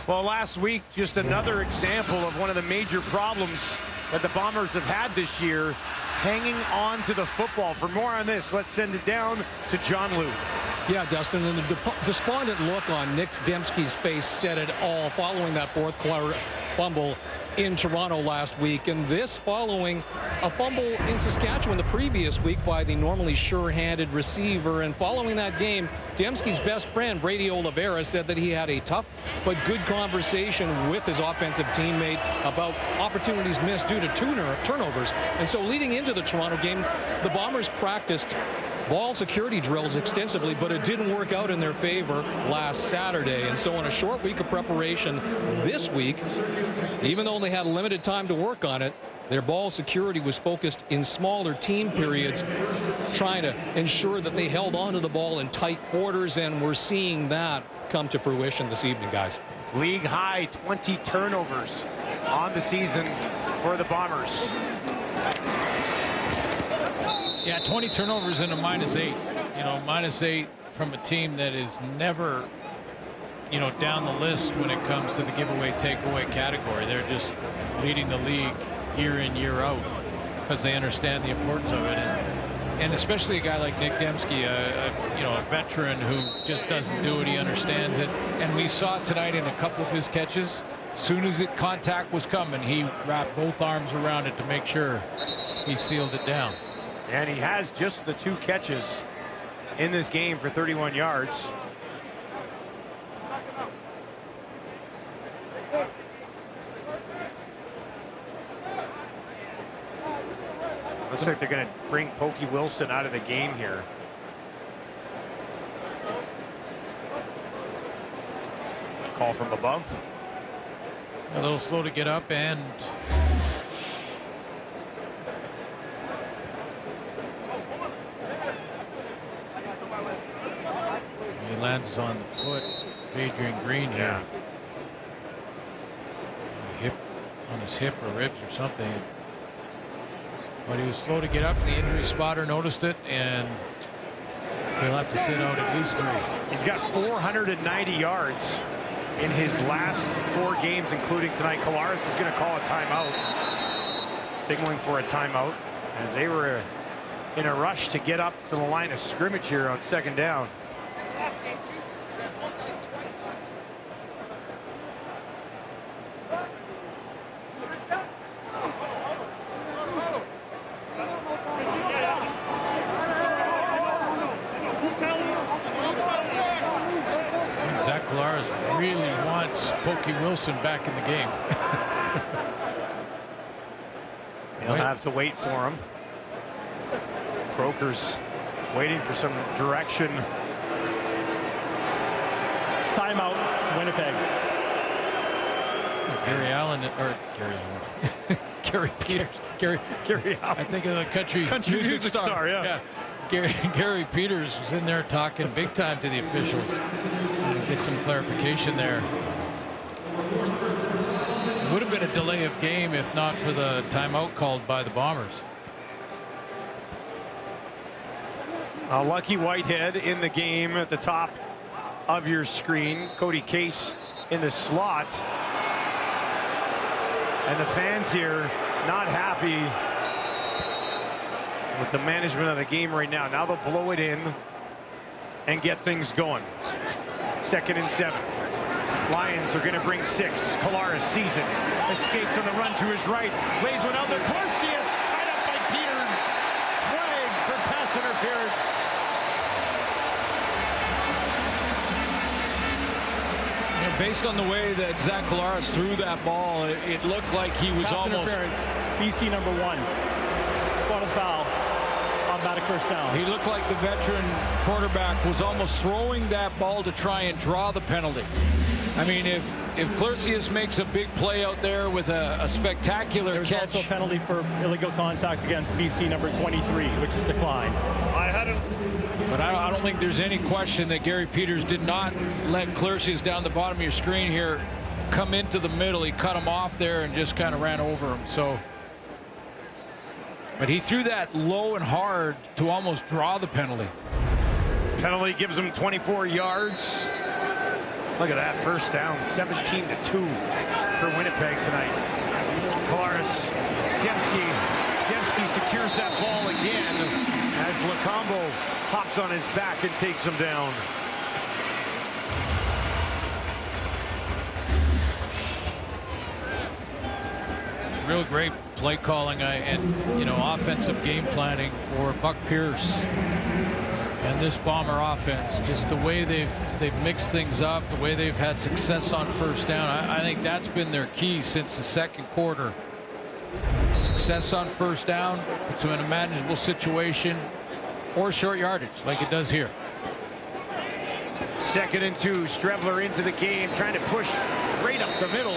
Well, last week, just another example of one of the major problems that the Bombers have had this year, hanging on to the football. For more on this, let's send it down to John Liu. Yeah, Dustin, and the despondent look on Nick Dembski's face said it all following that fourth quarter fumble in Toronto last week, and this following a fumble in Saskatchewan the previous week by the normally sure-handed receiver. And following that game, Dembski's best friend, Brady Oliveira, said that he had a tough but good conversation with his offensive teammate about opportunities missed due to turnovers. And so leading into the Toronto game, the Bombers practiced ball security drills extensively, but it didn't work out in their favor last Saturday. And so on a short week of preparation this week, even though they had limited time to work on it, their ball security was focused in smaller team periods, trying to ensure that they held onto the ball in tight quarters, and we're seeing that come to fruition this evening, guys. League high 20 turnovers on the season for the Bombers. Yeah, 20 turnovers and a -8. You know, -8 from a team that is never, you know, down the list when it comes to the giveaway takeaway category. They're just leading the league year in, year out because they understand the importance of it. And especially a guy like Nick Dembski, you know, a veteran who just doesn't do it. He understands it. And we saw tonight in a couple of his catches, as soon as contact was coming, he wrapped both arms around it to make sure he sealed it down. And he has just the 2 catches in this game for 31 yards. Looks like they're going to bring Pokey Wilson out of the game here. Call from above. A little slow to get up, and he lands on the foot of Adrian Green here. On his hip or ribs or something. But he was slow to get up. The injury spotter noticed it, and he'll have to sit out at least 3. He's got 490 yards in his last 4 games, including tonight. Collaros is going to call a timeout, signaling for a timeout, as they were in a rush to get up to the line of scrimmage here on 2nd down. Really wants Pokey Wilson back in the game. He'll have to wait for him. Croker's waiting for some direction. Timeout, Winnipeg. Gary Allen, or Gary Allen. Gary Peters. Gary Allen. I think of the country music star. Yeah. Gary Peters was in there talking big time to the officials. Get some clarification there. It would have been a delay of game if not for the timeout called by the Bombers. Lucky Whitehead in the game at the top of your screen. Cody Case in the slot. And the fans here not happy with the management of the game right now. Now they'll blow it in and get things going. 2nd and 7. Lions are going to bring 6. Collaros sees it. Escapes on the run to his right. Lays one out there. Clarcius tied up by Peters. Flag for pass interference. Based on the way that Zach Collaros threw that ball, it looked like he was pass almost... interference. BC number 1. Spotted foul. Automatic first down. He looked like the veteran quarterback was almost throwing that ball to try and draw the penalty. I mean, if Clarcius makes a big play out there with a spectacular catch. There's also a penalty for illegal contact against BC number 23, which is declined. But I don't think there's any question that Gary Peters did not let Clarcius down the bottom of your screen here come into the middle. He cut him off there and just kind of ran over him. So, but he threw that low and hard to almost draw the penalty. Penalty gives him 24 yards. Look at that first down, 17-2 for Winnipeg tonight. Collaros, Dembski secures that ball again as Lacombo hops on his back and takes him down. Real great play calling and offensive game planning for Buck Pierce and this Bomber offense. Just the way they've mixed things up, the way they've had success on first down. I think that's been their key since the second quarter. Success on first down, puts them in a manageable situation, or short yardage like it does here. 2nd and 2, Strebler into the game, trying to push right up the middle.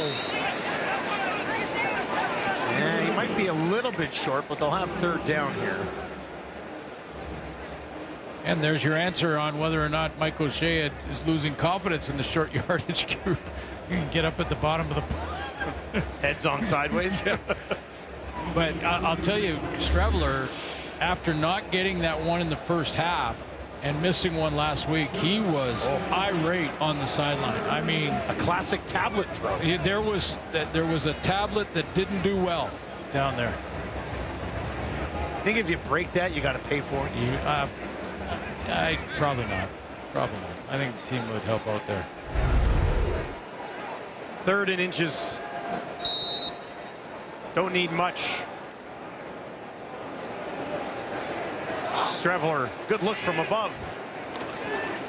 Yeah, he might be a little bit short, but they'll have 3rd down here. And there's your answer on whether or not Mike O'Shea is losing confidence in the short yardage group. You can get up at the bottom of the heads on sideways. But I'll tell you, Strebler, after not getting that one in the first half and missing one last week, he was irate on the sideline. I mean, a classic tablet throw. There was a tablet that didn't do well down there. I think if you break that, you got to pay for it. Probably not. Probably not. I think the team would help out there. 3rd and inches. Don't need much. Strebler, good look from above.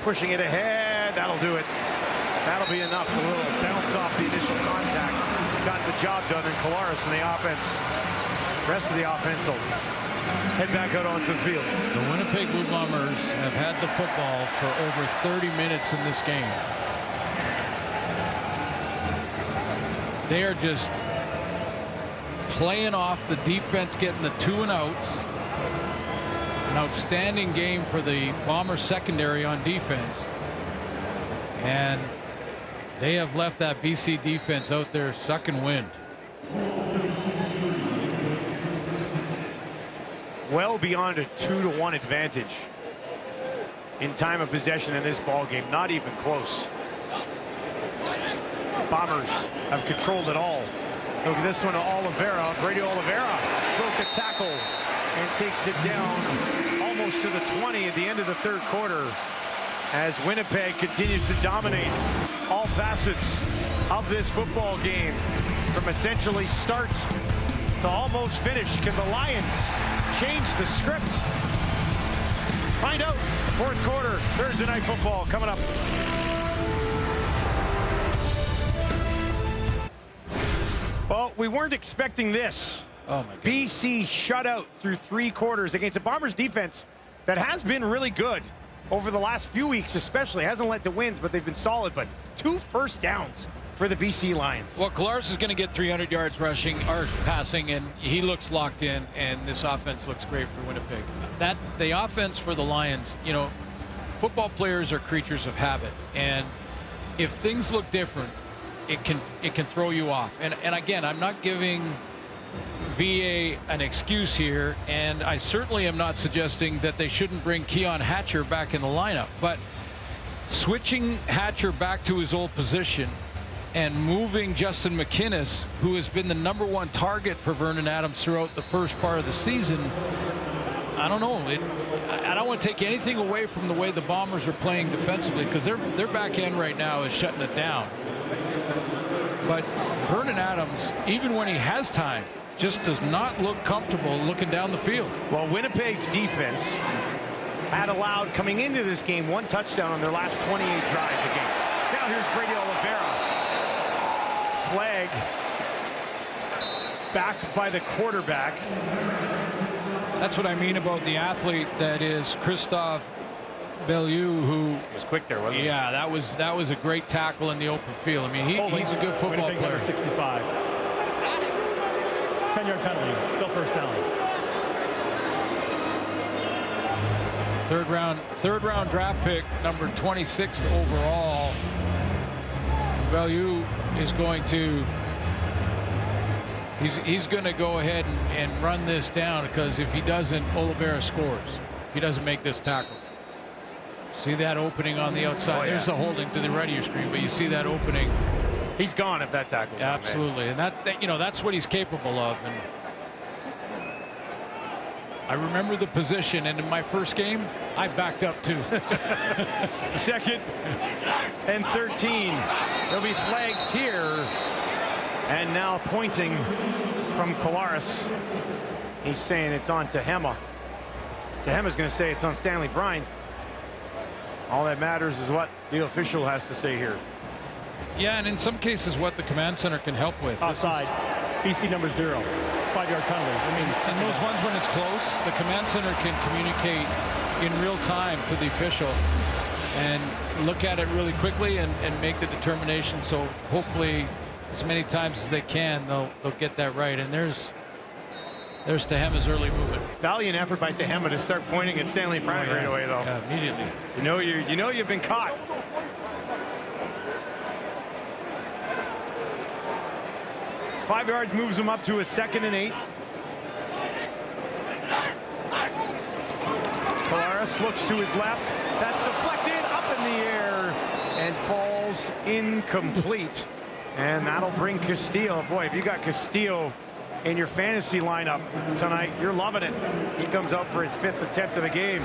Pushing it ahead, that'll do it. That'll be enough. A little bounce off the initial contact. Got the job done, and Kolaris and the offense. Rest of the offense will head back out onto the field. The Winnipeg Blue Bombers have had the football for over 30 minutes in this game. They are just playing off the defense, getting the 2 and outs. An outstanding game for the Bomber secondary on defense. And they have left that BC defense out there sucking wind. Well beyond a 2-1 advantage in time of possession in this ball game. Not even close. Bombers have controlled it all. Look at this one to Oliveira. Brady Oliveira broke the tackle and takes it down almost to the 20 at the end of the 3rd quarter as Winnipeg continues to dominate all facets of this football game from essentially start to almost finish. Can the Lions change the script? Find out. 4th quarter, Thursday Night Football coming up. Well, we weren't expecting this. Oh my God. BC shut out through 3 quarters against a Bombers defense that has been really good over the last few weeks, especially. Hasn't led to wins, but they've been solid. But 2 first downs for the BC Lions. Well, Kolaris is going to get 300 yards rushing or passing, and he looks locked in, and this offense looks great for Winnipeg. The offense for the Lions, football players are creatures of habit, and if things look different, it can throw you off. And again, I'm not giving VA an excuse here, and I certainly am not suggesting that they shouldn't bring Keon Hatcher back in the lineup, but switching Hatcher back to his old position and moving Justin McInnis, who has been the #1 target for Vernon Adams throughout the first part of the season, I don't know. I don't want to take anything away from the way the Bombers are playing defensively, because their back end right now is shutting it down. But Vernon Adams, even when he has time, just does not look comfortable looking down the field. Well, Winnipeg's defense had allowed, coming into this game, 1 touchdown on their last 28 drives against. Now here's Brady Oliveira. Flag back by the quarterback. That's what I mean about the athlete that is Christophe Bellew, who was quick there, wasn't he? Yeah, that was a great tackle in the open field. I mean, he's a good football Winnipeg player. Number 65. 10-yard penalty, still first down. Third round draft pick, number 26th overall. Bellew is going to he's going to go ahead and run this down, because if he doesn't, Oliveira scores. He doesn't make this tackle. See that opening on the outside? There's a holding to the right of your screen, but you see that opening. He's gone if that tackle's absolutely, and that's what he's capable of. And I remember the position, and in my first game, I backed up too. 2nd and 13. There'll be flags here. And now pointing from Collaros. He's saying it's on Tehema. Tehema's going to say it's on Stanley Brine. All that matters is what the official has to say here. Yeah, and in some cases, what the command center can help with. Offside. BC number 0. It's 5-yard penalty. I mean, and those ones when it's close, the command center can communicate in real time to the official and look at it really quickly and make the determination. So hopefully, as many times as they can, they'll get that right. And there's Tehema's early movement. Valiant effort by Tehema to start pointing at Stanley Brine right away, though. Yeah, immediately. You know you've been caught. Five yards moves him up to a 2nd and 8. Collaros looks to his left. That's deflected up in the air and falls incomplete. And that'll bring Castillo. Boy, if you got Castillo in your fantasy lineup tonight, you're loving it. He comes out for his 5th attempt of the game.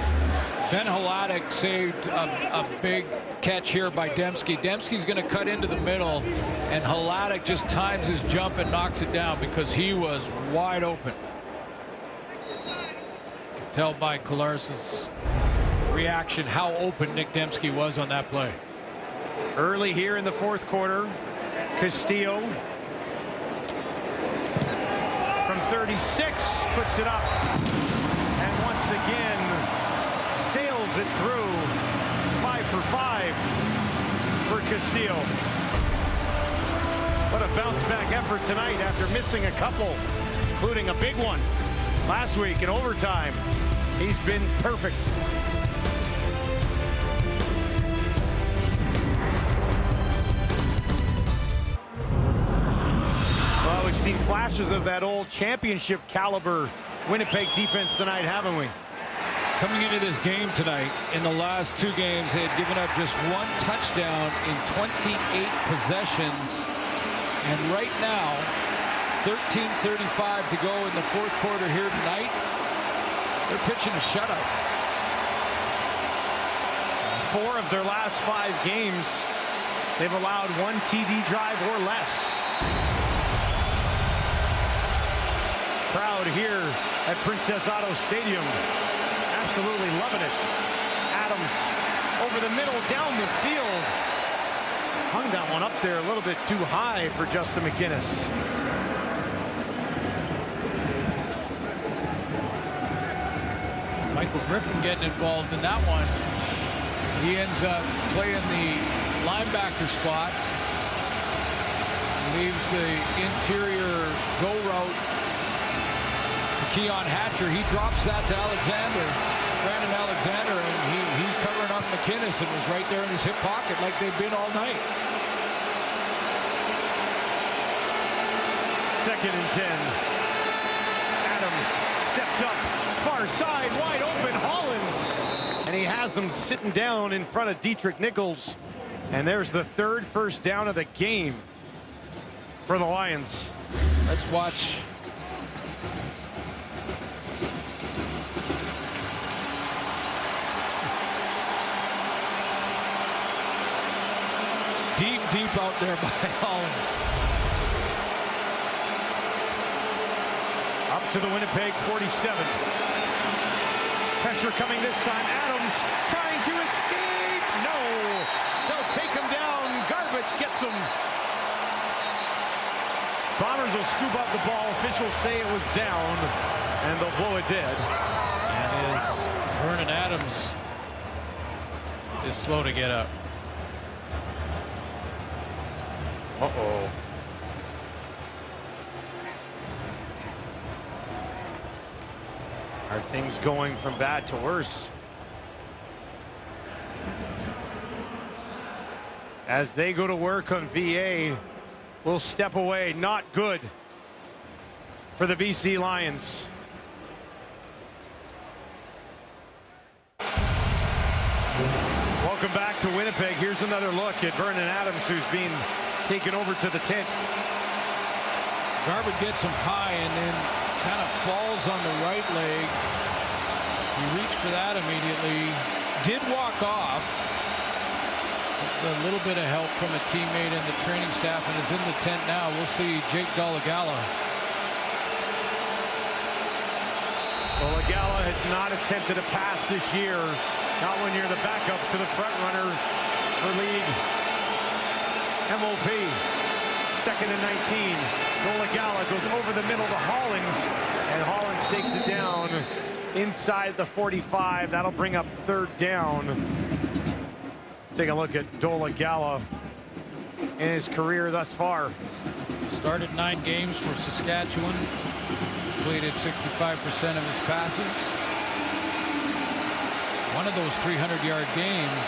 Ben Hladek saved a big catch here by Dembski. Dembski's going to cut into the middle, and Hladek just times his jump and knocks it down because he was wide open. You can tell by Collaros' reaction how open Nick Dembski was on that play. Early here in the 4th quarter, Castillo from 36 puts it up, and once again sails it through. 5 for 5 for Castillo. What a bounce back effort tonight after missing a couple, including a big one last week in overtime. He's been perfect. Well, we've seen flashes of that old championship caliber Winnipeg defense tonight, haven't we? Coming into this game tonight, in the last 2 games, they had given up just 1 touchdown in 28 possessions. And right now, 13:35 to go in the 4th quarter here tonight. They're pitching a shutout. 4 of their last 5 games, they've allowed 1 TD drive or less. Crowd here at Princess Auto Stadium. Absolutely loving it. Adams over the middle, down the field. Hung that one up there a little bit too high for Justin McInnes. Michael Griffin getting involved in that one. He ends up playing the linebacker spot. Leaves the interior go route to Keon Hatcher. He drops that to Brandon Alexander, and he's covering up McInnes and was right there in his hip pocket like they've been all night. 2nd and 10. Adams steps up, far side, wide open, Hollins. And he has them sitting down in front of Dietrich Nichols. And there's the 3rd first down of the game for the Lions. Let's watch. Deep out there by Hollins. Up to the Winnipeg 47. Pressure coming this time. Adams trying to escape. No. They'll take him down. Garbage gets him. Bombers will scoop up the ball. Officials say it was down, and they'll blow it dead. And is Vernon Adams is slow to get up. Uh-oh. Are things going from bad to worse? As they go to work on VA, will step away. Not good for the BC Lions. Welcome back to Winnipeg. Here's another look at Vernon Adams, who's been taken over to the tent. Garbutt gets him high and then kind of falls on the right leg He reached for that immediately. Did walk off. With a little bit of help from a teammate and the training staff, and is in the tent now. We'll see Jake Dolegala. Dolegala has not attempted a pass this year. Not when you're the backup to the front runner for league MOP. 2nd and 19. Dolegala goes over the middle to Hollins, and Hollins takes it down inside the 45. That'll bring up 3rd down. Let's take a look at Dolegala in his career thus far. Started 9 games for Saskatchewan. Completed 65% of his passes. One of those 300-yard games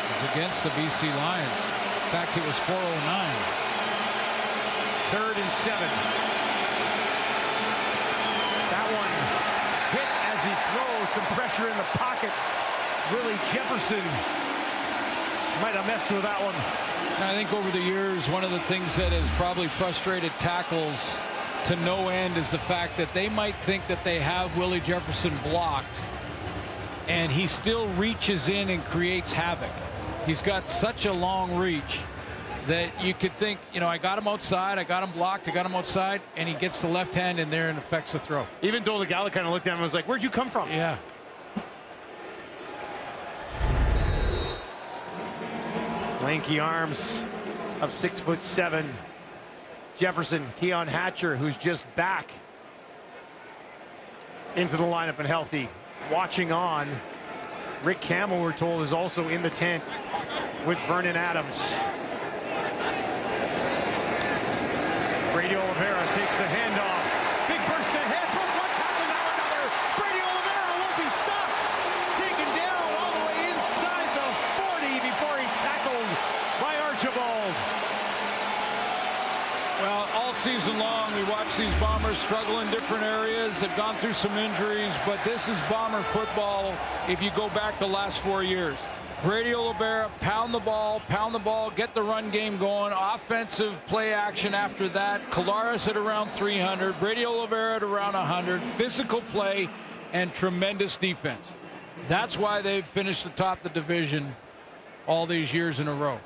was against the BC Lions. In fact, it was 409. 3rd and 7. That one hit as he throws. Some pressure in the pocket. Willie Jefferson might have messed with that one. I think over the years, one of the things that has probably frustrated tackles to no end is the fact that they might think that they have Willie Jefferson blocked, and he still reaches in and creates havoc. He's got such a long reach that you could think, you know, I got him outside, I got him blocked, I got him outside, and he gets the left hand in there and affects the throw. Even Dolegala kind of looked at him and was like, where'd you come from? Yeah. Lanky arms of 6'7". Jefferson, Keon Hatcher, who's just back into the lineup and healthy. Watching on. Rick Campbell, we're told, is also in the tent with Vernon Adams. Brady Oliveira takes the handoff. Big burst ahead. Put one tackle, now another. Brady Oliveira won't be stopped. Taken down all the way inside the 40 before he's tackled by Archibald. Well, all season long, we watch these Bombers struggle in different areas. They've gone through some injuries, but this is Bomber football if you go back the last 4 years. Brady Oliveira, pound the ball, get the run game going, offensive play action after that. Kolaris at around 300, Brady Oliveira at around 100, physical play, and tremendous defense. That's why they've finished atop the division all these years in a row.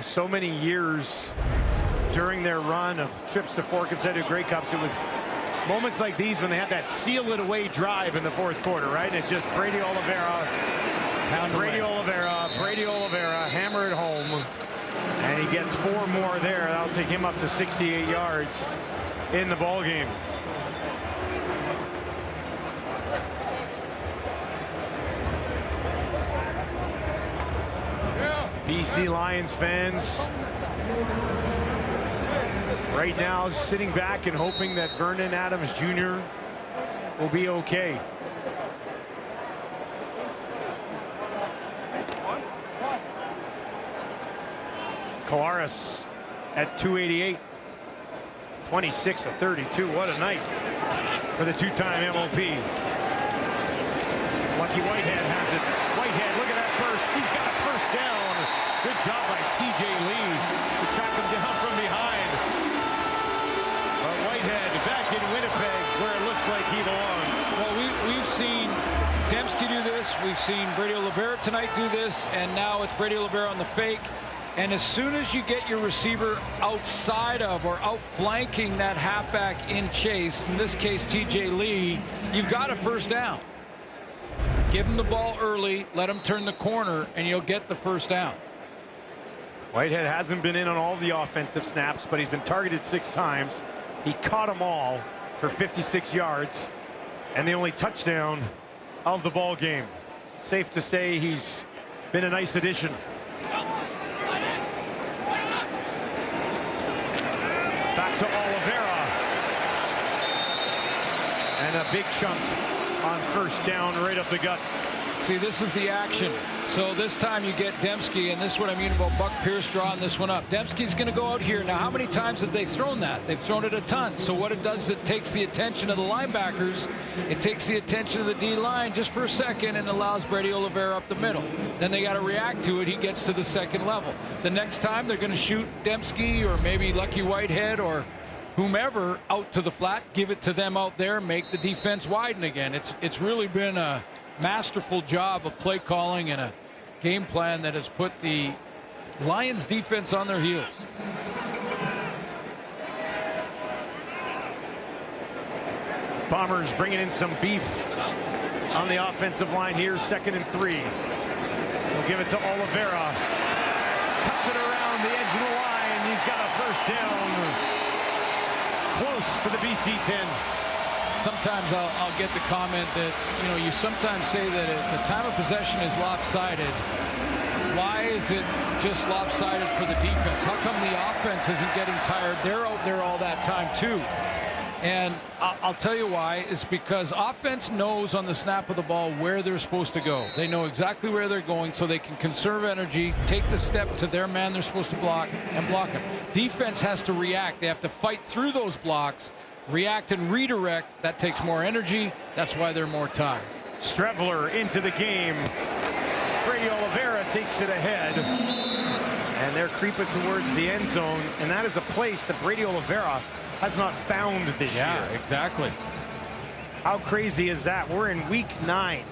So many years during their run of trips to 4 consecutive Grey Cups, it was moments like these when they had that seal-it-away drive in the 4th quarter, right? And it's just Brady Oliveira, Brady Oliveira, hammer it home, and he gets 4 more there. That'll take him up to 68 yards in the ball game. BC Lions fans right now sitting back and hoping that Vernon Adams Jr. will be okay. Kolaris at 288, 26 of 32. What a night for the 2-time MOP. Lucky Whitehead has it. Whitehead, look at that burst. He's got a first down. Good job by TJ Lee to track him down from behind. But Whitehead back in Winnipeg where it looks like he belongs. Well, we've seen Dembski do this. We've seen Brady Oliveira tonight do this. And now it's Brady Oliveira on the fake. And as soon as you get your receiver outside of or outflanking that halfback in chase, in this case TJ Lee, you've got a first down. Give him the ball early, let him turn the corner, and you'll get the first down. Whitehead hasn't been in on all the offensive snaps, but he's been targeted 6 times. He caught them all for 56 yards, and the only touchdown of the ball game. Safe to say he's been a nice addition. Back to Oliveira. And a big chunk on first down right up the gut. See, this is the action. So this time you get Dembski, and this is what I mean about Buck Pierce drawing this one up. Dembski's going to go out here. Now, how many times have they thrown that? They've thrown it a ton. So what it does is it takes the attention of the linebackers. It takes the attention of the D-line just for a second and allows Brady Oliveira up the middle. Then they got to react to it. He gets to the second level. The next time they're going to shoot Dembski or maybe Lucky Whitehead or whomever out to the flat, give it to them out there, make the defense widen again. It's really been a masterful job of play calling and a game plan that has put the Lions defense on their heels. Bombers bringing in some beef on the offensive line here. 2nd and 3. We'll give it to Oliveira. Cuts it around the edge of the line. He's got a first down. Close to the BC 10. Sometimes I'll get the comment that, you sometimes say that the time of possession is lopsided. Why is it just lopsided for the defense? How come the offense isn't getting tired? They're out there all that time too. And I'll tell you why. It's because offense knows on the snap of the ball where they're supposed to go. They know exactly where they're going, so they can conserve energy, take the step to their man they're supposed to block, and block him. Defense has to react. They have to fight through those blocks, react and redirect. That takes more energy. That's why they're more tired. Strevler into the game. Brady Oliveira takes it ahead. And they're creeping towards the end zone. And that is a place that Brady Oliveira has not found this year. Yeah, exactly. How crazy is that? We're in week 9,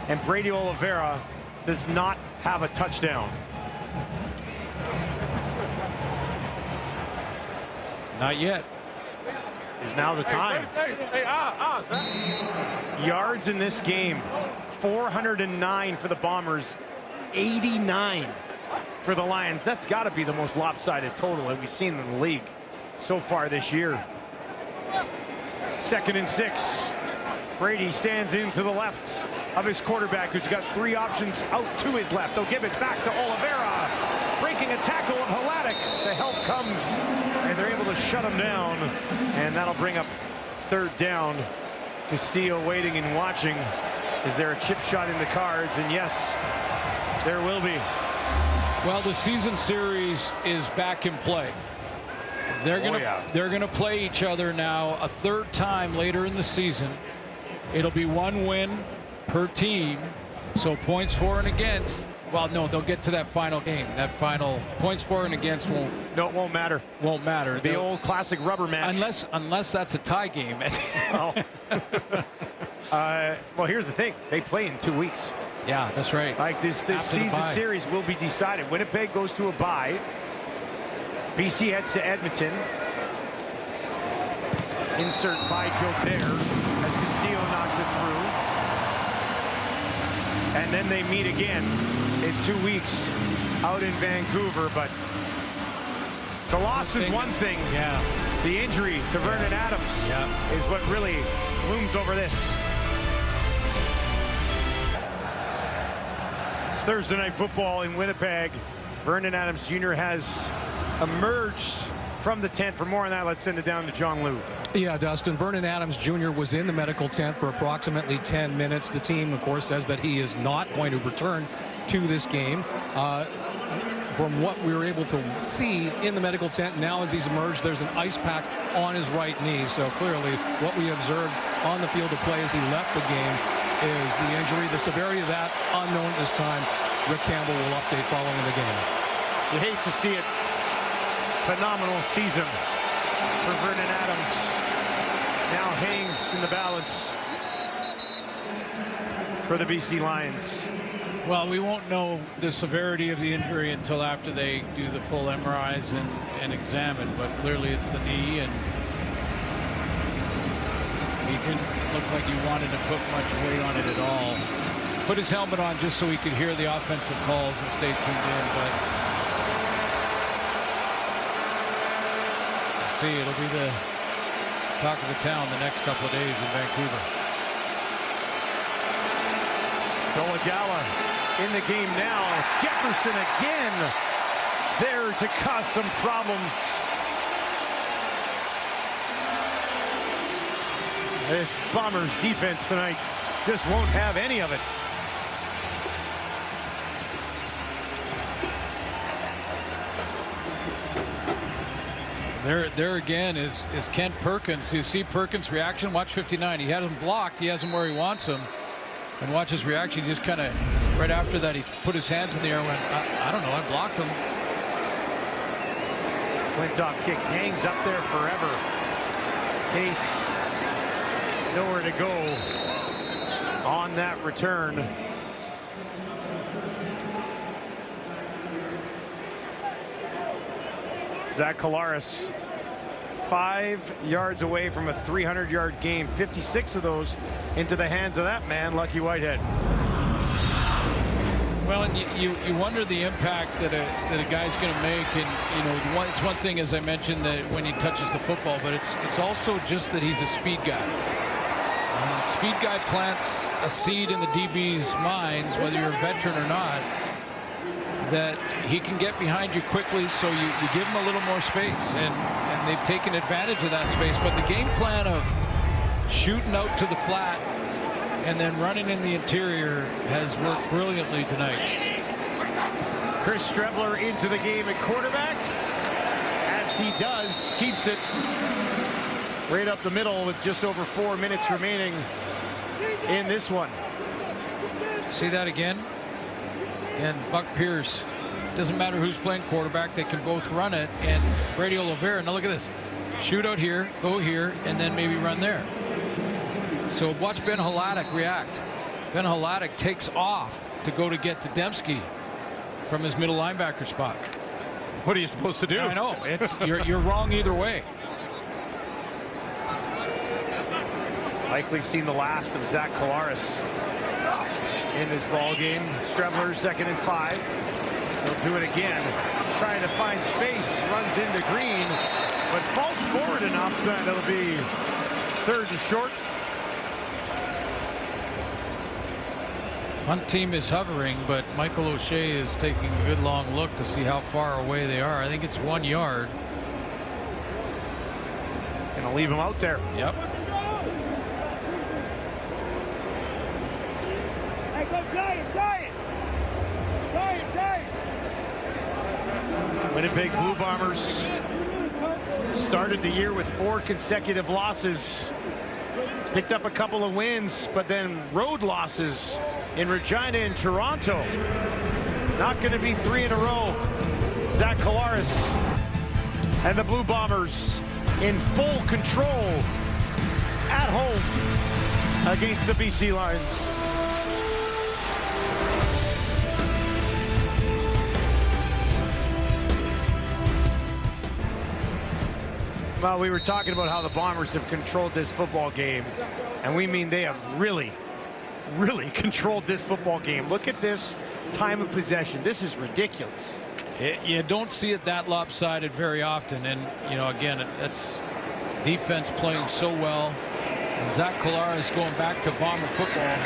and Brady Oliveira does not have a touchdown. Not yet. Is now the time. Yards in this game, 409 for the Bombers, 89 for the Lions. That's got to be the most lopsided total that we've seen in the league so far this year. 2nd and 6. Brady stands in to the left of his quarterback, who's got 3 options out to his left. They'll give it back to Oliveira. Breaking a tackle of Hladek. The help comes, and they're able to shut him down. And that'll bring up 3rd down. Castillo waiting and watching. Is there a chip shot in the cards? And yes, there will be. Well, the season series is back in play. They're gonna play each other now a 3rd time later in the season. It'll be 1 win per team, so points for and against. Well, no, they'll get to that final game. That final points for and against won't. No, it won't matter. Won't matter. The old classic rubber match. Unless that's a tie game. Well, here's the thing. They play in 2 weeks. Yeah, that's right. Like this season series will be decided. Winnipeg goes to a bye. BC heads to Edmonton. Insert by Gilbert as Castillo knocks it through. And then they meet again in 2 weeks out in Vancouver. But the loss is one thing. Yeah. The injury to Vernon Adams is what really looms over this. It's Thursday Night Football in Winnipeg. Vernon Adams Jr. has emerged from the tent. For more on that, let's send it down to John Liu. Yeah, Dustin, Vernon Adams Jr. was in the medical tent for approximately 10 minutes. The team, of course, says that he is not going to return to this game. From what we were able to see in the medical tent, now as he's emerged, there's an ice pack on his right knee. So clearly what we observed on the field of play as he left the game is the injury. The severity of that, unknown this time. Rick Campbell will update following the game. You hate to see it. Phenomenal season for Vernon Adams. Now hangs in the balance for the BC Lions. Well, we won't know the severity of the injury until after they do the full MRIs and examine, but clearly it's the knee, and he didn't look like he wanted to put much weight on it at all. Put his helmet on just so he could hear the offensive calls and stay tuned in, but see, it'll be the talk of the town the next couple of days in Vancouver. Dolegala in the game now. Jefferson again there to cause some problems. This Bombers defense tonight just won't have any of it. There again is Kent Perkins. You see Perkins' reaction. Watch 59. He had him blocked. He has him where he wants him. And watch his reaction. He just kind of, right after that, he put his hands in the air and went, I don't know, I blocked him. Flintoff kick hangs up there forever. Case nowhere to go on that return. Zach Collaros 5 yards away from a 300-yard game. 56 of those into the hands of that man, Lucky Whitehead. Well, and you wonder the impact that a guy's going to make, and it's one thing, as I mentioned, that when he touches the football, but it's also just that he's a speed guy. Speed guy plants a seed in the DB's minds, whether you're a veteran or not, that he can get behind you quickly, so you give him a little more space, and they've taken advantage of that space. But the game plan of shooting out to the flat and then running in the interior has worked brilliantly tonight. Chris Strebler into the game at quarterback. As he does, keeps it right up the middle with just over 4 minutes remaining in this one. See that again? And Buck Pierce, doesn't matter who's playing quarterback, they can both run it. And Brady Oliveira, now look at this. Shoot out here, go here, and then maybe run there. So watch Ben Hladek react. Ben Hladek takes off to go to get to Dembski from his middle linebacker spot. What are you supposed to do? I know. You're wrong either way. Likely seen the last of Zach Collaros in this ball game. Strebler 2nd and 5. He'll do it again, trying to find space, runs into Green, but falls forward enough that it'll be 3rd and short. Punt team is hovering, but Michael O'Shea is taking a good long look to see how far away they are. I think it's 1 yard. Gonna leave him out there. Yep. Winnipeg Blue Bombers started the year with 4 consecutive losses. Picked up a couple of wins, but then road losses in Regina and Toronto. Not going to be 3 in a row. Zach Collaros and the Blue Bombers in full control at home against the BC Lions. Well, we were talking about how the Bombers have controlled this football game, and we mean they have really controlled this football game. Look at this time of possession. This is ridiculous. You don't see it that lopsided very often, and again, that's defense playing so well. And Zach Collaros going back to Bomber football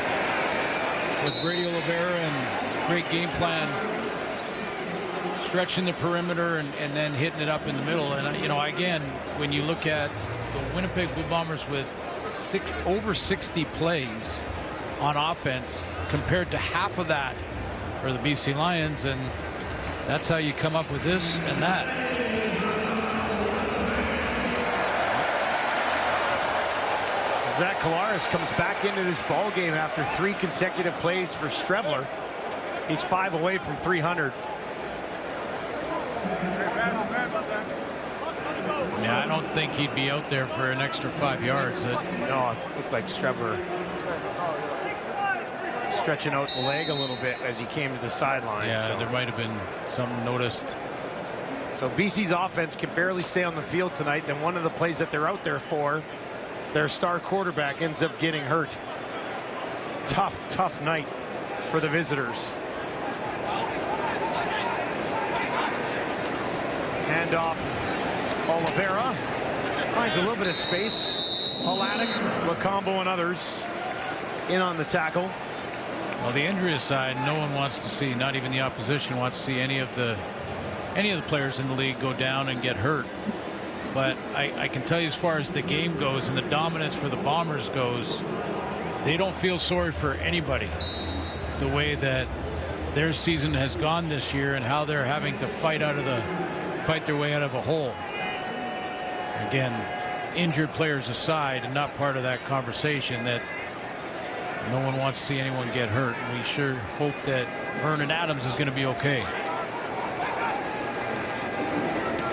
with Brady Oliveira and great game plan, stretching the perimeter and then hitting it up in the middle. And again, when you look at the Winnipeg Blue Bombers with over 60 plays on offense compared to half of that for the BC Lions, and that's how you come up with this and that. Zach Collaros comes back into this ball game after 3 consecutive plays for Strebler. He's 5 away from 300. Yeah, I don't think he'd be out there for an extra 5 yards. No, it looked like Strebler stretching out the leg a little bit as he came to the sideline. Yeah, there might have been some noticed. So BC's offense can barely stay on the field tonight. Then one of the plays that they're out there for, their star quarterback ends up getting hurt. Tough night for the visitors. Handoff. Oliveira finds a little bit of space. Hladek, Lacombo, and others in on the tackle. Well, the injury aside, no one wants to see, not even the opposition wants to see any of the players in the league go down and get hurt. But I can tell you, as far as the game goes and the dominance for the Bombers goes, they don't feel sorry for anybody. The way that their season has gone this year and how they're having to fight their way out of a hole. Again, injured players aside, and not part of that conversation, that no one wants to see anyone get hurt. We sure hope that Vernon Adams is going to be okay.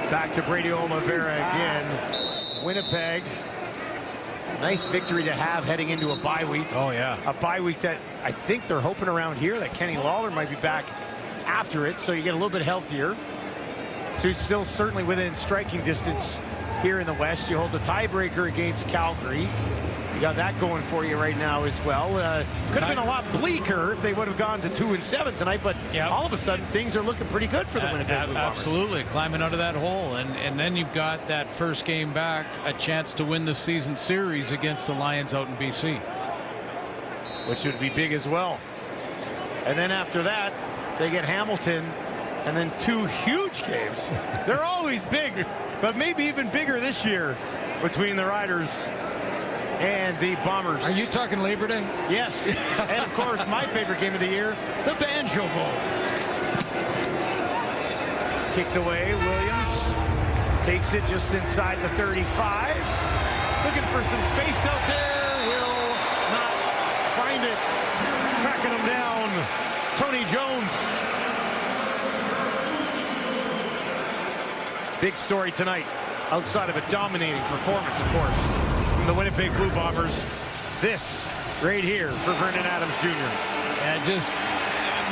Back to Brady Oliveira again. Winnipeg Nice victory to have heading into a bye week. Oh, yeah. A bye week that I think they're hoping around here that Kenny Lawler might be back after it, so you get a little bit healthier. So you're still certainly within striking distance here in the West. You hold the tiebreaker against Calgary. You got that going for you right now as well. Could have been a lot bleaker if they would have gone to 2-7 tonight, but all of a sudden things are looking pretty good for the Winnipeg Blue Bombers. Absolutely, climbing out of that hole, and then you've got that first game back, a chance to win the season series against the Lions out in BC, which would be big as well. And then after that, they get Hamilton, and then 2 huge games. They're always big, but maybe even bigger this year between the Riders and the Bombers. Are you talking Labor Day? Yes. And of course, my favorite game of the year, the Banjo Bowl. Kicked away, Williams takes it just inside the 35. Looking for some space out there, will not find it. Tracking him down, Tony Jones. Big story tonight, outside of a dominating performance, of course, from the Winnipeg Blue Bombers. This right here for Vernon Adams Jr. And just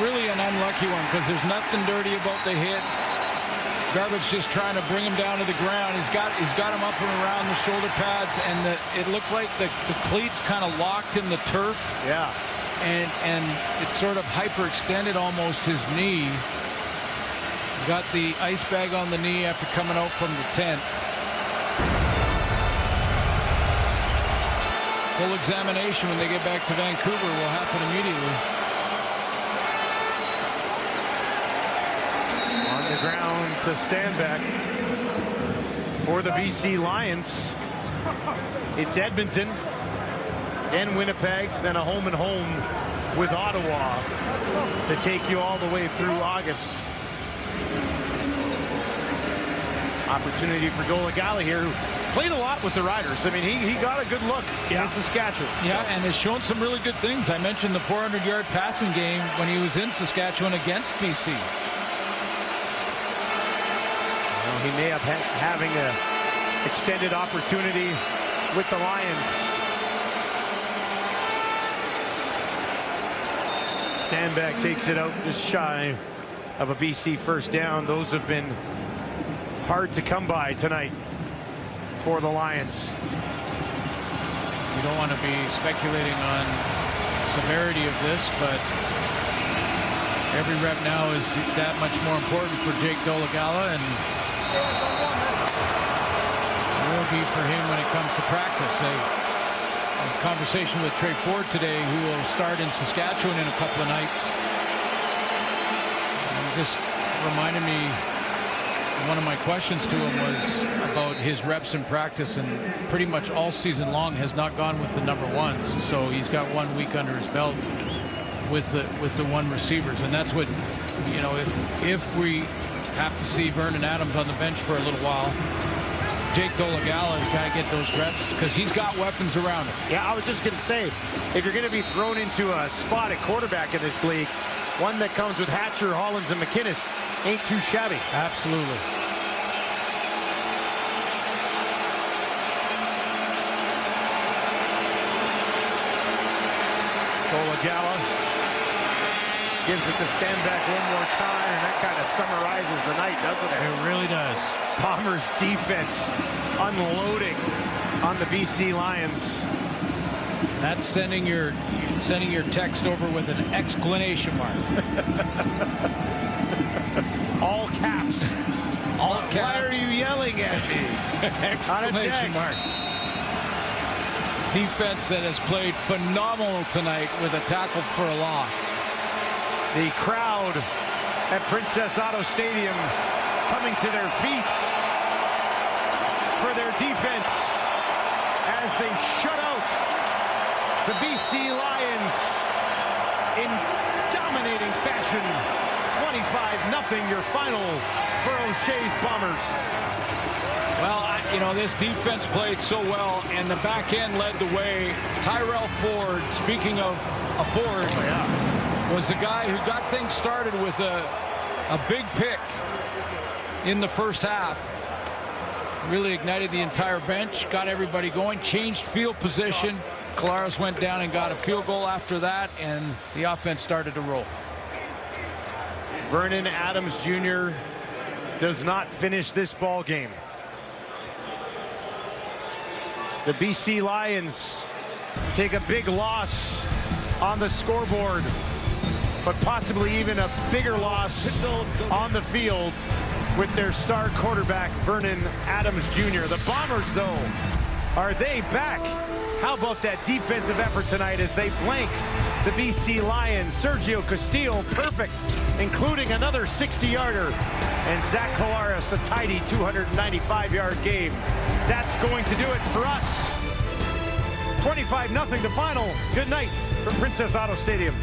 really an unlucky one, because there's nothing dirty about the hit. Garbage just trying to bring him down to the ground. He's got him up and around the shoulder pads, and it looked like the cleats kind of locked in the turf. Yeah. And it sort of hyperextended almost his knee. Got the ice bag on the knee after coming out from the tent. Full examination when they get back to Vancouver will happen immediately. On the ground to Stanback for the BC Lions. It's Edmonton and Winnipeg, then a home and home with Ottawa to take you all the way through August. Opportunity for Dolegala here, who played a lot with the Riders. I mean, he got a good look in Saskatchewan. Yeah, and has shown some really good things. I mentioned the 400-yard passing game when he was in Saskatchewan against BC. Well, he may have having an extended opportunity with the Lions. Stanback takes it out just shy of a BC first down. Those have been hard to come by tonight for the Lions. You don't want to be speculating on severity of this, but every rep now is that much more important for Jake Dolegala, and it will be for him when it comes to practice. A conversation with Trey Ford today, who will start in Saskatchewan in a couple of nights. And just reminded me, one of my questions to him was about his reps in practice, and pretty much all season long has not gone with the number ones. So he's got 1 week under his belt with the one receivers, and that's what, you know, if we have to see Vernon Adams on the bench for a little while, Jake Dolegala has got to get those reps because he's got weapons around him. Yeah, I was just going to say, if you're going to be thrown into a spot at quarterback in this league, one that comes with Hatcher, Hollins, and McInnes ain't too shabby. Absolutely. Dolegala gives it to Stanback one more time, and that kind of summarizes the night, doesn't it? It really does. Bombers defense unloading on the BC Lions. That's sending your text over with an exclamation mark. All caps. All caps. Why are you yelling at me? Exclamation mark. Defense that has played phenomenal tonight with a tackle for a loss. The crowd at Princess Auto Stadium coming to their feet for their defense as they shut out the BC Lions in dominating fashion. 25-0 your final for O'Shea's Bombers. Well, you know, this defense played so well, and the back end led the way. Tyrell Ford, speaking of a Ford, was the guy who got things started with a big pick in the first half. really ignited the entire bench, got everybody going, changed field position. Collaros went down and got a field goal after that, and the offense started to roll. Vernon Adams Jr. does not finish this ball game. The BC Lions take a big loss on the scoreboard, but possibly even a bigger loss on the field with their star quarterback, Vernon Adams Jr. The Bombers, though, are they back? How about that defensive effort tonight as they blank the BC Lions? Sergio Castillo, perfect, including another 60-yarder. And Zach Collaros, a tidy 295-yard game. That's going to do it for us. 25-0 to final. Good night from Princess Auto Stadium.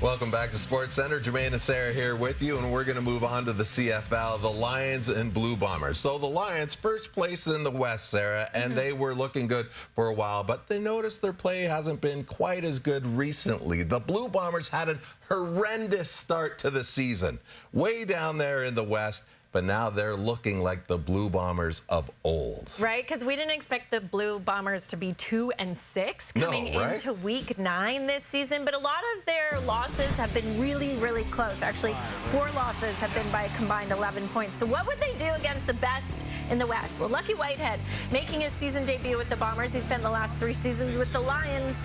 Welcome back to Sports Center. Jermaine and Sarah here with you, and we're going to move on to the CFL, the Lions and Blue Bombers. So the Lions, first place in the West, Sarah, and they were looking good for a while, but they noticed their play hasn't been quite as good recently. The Blue Bombers had a horrendous start to the season, way down there in the West, but now they're looking like the Blue Bombers of old. Right, because we didn't expect the Blue Bombers to be 2-6 coming into Week 9 this season, but a lot of their losses have been really, really close. Actually, 4 losses have been by a combined 11 points. So what would they do against the best in the West? Well, Lucky Whitehead making his season debut with the Bombers. He spent the last 3 seasons with the Lions.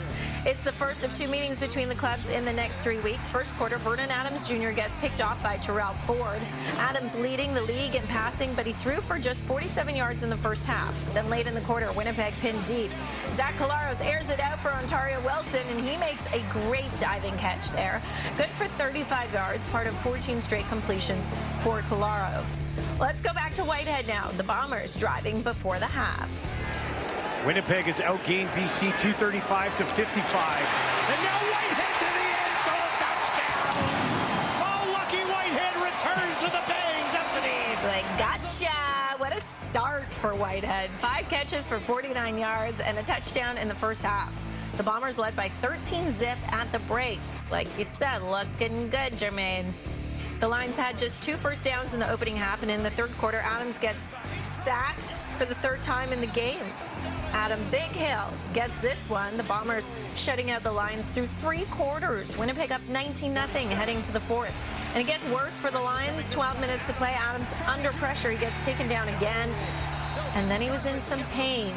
It's the first of 2 meetings between the clubs in the next 3 weeks. First quarter, Vernon Adams Jr. gets picked off by Terrell Ford. Adams leading the league in passing, but he threw for just 47 yards in the first half. Then late in the quarter, Winnipeg pinned deep. Zach Collaros airs it out for Ontario Wilson, and he makes a great diving catch there. Good for 35 yards, part of 14 straight completions for Collaros. Let's go back to Whitehead now. The Bombers driving before the half. Winnipeg has outgained BC 235 to 55. And now Whitehead to the end zone, touchdown! Oh, Lucky Whitehead returns with a bang, doesn't he? Like, gotcha! What a start for Whitehead. 5 catches for 49 yards and a touchdown in the first half. The Bombers led by 13-zip at the break. Like you said, looking good, Jermaine. The Lions had just 2 first downs in the opening half, and in the third quarter, Adams gets sacked for the 3rd time in the game. Adam Big Hill gets this one. The Bombers shutting out the Lions through 3 quarters. Winnipeg up 19-0 heading to the 4th. And it gets worse for the Lions. 12 minutes to play. Adams under pressure. He gets taken down again. And then he was in some pain.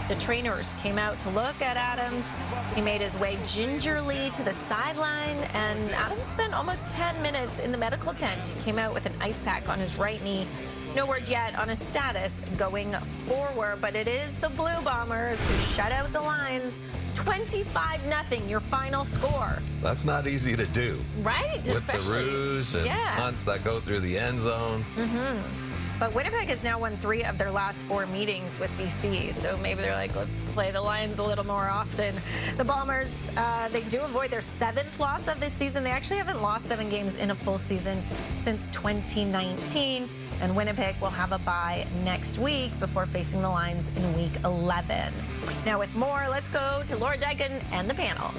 The trainers came out to look at Adams. He made his way gingerly to the sideline, and Adams spent almost 10 minutes in the medical tent. He came out with an ice pack on his right knee. No word yet on his status going forward, but it is the Blue Bombers who shut out the Lions. 25-0, your final score. That's not easy to do. Right, with especially the ruse and punts that go through the end zone. But Winnipeg has now won 3 of their last 4 meetings with BC, so maybe they're like, let's play the Lions a little more often. The Bombers, they do avoid their 7th loss of this season. They actually haven't lost 7 games in a full season since 2019, and Winnipeg will have a bye next week before facing the Lions in Week 11. Now with more, let's go to Laura Duggan and the panel.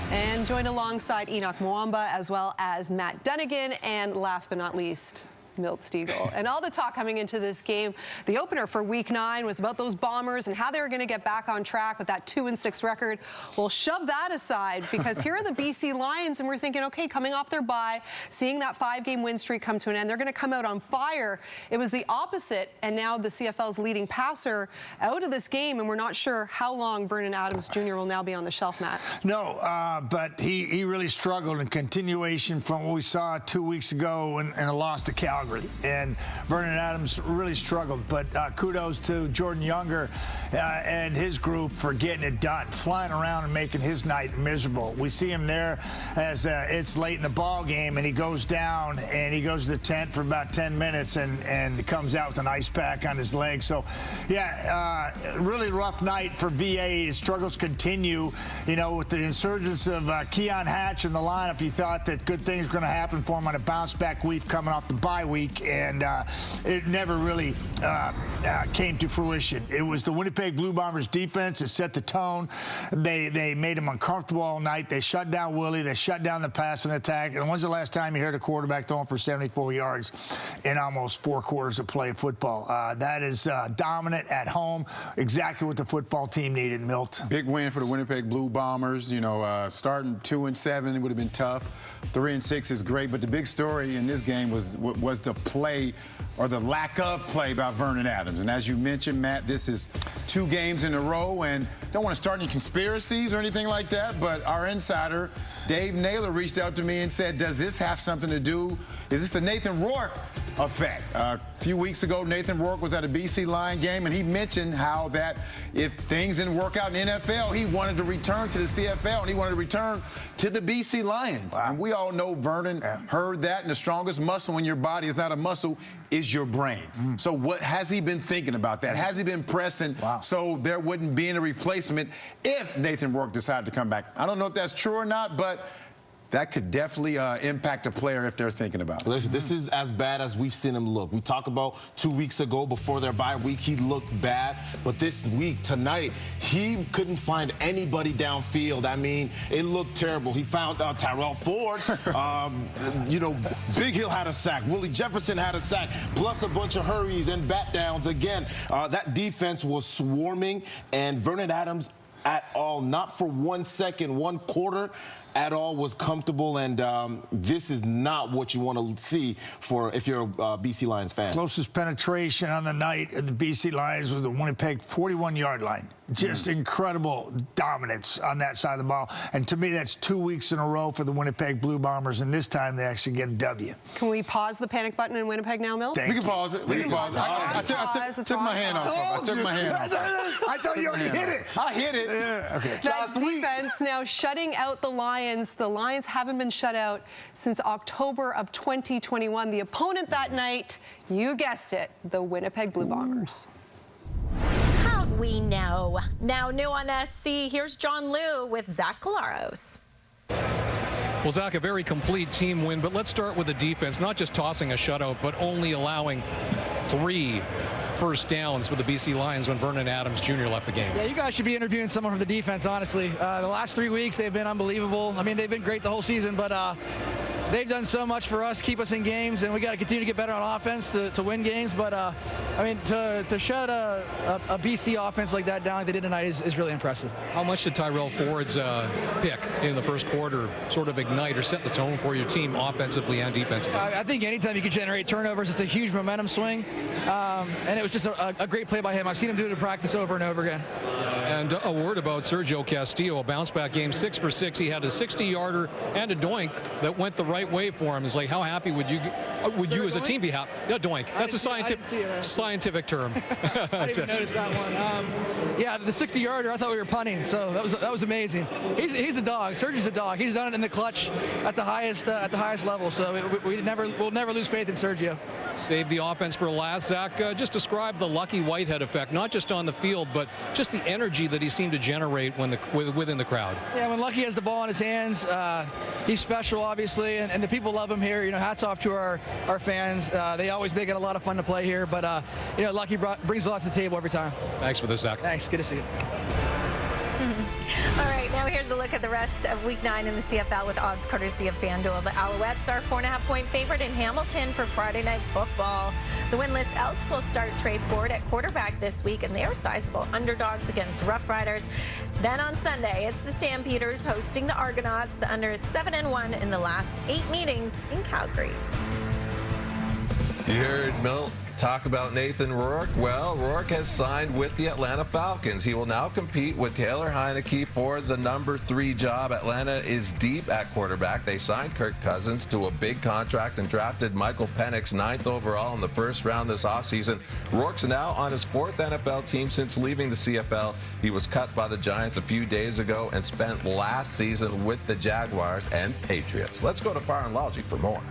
And joined alongside Enoch Mwamba, as well as Matt Dunnigan, and last but not least, Milt Stiegel. And all the talk coming into this game, the opener for Week 9 was about those Bombers and how they were going to get back on track with that 2-6 record. Well, shove that aside, because here are the BC Lions, and we're thinking, okay, coming off their bye, seeing that 5-game win streak come to an end, they're going to come out on fire. It was the opposite, and now the CFL's leading passer out of this game, and we're not sure how long Vernon Adams Jr. will now be on the shelf, Matt. No, but he really struggled in continuation from what we saw 2 weeks ago in a loss to Calgary. And Vernon Adams really struggled, but kudos to Jordan Younger and his group for getting it done, flying around and making his night miserable. We see him there as it's late in the ball game, and he goes down and he goes to the tent for about 10 minutes and comes out with an ice pack on his leg. So, yeah, really rough night for VA. His struggles continue. You know, with the insurgence of Keon Hatch in the lineup, you thought that good things were going to happen for him on a bounce-back week coming off the bye week. week, and it never really came to fruition. It was the Winnipeg Blue Bombers defense that set the tone. They made them uncomfortable all night. They shut down Willie. They shut down the passing attack. And when's the last time you heard a quarterback throwing for 74 yards in almost 4 quarters of play of football? That is dominant at home. Exactly what the football team needed, Milt. Big win for the Winnipeg Blue Bombers. You know, starting 2-7, it would have been tough. 3-6 is great, but the big story in this game was the play, or the lack of play, by Vernon Adams. And as you mentioned, Matt, this is 2 games in a row, and don't want to start any conspiracies or anything like that, but our insider, Dave Naylor, reached out to me and said, does this have something to do, is this the Nathan Rourke effect? A few weeks ago, Nathan Rourke was at a BC Lion game, and he mentioned how that if things didn't work out in the NFL, he wanted to return to the CFL, and he wanted to return to the BC Lions. Wow. And we all know Vernon heard that, and the strongest muscle in your body is not a muscle, is your brain. So what has he been thinking about that? Has he been pressing so there wouldn't be any replacement if Nathan Rourke decided to come back? I don't know if that's true or not, but that could definitely impact a player if they're thinking about it. Listen, this is as bad as we've seen him look. We talked about 2 weeks ago before their bye week, he looked bad. But this week, tonight, he couldn't find anybody downfield. I mean, it looked terrible. He found Tyrell Ford. You know, Big Hill had a sack. Willie Jefferson had a sack, plus a bunch of hurries and bat downs. Again, that defense was swarming, and Vernon Adams at all, not for 1 second, 1 quarter at all, was comfortable, and this is not what you want to see for if you're a BC Lions fan. Closest penetration on the night of the BC Lions was the Winnipeg 41-yard line. Just incredible dominance on that side of the ball. And to me, that's 2 weeks in a row for the Winnipeg Blue Bombers, and this time they actually get a W. Can we pause the panic button in Winnipeg now, Milt? We can pause it. We can pause it. I took my hand off. I took my hand off. I thought you already hit it. I hit it. Yeah, okay. That defense now shutting out the Lions. The Lions haven't been shut out since October of 2021. The opponent that night, you guessed it, the Winnipeg Blue Bombers. How'd we know? Now new on SC, here's John Liu with Zach Collaros. Well, Zach, a very complete team win, but let's start with the defense, not just tossing a shutout, but only allowing 3 first downs for the BC Lions when Vernon Adams Jr. left the game. Yeah, you guys should be interviewing someone from the defense, honestly. The last 3 weeks, they've been unbelievable. I mean, they've been great the whole season, but they've done so much for us, keep us in games, and we got to continue to get better on offense to win games. But, I mean, to shut a BC offense like that down like they did tonight is really impressive. How much did Tyrell Ford's pick in the first quarter sort of ignite or set the tone for your team offensively and defensively? I think anytime you can generate turnovers, it's a huge momentum swing. And it was just a great play by him. I've seen him do it in practice over and over again. And a word about Sergio Castillo, a bounce-back game, 6 for 6. He had a 60-yarder and a doink that went the right way for him. It's like, how happy would you as a team be happy? Yeah, doink. That's a scientific term. I didn't even notice that one. Yeah, the 60-yarder, I thought we were punting, so that was amazing. He's a dog. Sergio's a dog. He's done it in the clutch at the highest level. So we'll never lose faith in Sergio. Save the offense for last. Zach, just describe the Lucky Whitehead effect, not just on the field, but just the energy that he seemed to generate within the crowd. Yeah, when Lucky has the ball in his hands, he's special, obviously, and the people love him here. You know, hats off to our fans. They always make it a lot of fun to play here, but you know, Lucky brings a lot to the table every time. Thanks for this, Zach. Thanks. Good to see you. All right, now here's a look at the rest of Week 9 in the CFL with odds courtesy of FanDuel. The Alouettes are 4.5-point favorite in Hamilton for Friday Night Football. The winless Elks will start Trey Ford at quarterback this week, and they are sizable underdogs against the Rough Riders. Then on Sunday, it's the Stampeders hosting the Argonauts. The under is 7-1 in the last 8 meetings in Calgary. You heard Milt talk about Nathan Rourke. Well, Rourke has signed with the Atlanta Falcons. He will now compete with Taylor Heineke for the number 3 job. Atlanta is deep at quarterback. They signed Kirk Cousins to a big contract and drafted Michael Penix 9th overall in the first round this offseason. Rourke's now on his 4th NFL team since leaving the CFL. He was cut by the Giants a few days ago and spent last season with the Jaguars and Patriots. Let's go to Fire and Logic for more.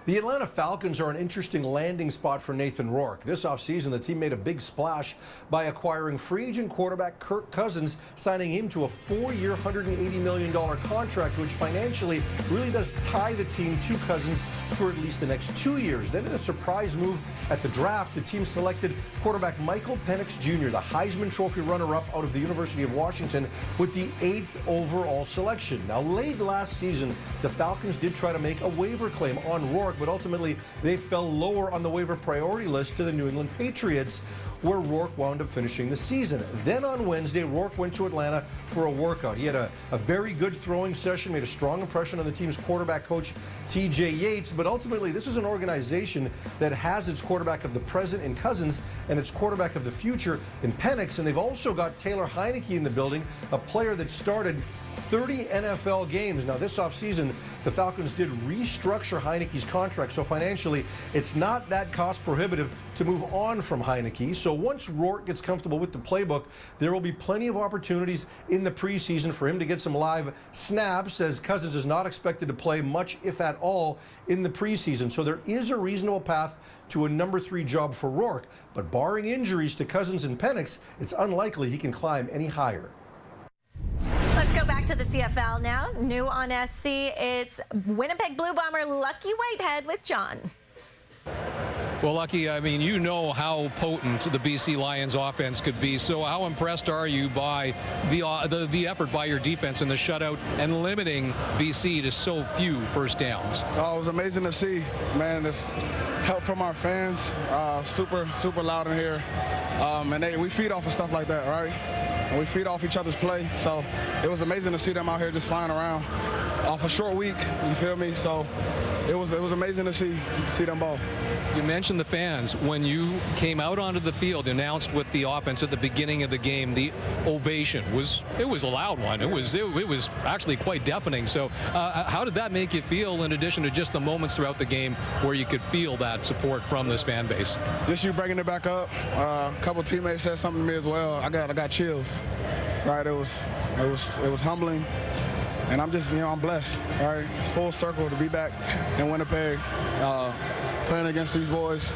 The Atlanta Falcons are an interesting landing spot for Nathan Rourke. This offseason, the team made a big splash by acquiring free agent quarterback Kirk Cousins, signing him to a 4-year, $180 million contract, which financially really does tie the team to Cousins for at least the next 2 years. Then in a surprise move at the draft, the team selected quarterback Michael Penix Jr., the Heisman Trophy runner-up out of the University of Washington, with the 8th overall selection. Now, late last season, the Falcons did try to make a waiver claim on Rourke, but ultimately they fell lower on the waiver priority list to the New England Patriots, where Rourke wound up finishing the season. Then on Wednesday, Rourke went to Atlanta for a workout. He had a very good throwing session, made a strong impression on the team's quarterback coach, TJ Yates, but ultimately this is an organization that has its quarterback of the present in Cousins and its quarterback of the future in Penix, and they've also got Taylor Heineke in the building, a player that started 30 NFL games. Now, this offseason, the Falcons did restructure Heineke's contract, so financially, it's not that cost prohibitive to move on from Heineke. So once Rourke gets comfortable with the playbook, there will be plenty of opportunities in the preseason for him to get some live snaps, as Cousins is not expected to play much, if at all, in the preseason. So there is a reasonable path to a number 3 job for Rourke, but barring injuries to Cousins and Penix, it's unlikely he can climb any higher. Let's go back to the CFL now. New on SC, it's Winnipeg Blue Bomber Lucky Whitehead with John. Well, Lucky, I mean, you know how potent the BC Lions offense could be. So how impressed are you by the effort by your defense in the shutout and limiting BC to so few first downs? Oh, it was amazing to see, man. This help from our fans, super loud in here. And we feed off of stuff like that, right? And we feed off each other's play. So it was amazing to see them out here just flying around off a short week, you feel me? So it was amazing to see them ball. You mentioned the fans. When you came out onto the field, announced with the offense at the beginning of the game, the ovation was a loud one. It was actually quite deafening. So how did that make you feel, in addition to just the moments throughout the game where you could feel that support from this fan base? Just you bringing it back up. A couple teammates said something to me as well. I got chills. Right? It was humbling. And I'm just, I'm blessed, right? It's full circle to be back in Winnipeg, playing against these boys.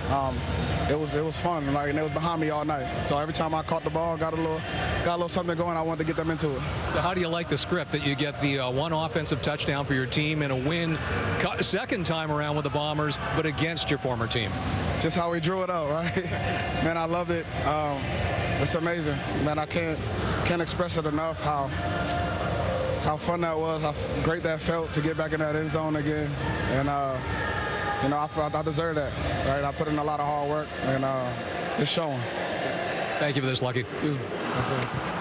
It was fun, and they was behind me all night. So every time I caught the ball, got a little something going, I wanted to get them into it. So how do you like the script that you get the one offensive touchdown for your team and a win second time around with the Bombers, but against your former team? Just how we drew it up, right? Man, I love it. It's amazing. Man, I can't express it enough how fun that was, how great that felt to get back in that end zone again. And, I deserve that, right? I put in a lot of hard work, and it's showing. Thank you for this, Lucky. Thank you.